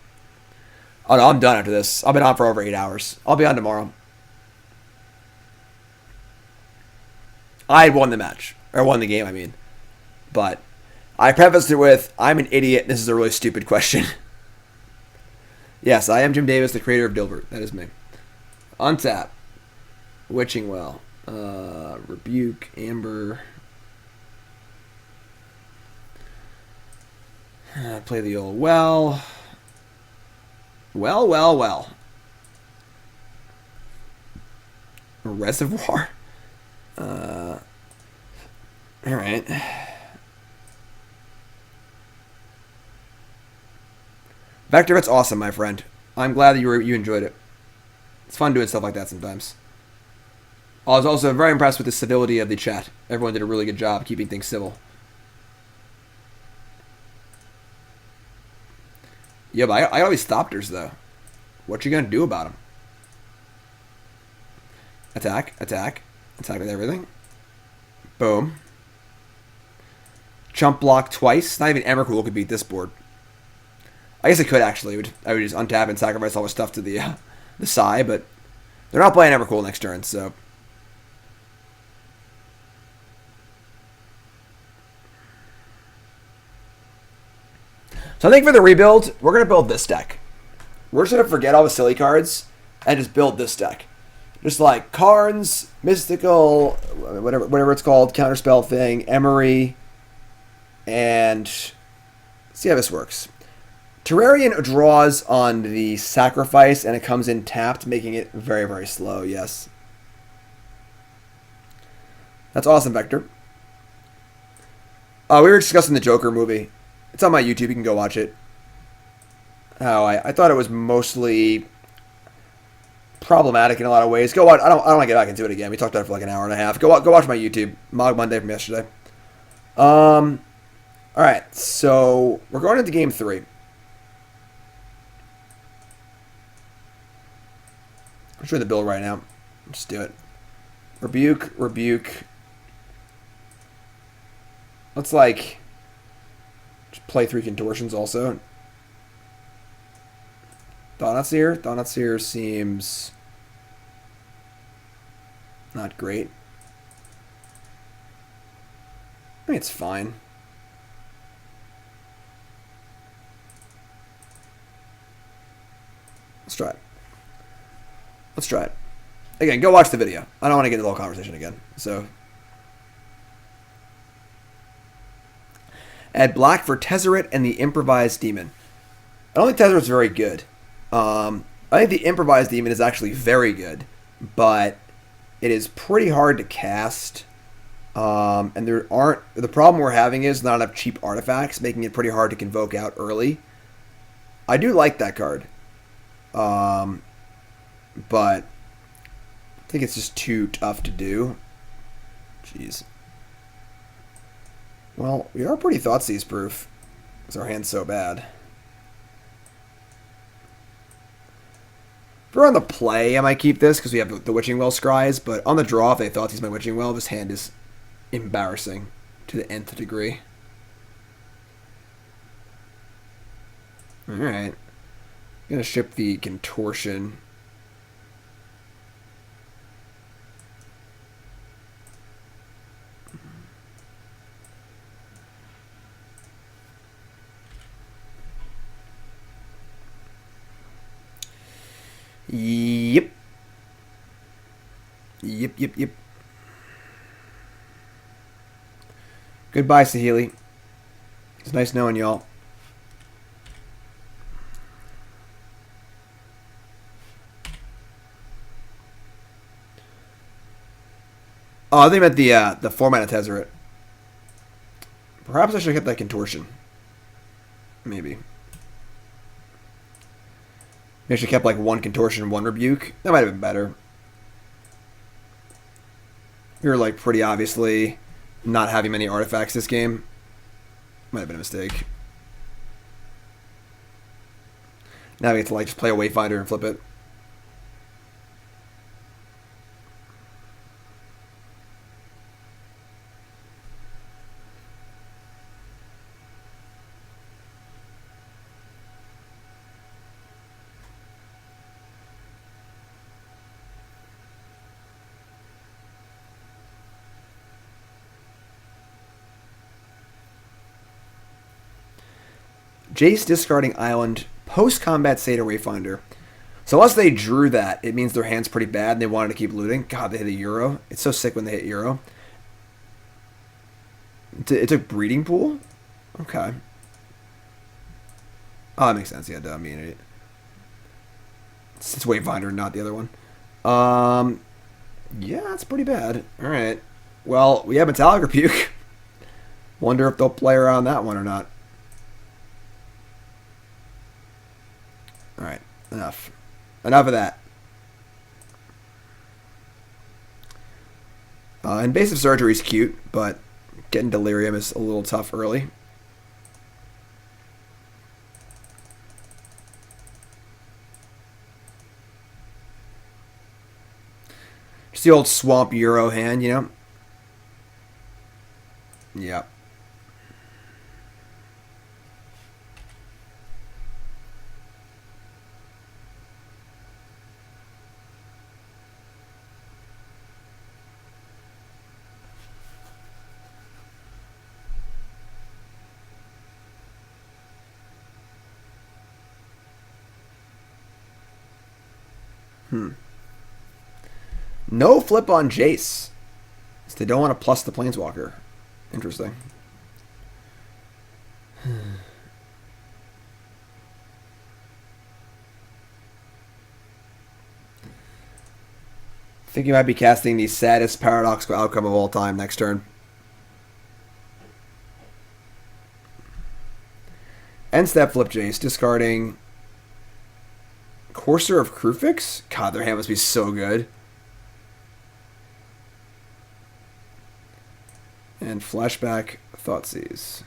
S1: Oh no, I'm done after this. I've been on for over 8 hours. I'll be on tomorrow. I won the match. Or won the game, I mean. But I prefaced it with, I'm an idiot. This is a really stupid question. Yes, I am Jim Davis, the creator of Dilbert. That is me. Untap. Witching Well. Rebuke. Amber. Play the old well. Well. Reservoir. Alright. Vector, it's awesome, my friend. I'm glad that you enjoyed it. It's fun doing stuff like that sometimes. I was also very impressed with the civility of the chat. Everyone did a really good job keeping things civil. Yeah, but I always Thopters, though. What you gonna do about them? Attack. Attack with everything. Boom. Chump block twice. Not even Emrakul could beat this board. I guess it could, actually. I would just untap and sacrifice all my stuff to the Psy, but they're not playing Emrakul next turn, so... So I think for the rebuild, we're going to build this deck. We're just going to forget all the silly cards and just build this deck. Just like Karn's, Mystical, whatever it's called, Counterspell thing, Emry, and see how this works. Terrarian draws on the sacrifice and it comes in tapped, making it very, very slow, yes. That's awesome, Vector. We were discussing the Joker movie. It's on my YouTube. You can go watch it. How I thought it was mostly problematic in a lot of ways. Go watch. I don't want to get back into it again. We talked about it for like an hour and a half. Go watch my YouTube. Mog Monday from yesterday. All right. So we're going into game 3. I'm sure the build right now. Just do it. Rebuke. Let's like just play 3 contortions also. Thought-Knot Seer. Thought-Knot Seer seems not great. I think it's fine. Let's try it. Let's try it. Again, go watch the video. I don't want to get into the whole conversation again. So, add black for Tezzeret and the Improvised Demon. I don't think Tezzeret's very good. I think the Improvised Demon is actually very good, but it is pretty hard to cast. And the problem we're having is not enough cheap artifacts, making it pretty hard to convoke out early. I do like that card. But I think it's just too tough to do. Jeez. Well, we are pretty Thoughtseize proof, because our hand's so bad. If we're on the play, I might keep this, because we have the Witching Well Scries, but on the draw, if they Thoughtseize my Witching Well, this hand is embarrassing to the nth degree. Alright. I'm going to ship the Contortion. Yep. Yep. Goodbye, Saheeli. It's nice knowing y'all. Oh, I think about the 4-mana Tezzeret. Perhaps I should have kept that Contortion. Maybe. Maybe I should have kept like 1 Contortion and 1 Rebuke. That might have been better. We were like pretty obviously not having many artifacts this game. Might have been a mistake. Now we get to like just play a Wayfinder and flip it. Jace discarding Island, post-combat Satyr Wayfinder. So unless they drew that, it means their hand's pretty bad and they wanted to keep looting. God, they hit a Euro. It's so sick when they hit Euro. It took Breeding Pool? Okay. Oh, that makes sense. Yeah, duh, me an idiot. It's Wayfinder, not the other one. Yeah, that's pretty bad. Alright. Well, we have Metallic Rebuke. Wonder if they'll play around that one or not. Alright, enough. Enough of that. Invasive Surgery is cute, but getting Delirium is a little tough early. Just the old Swamp Euro hand, you know? Yep. No flip on Jace. So they don't want to plus the Planeswalker. Interesting. Think you might be casting the saddest paradoxical outcome of all time next turn. End step flip Jace, discarding Courser of Krufix? God, their hand must be so good. And flashback Thoughtseize.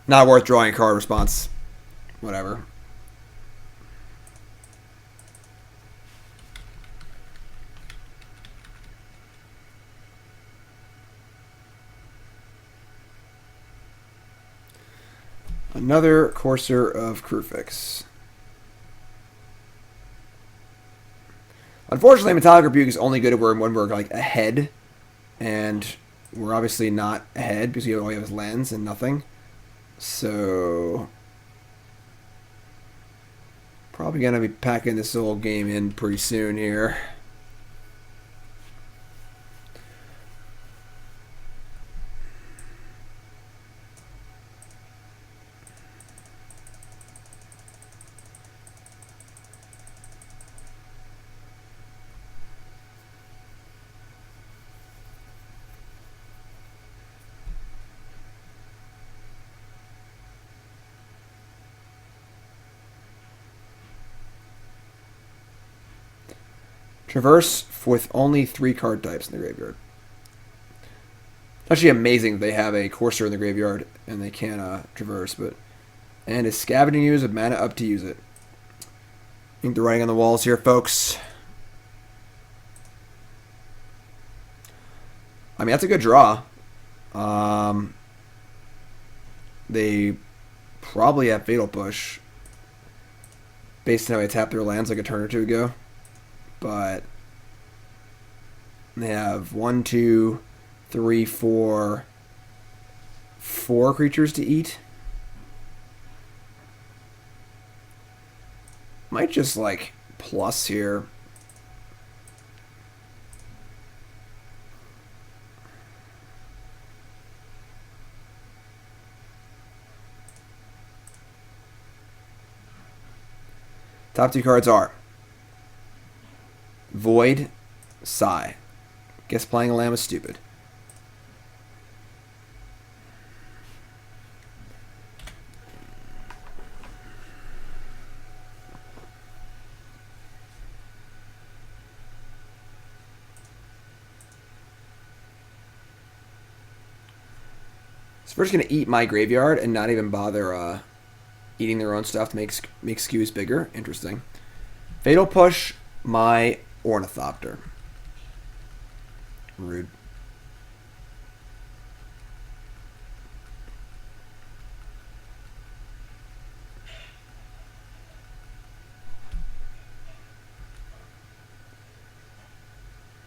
S1: Not worth drawing a card response. Whatever. Another Courser of Crewfix. Unfortunately, Metallic Rebuke is only good when we're like ahead, and we're obviously not ahead because we only have his lens and nothing. So probably gonna be packing this whole game in pretty soon here. Traverse with only 3 card types in the graveyard. It's actually amazing they have a Courser in the graveyard and they can't traverse, but and is scavenging use with mana up to use it. I think the writing on the walls here, folks. I mean, that's a good draw. They probably have Fatal Push based on how they tapped their lands like a turn or two ago. But they have 1, 2, 3, 4 creatures to eat. Might just like plus here. Top 2 cards are Void, Sigh. Guess playing a land was stupid. So we're just going to eat my graveyard and not even bother eating their own stuff to make skews bigger. Interesting. Fatal Push my Ornithopter. Rude.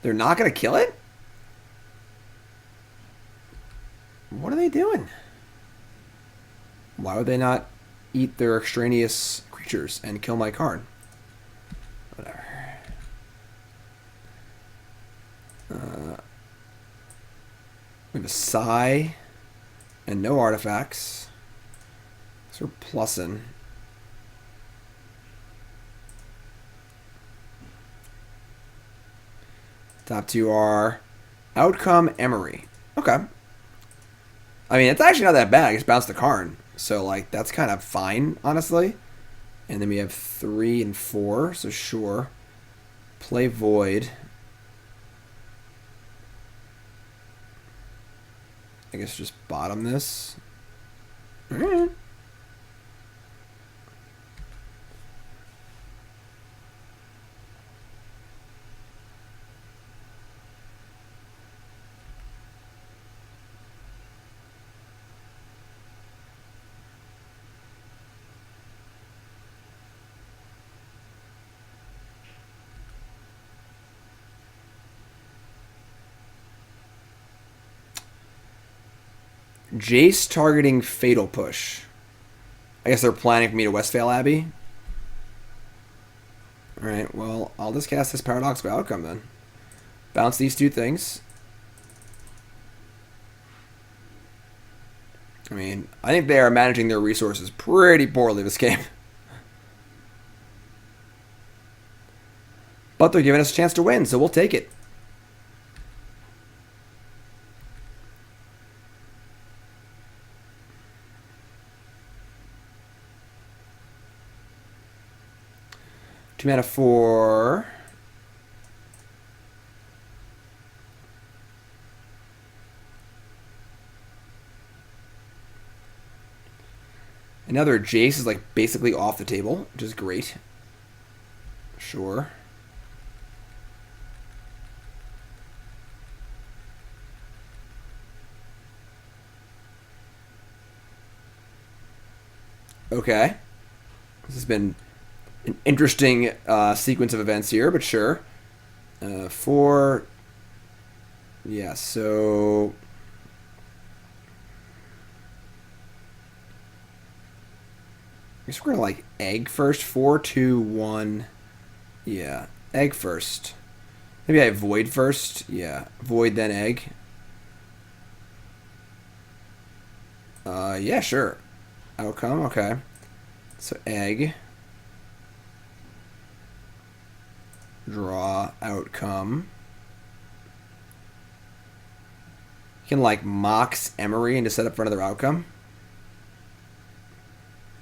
S1: They're not going to kill it? What are they doing? Why would they not eat their extraneous creatures and kill my Karn? Whatever. We have a Sigh and no artifacts. So we're plussing. Top 2 are Outcome, Emry. Okay. I mean, it's actually not that bad. I just bounced the Karn. So, like, that's kind of fine, honestly. And then we have 3 and 4, so sure. Play Void. I guess just bottom this. Alright. Jace targeting Fatal Push. I guess they're planning for me to Westvale Abbey. Alright, well, I'll just cast this Paradoxical Outcome then. Bounce these 2 things. I mean, I think they are managing their resources pretty poorly this game. But they're giving us a chance to win, so we'll take it. Two mana for another Jace is like basically off the table, which is great. Sure. Okay. This has been an interesting sequence of events here, but sure. 4. Yeah, so... I guess we're going to like egg first. 4, 2, 1. Yeah, egg first. Maybe I void first. Yeah, void then egg. Yeah, sure. Outcome, okay. So egg. Draw outcome. You can like Mox Emry and just set up for another outcome.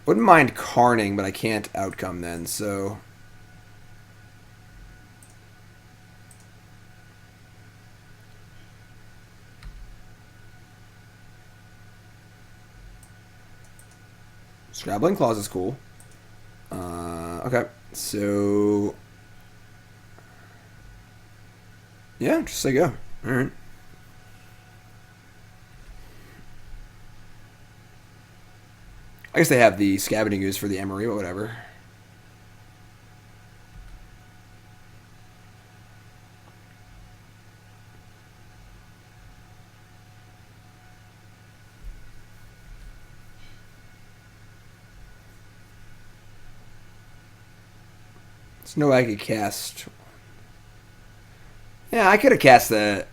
S1: Wouldn't mind Karning, but I can't outcome then, so... Scrabbling Claws is cool. Okay, so... Yeah, just say go. Alright. I guess they have the Scavenging Ooze for the Emry, but whatever. There's no way I could cast... Yeah, I could have cast the...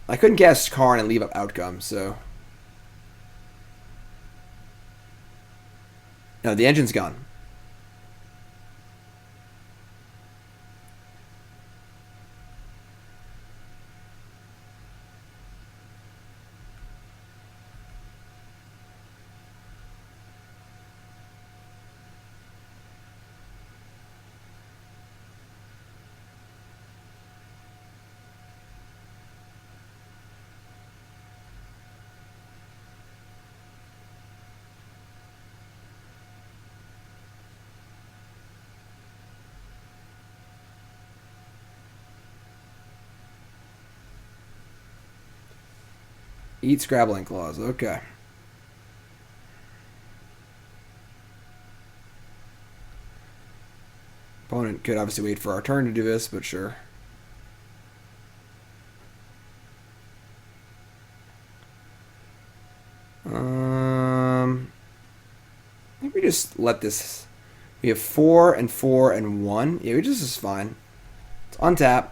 S1: I couldn't cast Karn and leave up outcome, so... No, the engine's gone. Eat Scrabbling Claws. Okay. Opponent could obviously wait for our turn to do this, but sure. I think we just let this... We have 4 and 4 and 1. Yeah, we just is fine. Let's untap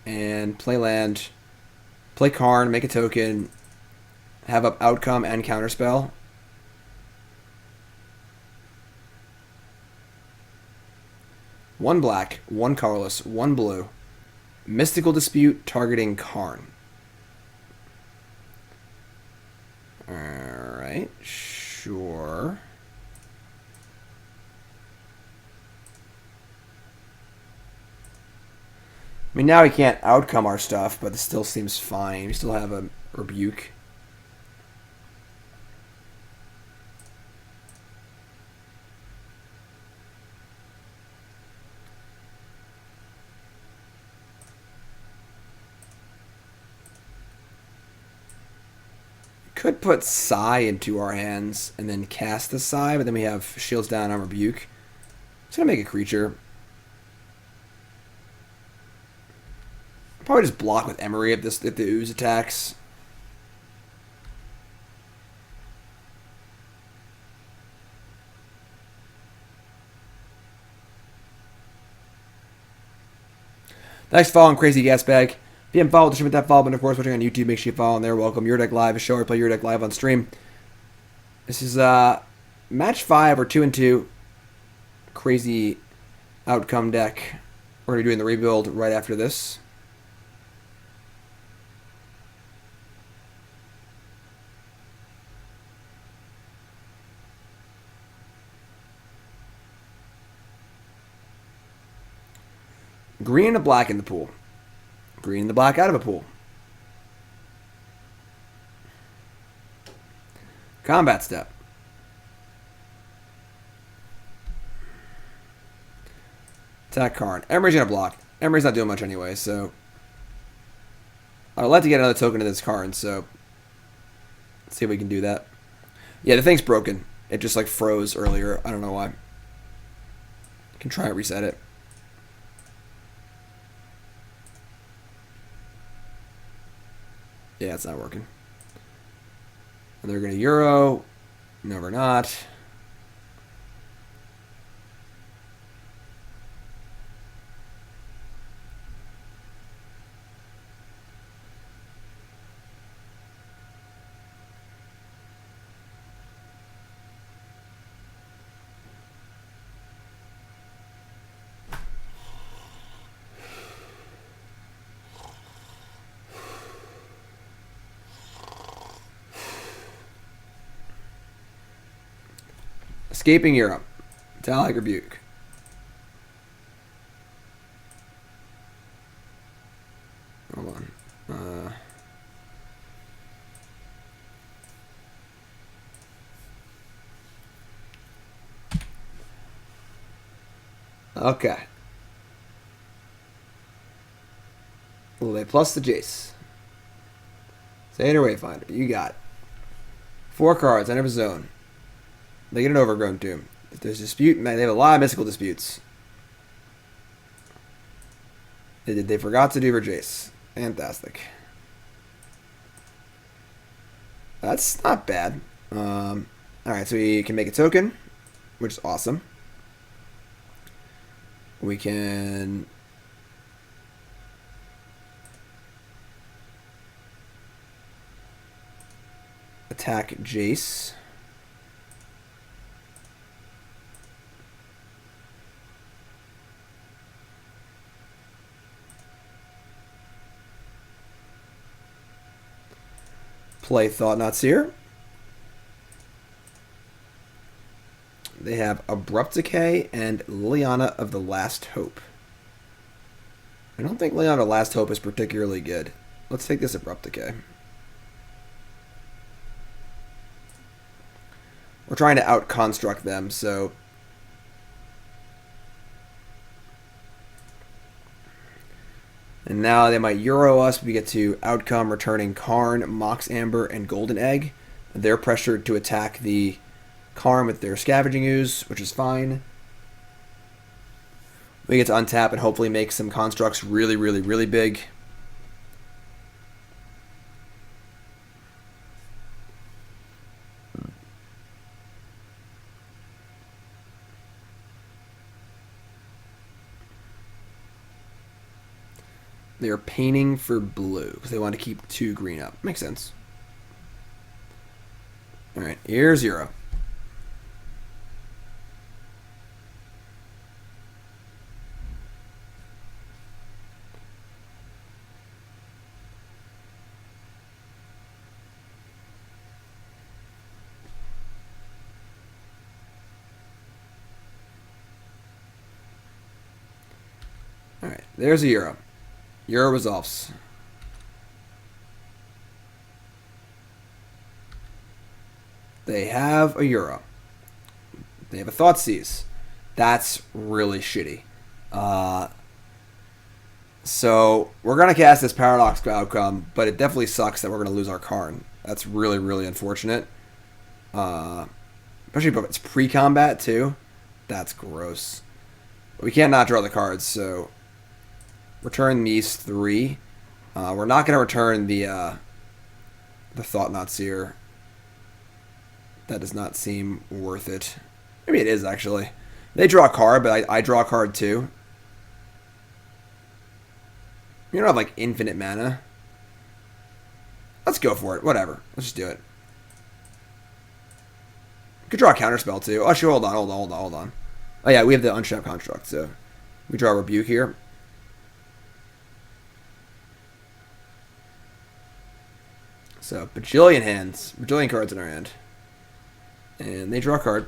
S1: and play land. Play Karn, make a token, have up outcome and counterspell. One black, one colorless, one blue. Mystical Dispute targeting Karn. Alright, sure. I mean, now we can't outcome our stuff, but it still seems fine. We still have a rebuke. Could put Psy into our hands and then cast the Psy, but then we have shields down on rebuke. It's gonna make a creature. Probably just block with Emry if the ooze attacks. Thanks for following Crazy Gas Bag. If you haven't followed the stream with that follow, but of course watching on YouTube, make sure you follow on there. Welcome Your Deck Live, a show where I play Your Deck Live on stream. This is match 5 or 2-2. Crazy outcome deck. We're gonna be doing the rebuild right after this. Green and a black in the pool. Green and the black out of a pool. Combat step. Attack Karn. Emry's gonna block. Emry's not doing much anyway, so... I'd like to get another token to this Karn, so... Let's see if we can do that. Yeah, the thing's broken. It just like froze earlier. I don't know why. Can try and reset it. Yeah, it's not working. And they're going to Euro. No, we're not. Escaping Europe. Metallic Rebuke. Hold on. Okay. Well, they plus the Jace. Satyr Wayfinder. You got it. 4 cards. End of a zone. They get an Overgrown Tomb. If there's a dispute, man, they have a lot of mystical disputes. They forgot to do for Jace. Fantastic. That's not bad. Alright, so we can make a token, which is awesome. We can attack Jace. Play Thought-Knot Seer. They have Abrupt Decay and Liliana of the Last Hope. I don't think Liliana of the Last Hope is particularly good. Let's take this Abrupt Decay. We're trying to out-construct them, so... And now they might Euro us. We get to outcome returning Karn, Mox Amber, and Golden Egg. They're pressured to attack the Karn with their Scavenging Ooze, which is fine. We get to untap and hopefully make some constructs really, really, really big. They're painting for blue because they want to keep 2 green up. Makes sense. Alright, here's 0. Alright, there's a Euro. Euro resolves. They have a Euro. They have a Thoughtseize. That's really shitty. So we're going to cast this Paradoxical Outcome, but it definitely sucks that we're going to lose our Karn. That's really, really unfortunate. Especially if it's pre-combat, too. That's gross. But we can't not draw the cards, so... Return these 3. We're not going to return the Thought-Knot Seer. That does not seem worth it. Maybe it is, actually. They draw a card, but I draw a card, too. You don't have, like, infinite mana. Let's go for it. Whatever. Let's just do it. Could draw a counterspell, too. Oh, sure, hold on. Oh, yeah, we have the Unshap Construct, so... We draw a Rebuke here. So, bajillion cards in our hand. And they draw a card.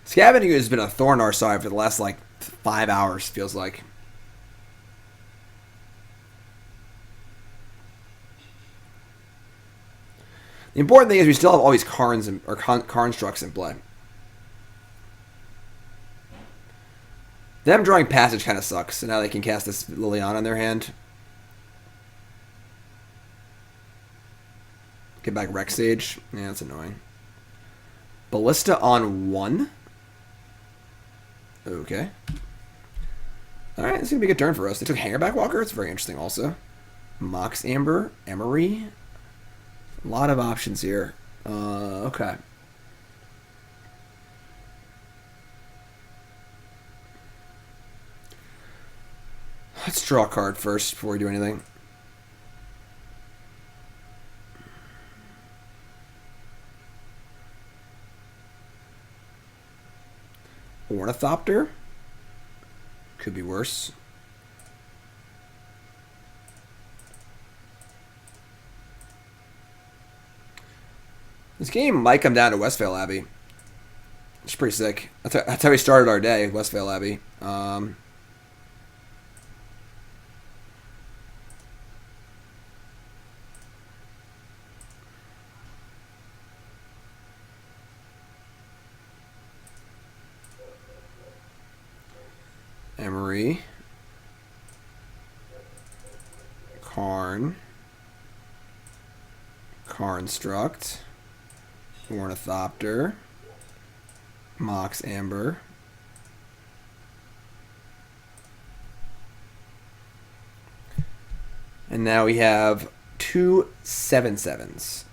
S1: Scavenging has been a thorn in our side for the last, 5 hours, feels like. The important thing is we still have all these Karns or Karnstructs in play. Them drawing Passage kind of sucks, so now they can cast this Liliana in their hand. Get back Rex Sage. Yeah, that's annoying. Ballista on 1. Okay. Alright, this is going to be a good turn for us. They took Hangarback Walker. It's very interesting also. Mox Amber. Emry. A lot of options here. Okay. Let's draw a card first before we do anything. Ornithopter. Could be worse. This game might come down to Westvale Abbey. It's pretty sick. That's how we started our day, Westvale Abbey. Emry. Karn. Construct. Ornithopter. Mox Amber. And now we have 2 7/7s.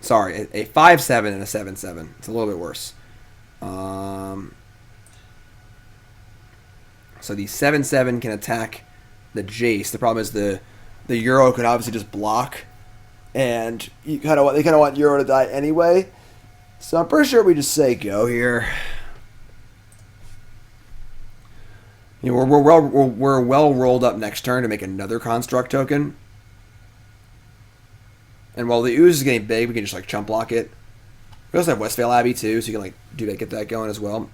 S1: Sorry, a 5/7 and a 7/7. It's a little bit worse. So the 7/7 can attack the Jace. The problem is the Euro could obviously just block, and they kind of want Euro to die anyway. So I'm pretty sure we just say go here. You know, we're well rolled up next turn to make another construct token. And while the ooze is getting big, we can just like chump block it. We also have Westvale Abbey too, so you can like get that going as well.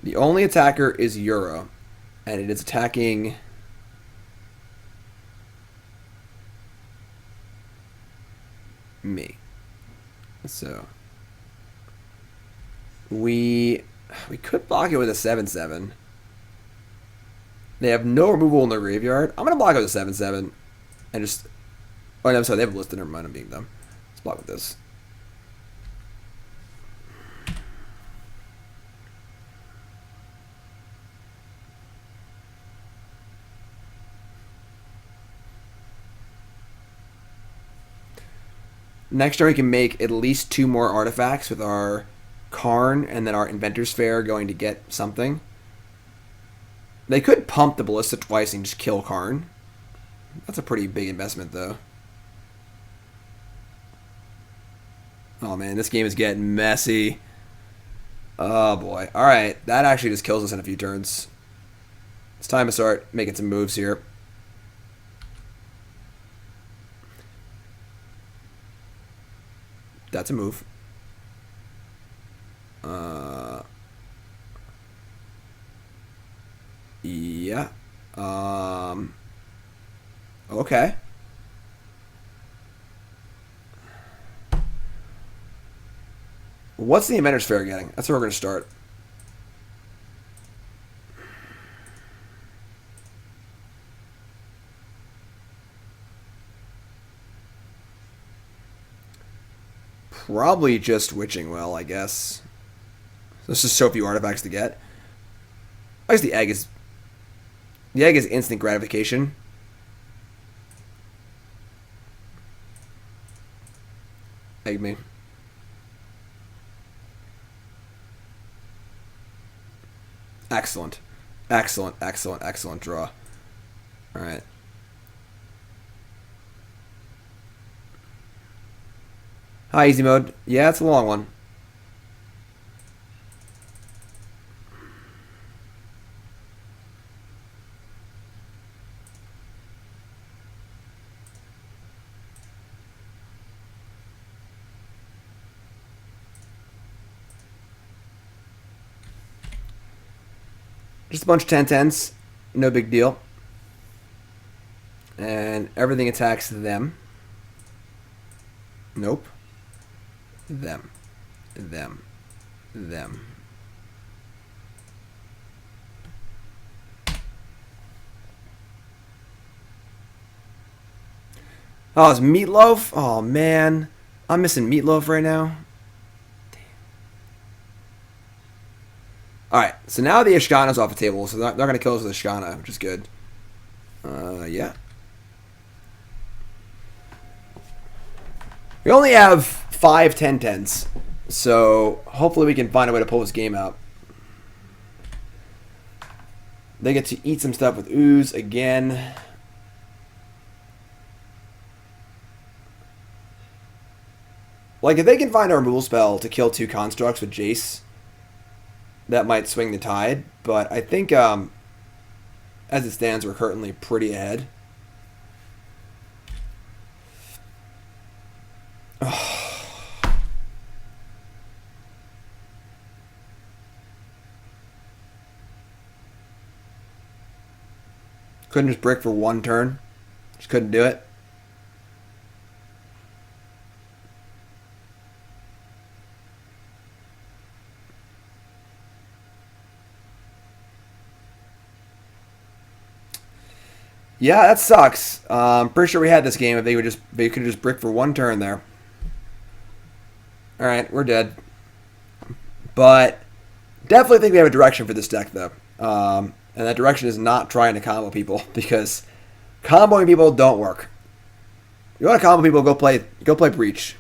S1: The only attacker is Euro, and it is attacking me. So we could block it with a 7/7. They have no removal in their graveyard. I'm gonna block it with a 7/7 and just. Oh no, sorry, they have a list. Never mind, I'm being dumb. Let's block with this. Next turn we can make at least 2 more artifacts with our Karn and then our Inventors Fair going to get something. They could pump the Ballista twice and just kill Karn. That's a pretty big investment though. Oh man, this game is getting messy. Oh boy. Alright, that actually just kills us in a few turns. It's time to start making some moves here. That's a move. Yeah. Okay. What's the Inventors Fair getting? That's where we're going to start. Probably just Witching Well, I guess. There's just so few artifacts to get. I guess the egg is instant gratification. Egg me. Excellent. Excellent, excellent, excellent draw. Alright. Hi, easy mode. Yeah, it's a long one. Just a bunch of 10/10s. No big deal. And everything attacks them. Nope. Them. Them. Them. Oh, it's Meatloaf? Oh, man. I'm missing Meatloaf right now. Damn. Alright, so now the Ishkana's off the table, so they're not going to kill us with Ishkana, which is good. Yeah. We only have 5 10-10s, so hopefully we can find a way to pull this game out. They get to eat some stuff with Ooze again. Like, if they can find a removal spell to kill 2 constructs with Jace, that might swing the tide. But I think, as it stands, we're currently pretty ahead. Couldn't just brick for 1 turn. Just couldn't do it. Yeah, that sucks. Pretty sure we had this game if they could just brick for 1 turn there. All right, we're dead. But definitely think we have a direction for this deck though, and that direction is not trying to combo people because comboing people don't work. You want to combo people? Go play Breach.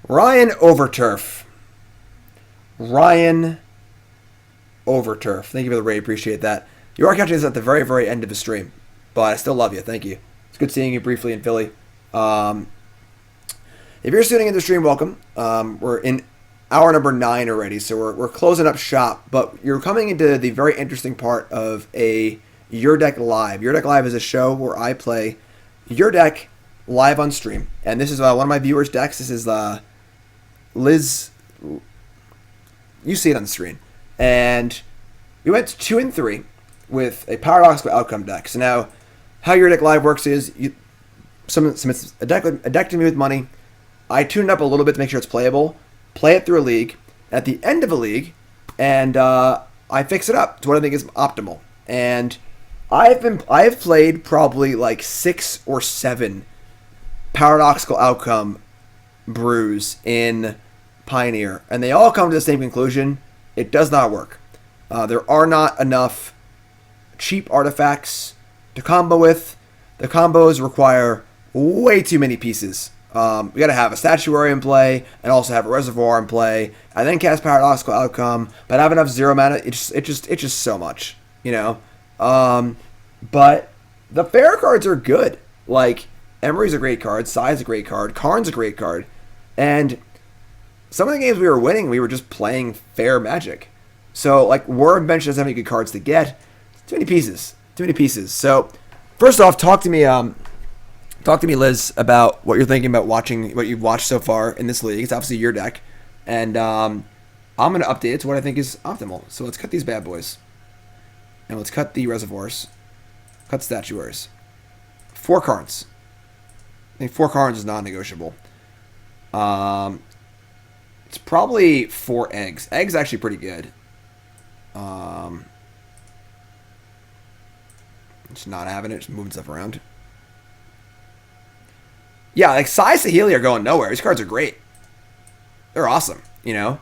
S1: Ryan Overturf. Ryan Overturf. Thank you for the raid. Appreciate that. You are catching this at the very, very end of the stream, but I still love you. Thank you. It's good seeing you briefly in Philly. If you're tuning in the stream, welcome. We're in hour number 9 already, so we're closing up shop. But you're coming into the very interesting part of Your Deck Live. Your Deck Live is a show where I play Your Deck live on stream, and this is one of my viewers' decks. This is Liz. You see it on the screen, and we went 2 and 3 with a Paradoxical Outcome deck. So now, how Your Deck Live works is a deck to me with money. I tune it up a little bit to make sure it's playable. Play it through a league. At the end of a league, and I fix it up to what I think is optimal. And I have played probably like 6 or 7 Paradoxical Outcome brews in Pioneer, and they all come to the same conclusion: it does not work. There are not enough cheap artifacts to combo with. The combos require way too many pieces. We got to have a Statuary in play, and also have a Reservoir in play, and then cast Paradoxical Outcome. But have enough 0 mana. It's just so much, you know. But the fair cards are good. Like Emry's a great card, Sai's a great card, Karn's a great card, and some of the games we were winning, we were just playing fair Magic. So like Whir of Invention doesn't have any good cards to get. Too many pieces. So first off, talk to me, Liz, about what you're thinking about watching, what you've watched so far in this league. It's obviously your deck, and I'm going to update it to what I think is optimal. So let's cut these bad boys, and let's cut the Reservoirs, cut Statuaries. 4 cards. I think 4 cards is non-negotiable. It's probably 4 eggs. Eggs actually pretty good. Just not having it, just moving stuff around. Yeah, like Sai, Saheeli are going nowhere. These cards are great. They're awesome, you know.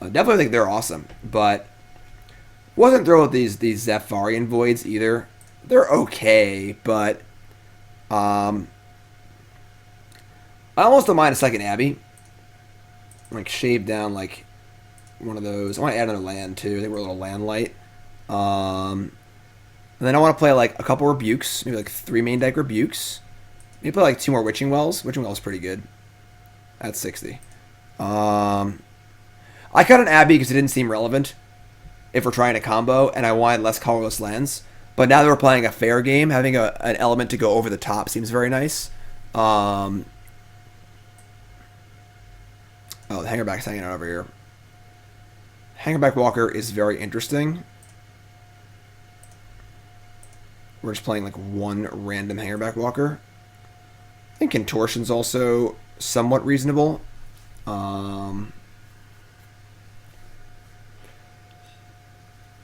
S1: I definitely think they're awesome, but wasn't thrilled with these Zhalfirin Voids either. They're okay, but I almost don't mind a second Abbey. Like shave down like one of those. I want to add another land too. I think we're a little land light. And then I want to play like a couple Rebukes, maybe like 3 main deck Rebukes. Maybe play like 2 more Witching Wells. Witching Wells is pretty good. That's 60. I cut an Abbey because it didn't seem relevant if we're trying to combo, and I wanted less colorless lands. But now that we're playing a fair game, having an element to go over the top seems very nice. Oh, the Hangarback's hanging out over here. Hangarback Walker is very interesting. we're just playing like one random Hangarback Walker. I think Contortion's also somewhat reasonable. I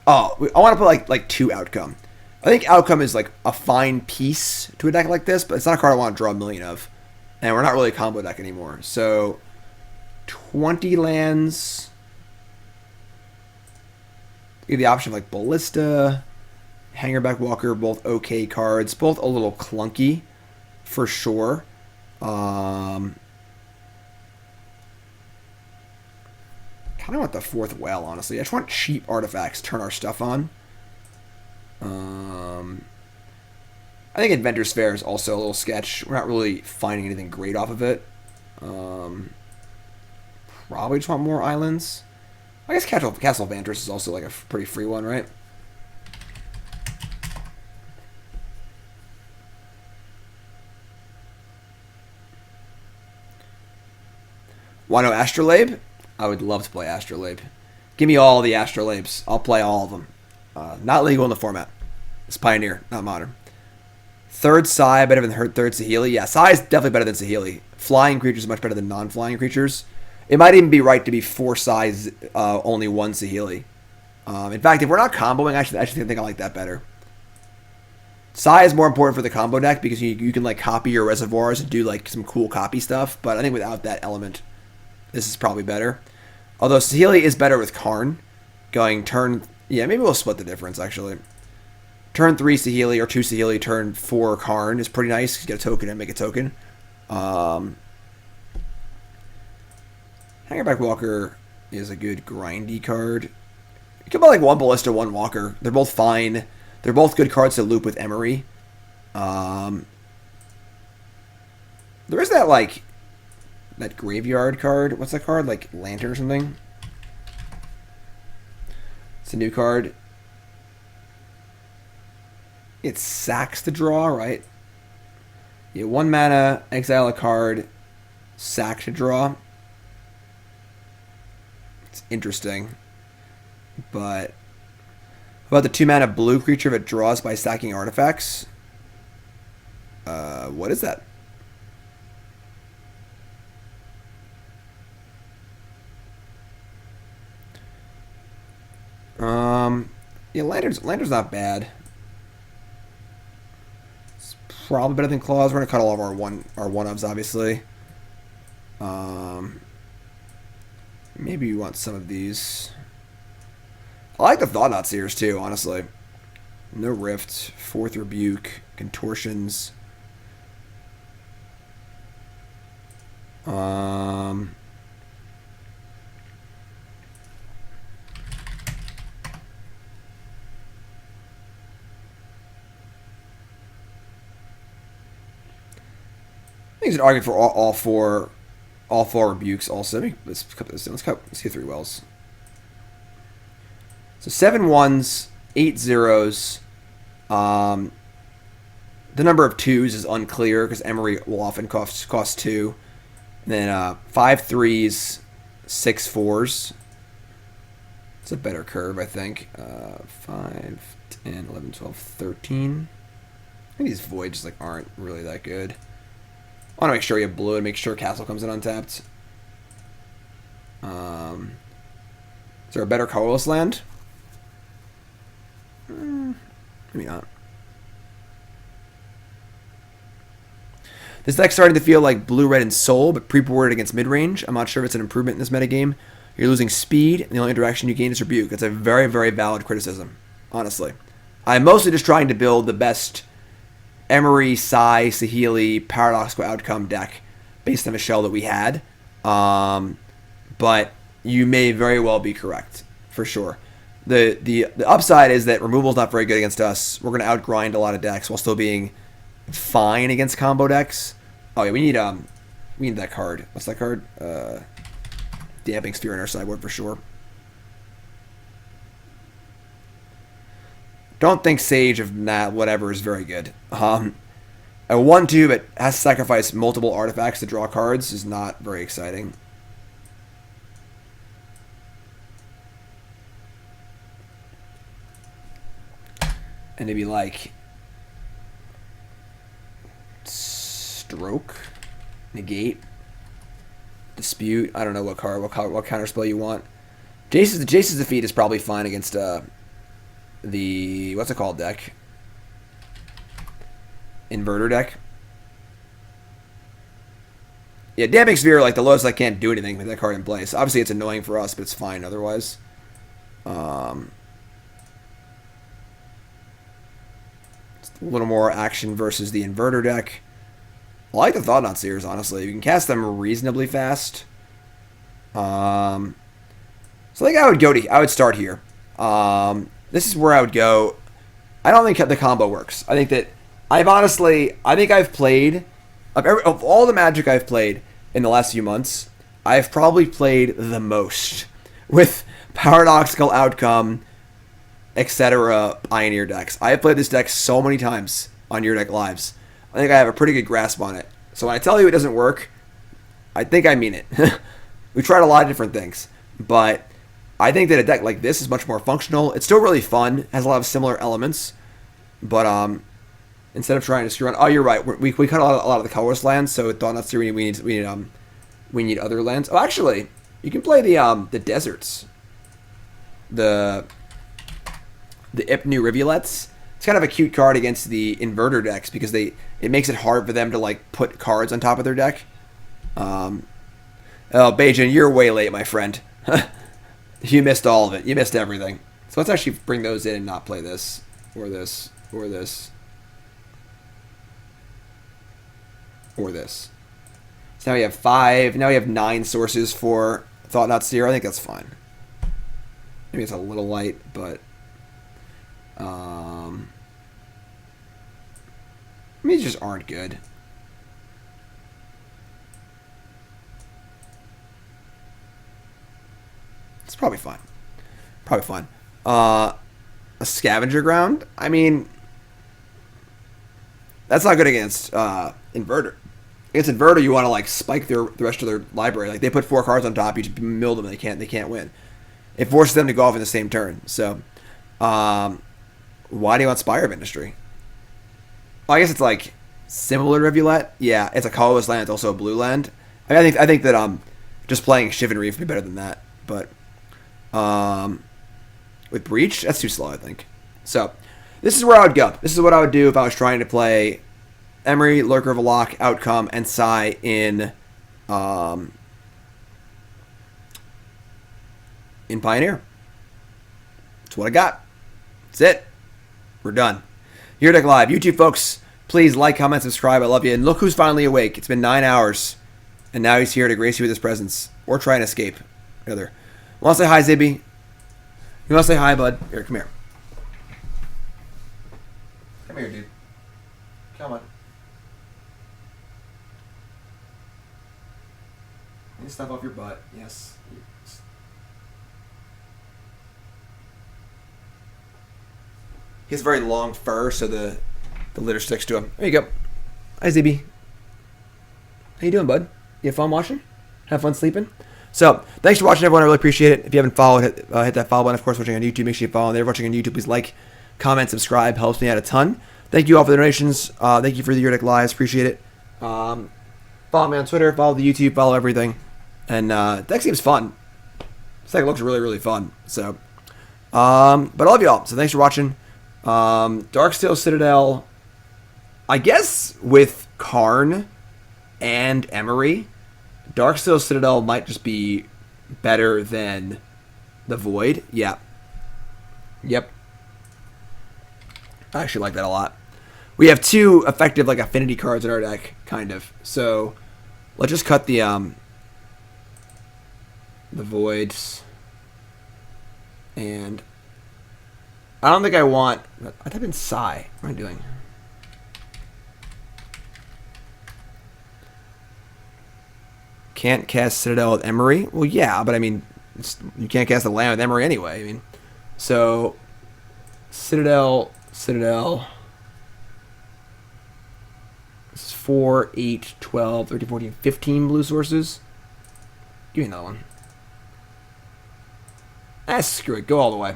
S1: want to put like 2 Outcome. I think Outcome is like a fine piece to a deck like this, but it's not a card I want to draw a million of. And we're not really a combo deck anymore. So 20 lands. You have the option of like Ballista, Hangarback Walker, both okay cards, both a little clunky for sure. Kind of want the 4th Whale, honestly. I just want cheap artifacts, turn our stuff on. I think Inventors Fair is also a little sketch. We're not really finding anything great off of it. Probably just want more islands. I guess Castle of Vantress is also like a pretty free one, right? Want no Astrolabe? I would love to play Astrolabe. Give me all the Astrolabes. I'll play all of them. Not legal in the format. It's Pioneer, not Modern. 3rd Psy better than 3rd Saheeli. Yeah, Psy is definitely better than Saheeli. Flying creatures are much better than non-flying creatures. It might even be right to be 4 Psys, only 1 Saheeli. In fact, if we're not comboing, I actually think I like that better. Psy is more important for the combo deck because you can like copy your reservoirs and do like some cool copy stuff. But I think without that element, this is probably better. Although Saheeli is better with Karn. Going turn... Yeah, maybe we'll split the difference, actually. Turn 3 Saheeli or 2 Saheeli, turn 4 Karn is pretty nice. You get a token and make a token. Hangarback Walker is a good grindy card. You can buy like 1 Ballista, 1 Walker. They're both fine. They're both good cards to loop with Emry. There is that like... that graveyard card. What's that card? Like Lantern or something? It's a new card. It sacks to draw, right? Yeah, 1 mana, exile a card, sack to draw. It's interesting. But how about the 2 mana blue creature that draws by stacking artifacts? What is that? Yeah, Lantern's not bad. It's probably better than Claws. We're gonna cut all of our one-ofs, obviously. Maybe you want some of these. I like the Thought-Knot Seers too, honestly. No Rift, 4th Rebuke, Contortions. I think it's an argument for all four rebukes also. Let's cut this in. Let's see 3 wells. So 7 1s, 8 0s. The number of 2s is unclear because Emry will often cost 2. And then 5 3s, 6 4s. It's a better curve, I think. 5, 10, 11, 12, 13. I think these voids just like aren't really that good. I want to make sure you have blue and make sure Castle comes in untapped. Is there a better colorless land? Maybe not. This deck's starting to feel like blue, red, and soul, but pre-boarded against mid-range. I'm not sure if it's an improvement in this metagame. You're losing speed, and the only interaction you gain is rebuke. That's a very, very valid criticism, honestly. I'm mostly just trying to build the best Emry, Psy, Saheeli, Paradoxical Outcome deck based on the shell that we had. But you may very well be correct, for sure. The upside is that removal is not very good against us. We're going to outgrind a lot of decks while still being fine against combo decks. Oh yeah, we need that card. What's that card? Damping Sphere in our sideboard for sure. Don't think Sage of whatever is very good. A 1/2 that has to sacrifice multiple artifacts to draw cards is not very exciting. And maybe like Stroke, Negate, Dispute. I don't know what card, what counter spell you want. Jace's Defeat is probably fine against the what's it called deck? Inverter deck. Yeah, Damning Sphere, like the lowest I can't do anything with that card in place. Obviously, it's annoying for us, but it's fine otherwise. It's a little more action versus the Inverter deck. I like the Thought-Knot Seers, honestly. You can cast them reasonably fast. So I think I would start here. This is where I would go. I don't think the combo works. I think that I've played of all the Magic I've played in the last few months, I've probably played the most with Paradoxical Outcome, etc. Pioneer decks. I have played this deck so many times on Your Deck Lives. I think I have a pretty good grasp on it. So when I tell you it doesn't work, I think I mean it. We tried a lot of different things, but I think that a deck like this is much more functional. It's still really fun, has a lot of similar elements, but instead of trying to screw around, oh, you're right. We cut a lot of the colorless lands, so Thought-Knot Seer, we need other lands. Oh, actually, you can play the deserts, the Ipnu Rivulets. It's kind of a cute card against the Inverter decks because it makes it hard for them to like put cards on top of their deck. Oh, Bajan, you're way late, my friend. You missed all of it. You missed everything. So let's actually bring those in and not play this or this or this or this. So now we have 5. Now we have 9 sources for Thought-Knot Seer. I think that's fine. Maybe it's a little light, but these just aren't good. It's probably fine. Probably fine. A Scavenger Ground? I mean, that's not good against Inverter. Against Inverter, you want to like spike the rest of their library. Like they put 4 cards on top, you just mill them. They can't win. It forces them to go off in the same turn. So, why do you want Spire of Industry? Well, I guess it's like similar to Rivulet. Yeah, it's a colorless land. It's also a blue land. I think that just playing Shivan Reef would be better than that. But with Breach, that's too slow, I think. So this is where I would go. This is what I would do if I was trying to play Emry, Lurker of a Loch, Outcome, and Psy in Pioneer. That's what I got. That's it. We're done. Your Deck Live. YouTube folks, please like, comment, subscribe. I love you. And look who's finally awake. It's been 9 hours. And now he's here to grace you with his presence. Or try and escape. Either. Want to say hi, Zibby? You want to say hi, bud? Here, come here. Come here, dude. Come on. Get stuff off your butt. Yes. He has very long fur, so the litter sticks to him. There you go. Hi, Zibby. How you doing, bud? You have fun watching? Have fun sleeping? So, thanks for watching, everyone. I really appreciate it. If you haven't followed, hit that follow button. Of course, watching on YouTube, make sure you follow. And if you're watching on YouTube, please like, comment, subscribe. Helps me out a ton. Thank you all for the donations. Thank you for the Your Deck Lives. Appreciate it. Follow me on Twitter. Follow the YouTube. Follow everything. And deck seems fun. This deck looks really, really fun. So, but I love you all. So, thanks for watching. Darksteel Citadel, I guess with Karn and Emry, Darksteel Citadel might just be better than the Void. Yeah. Yep. I actually like that a lot. We have 2 effective like affinity cards in our deck, kind of. So let's just cut the Voids. And I don't think I want... I type in Psy. What am I doing? Can't cast Citadel with Emry? Well, yeah, but I mean, you can't cast the land with Emry anyway. I mean, so Citadel. This is 4, 8, 12, 13, 14, 15 blue sources. Give me another one. Screw it. Go all the way.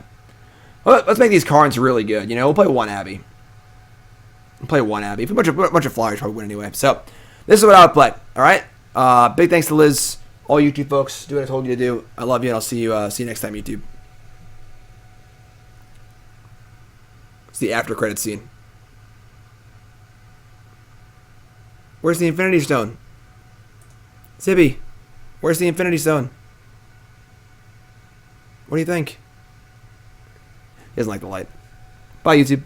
S1: Well, let's make these cards really good. You know, we'll play 1 Abbey. We'll play 1 Abbey. If a bunch of flyers probably win anyway. So, this is what I would play. All right. Big thanks to Liz. All YouTube folks, do what I told you to do. I love you, and I'll see you next time, YouTube. It's the after credit scene. Where's the Infinity Stone? Zibby, where's the Infinity Stone? What do you think? He doesn't like the light. Bye, YouTube.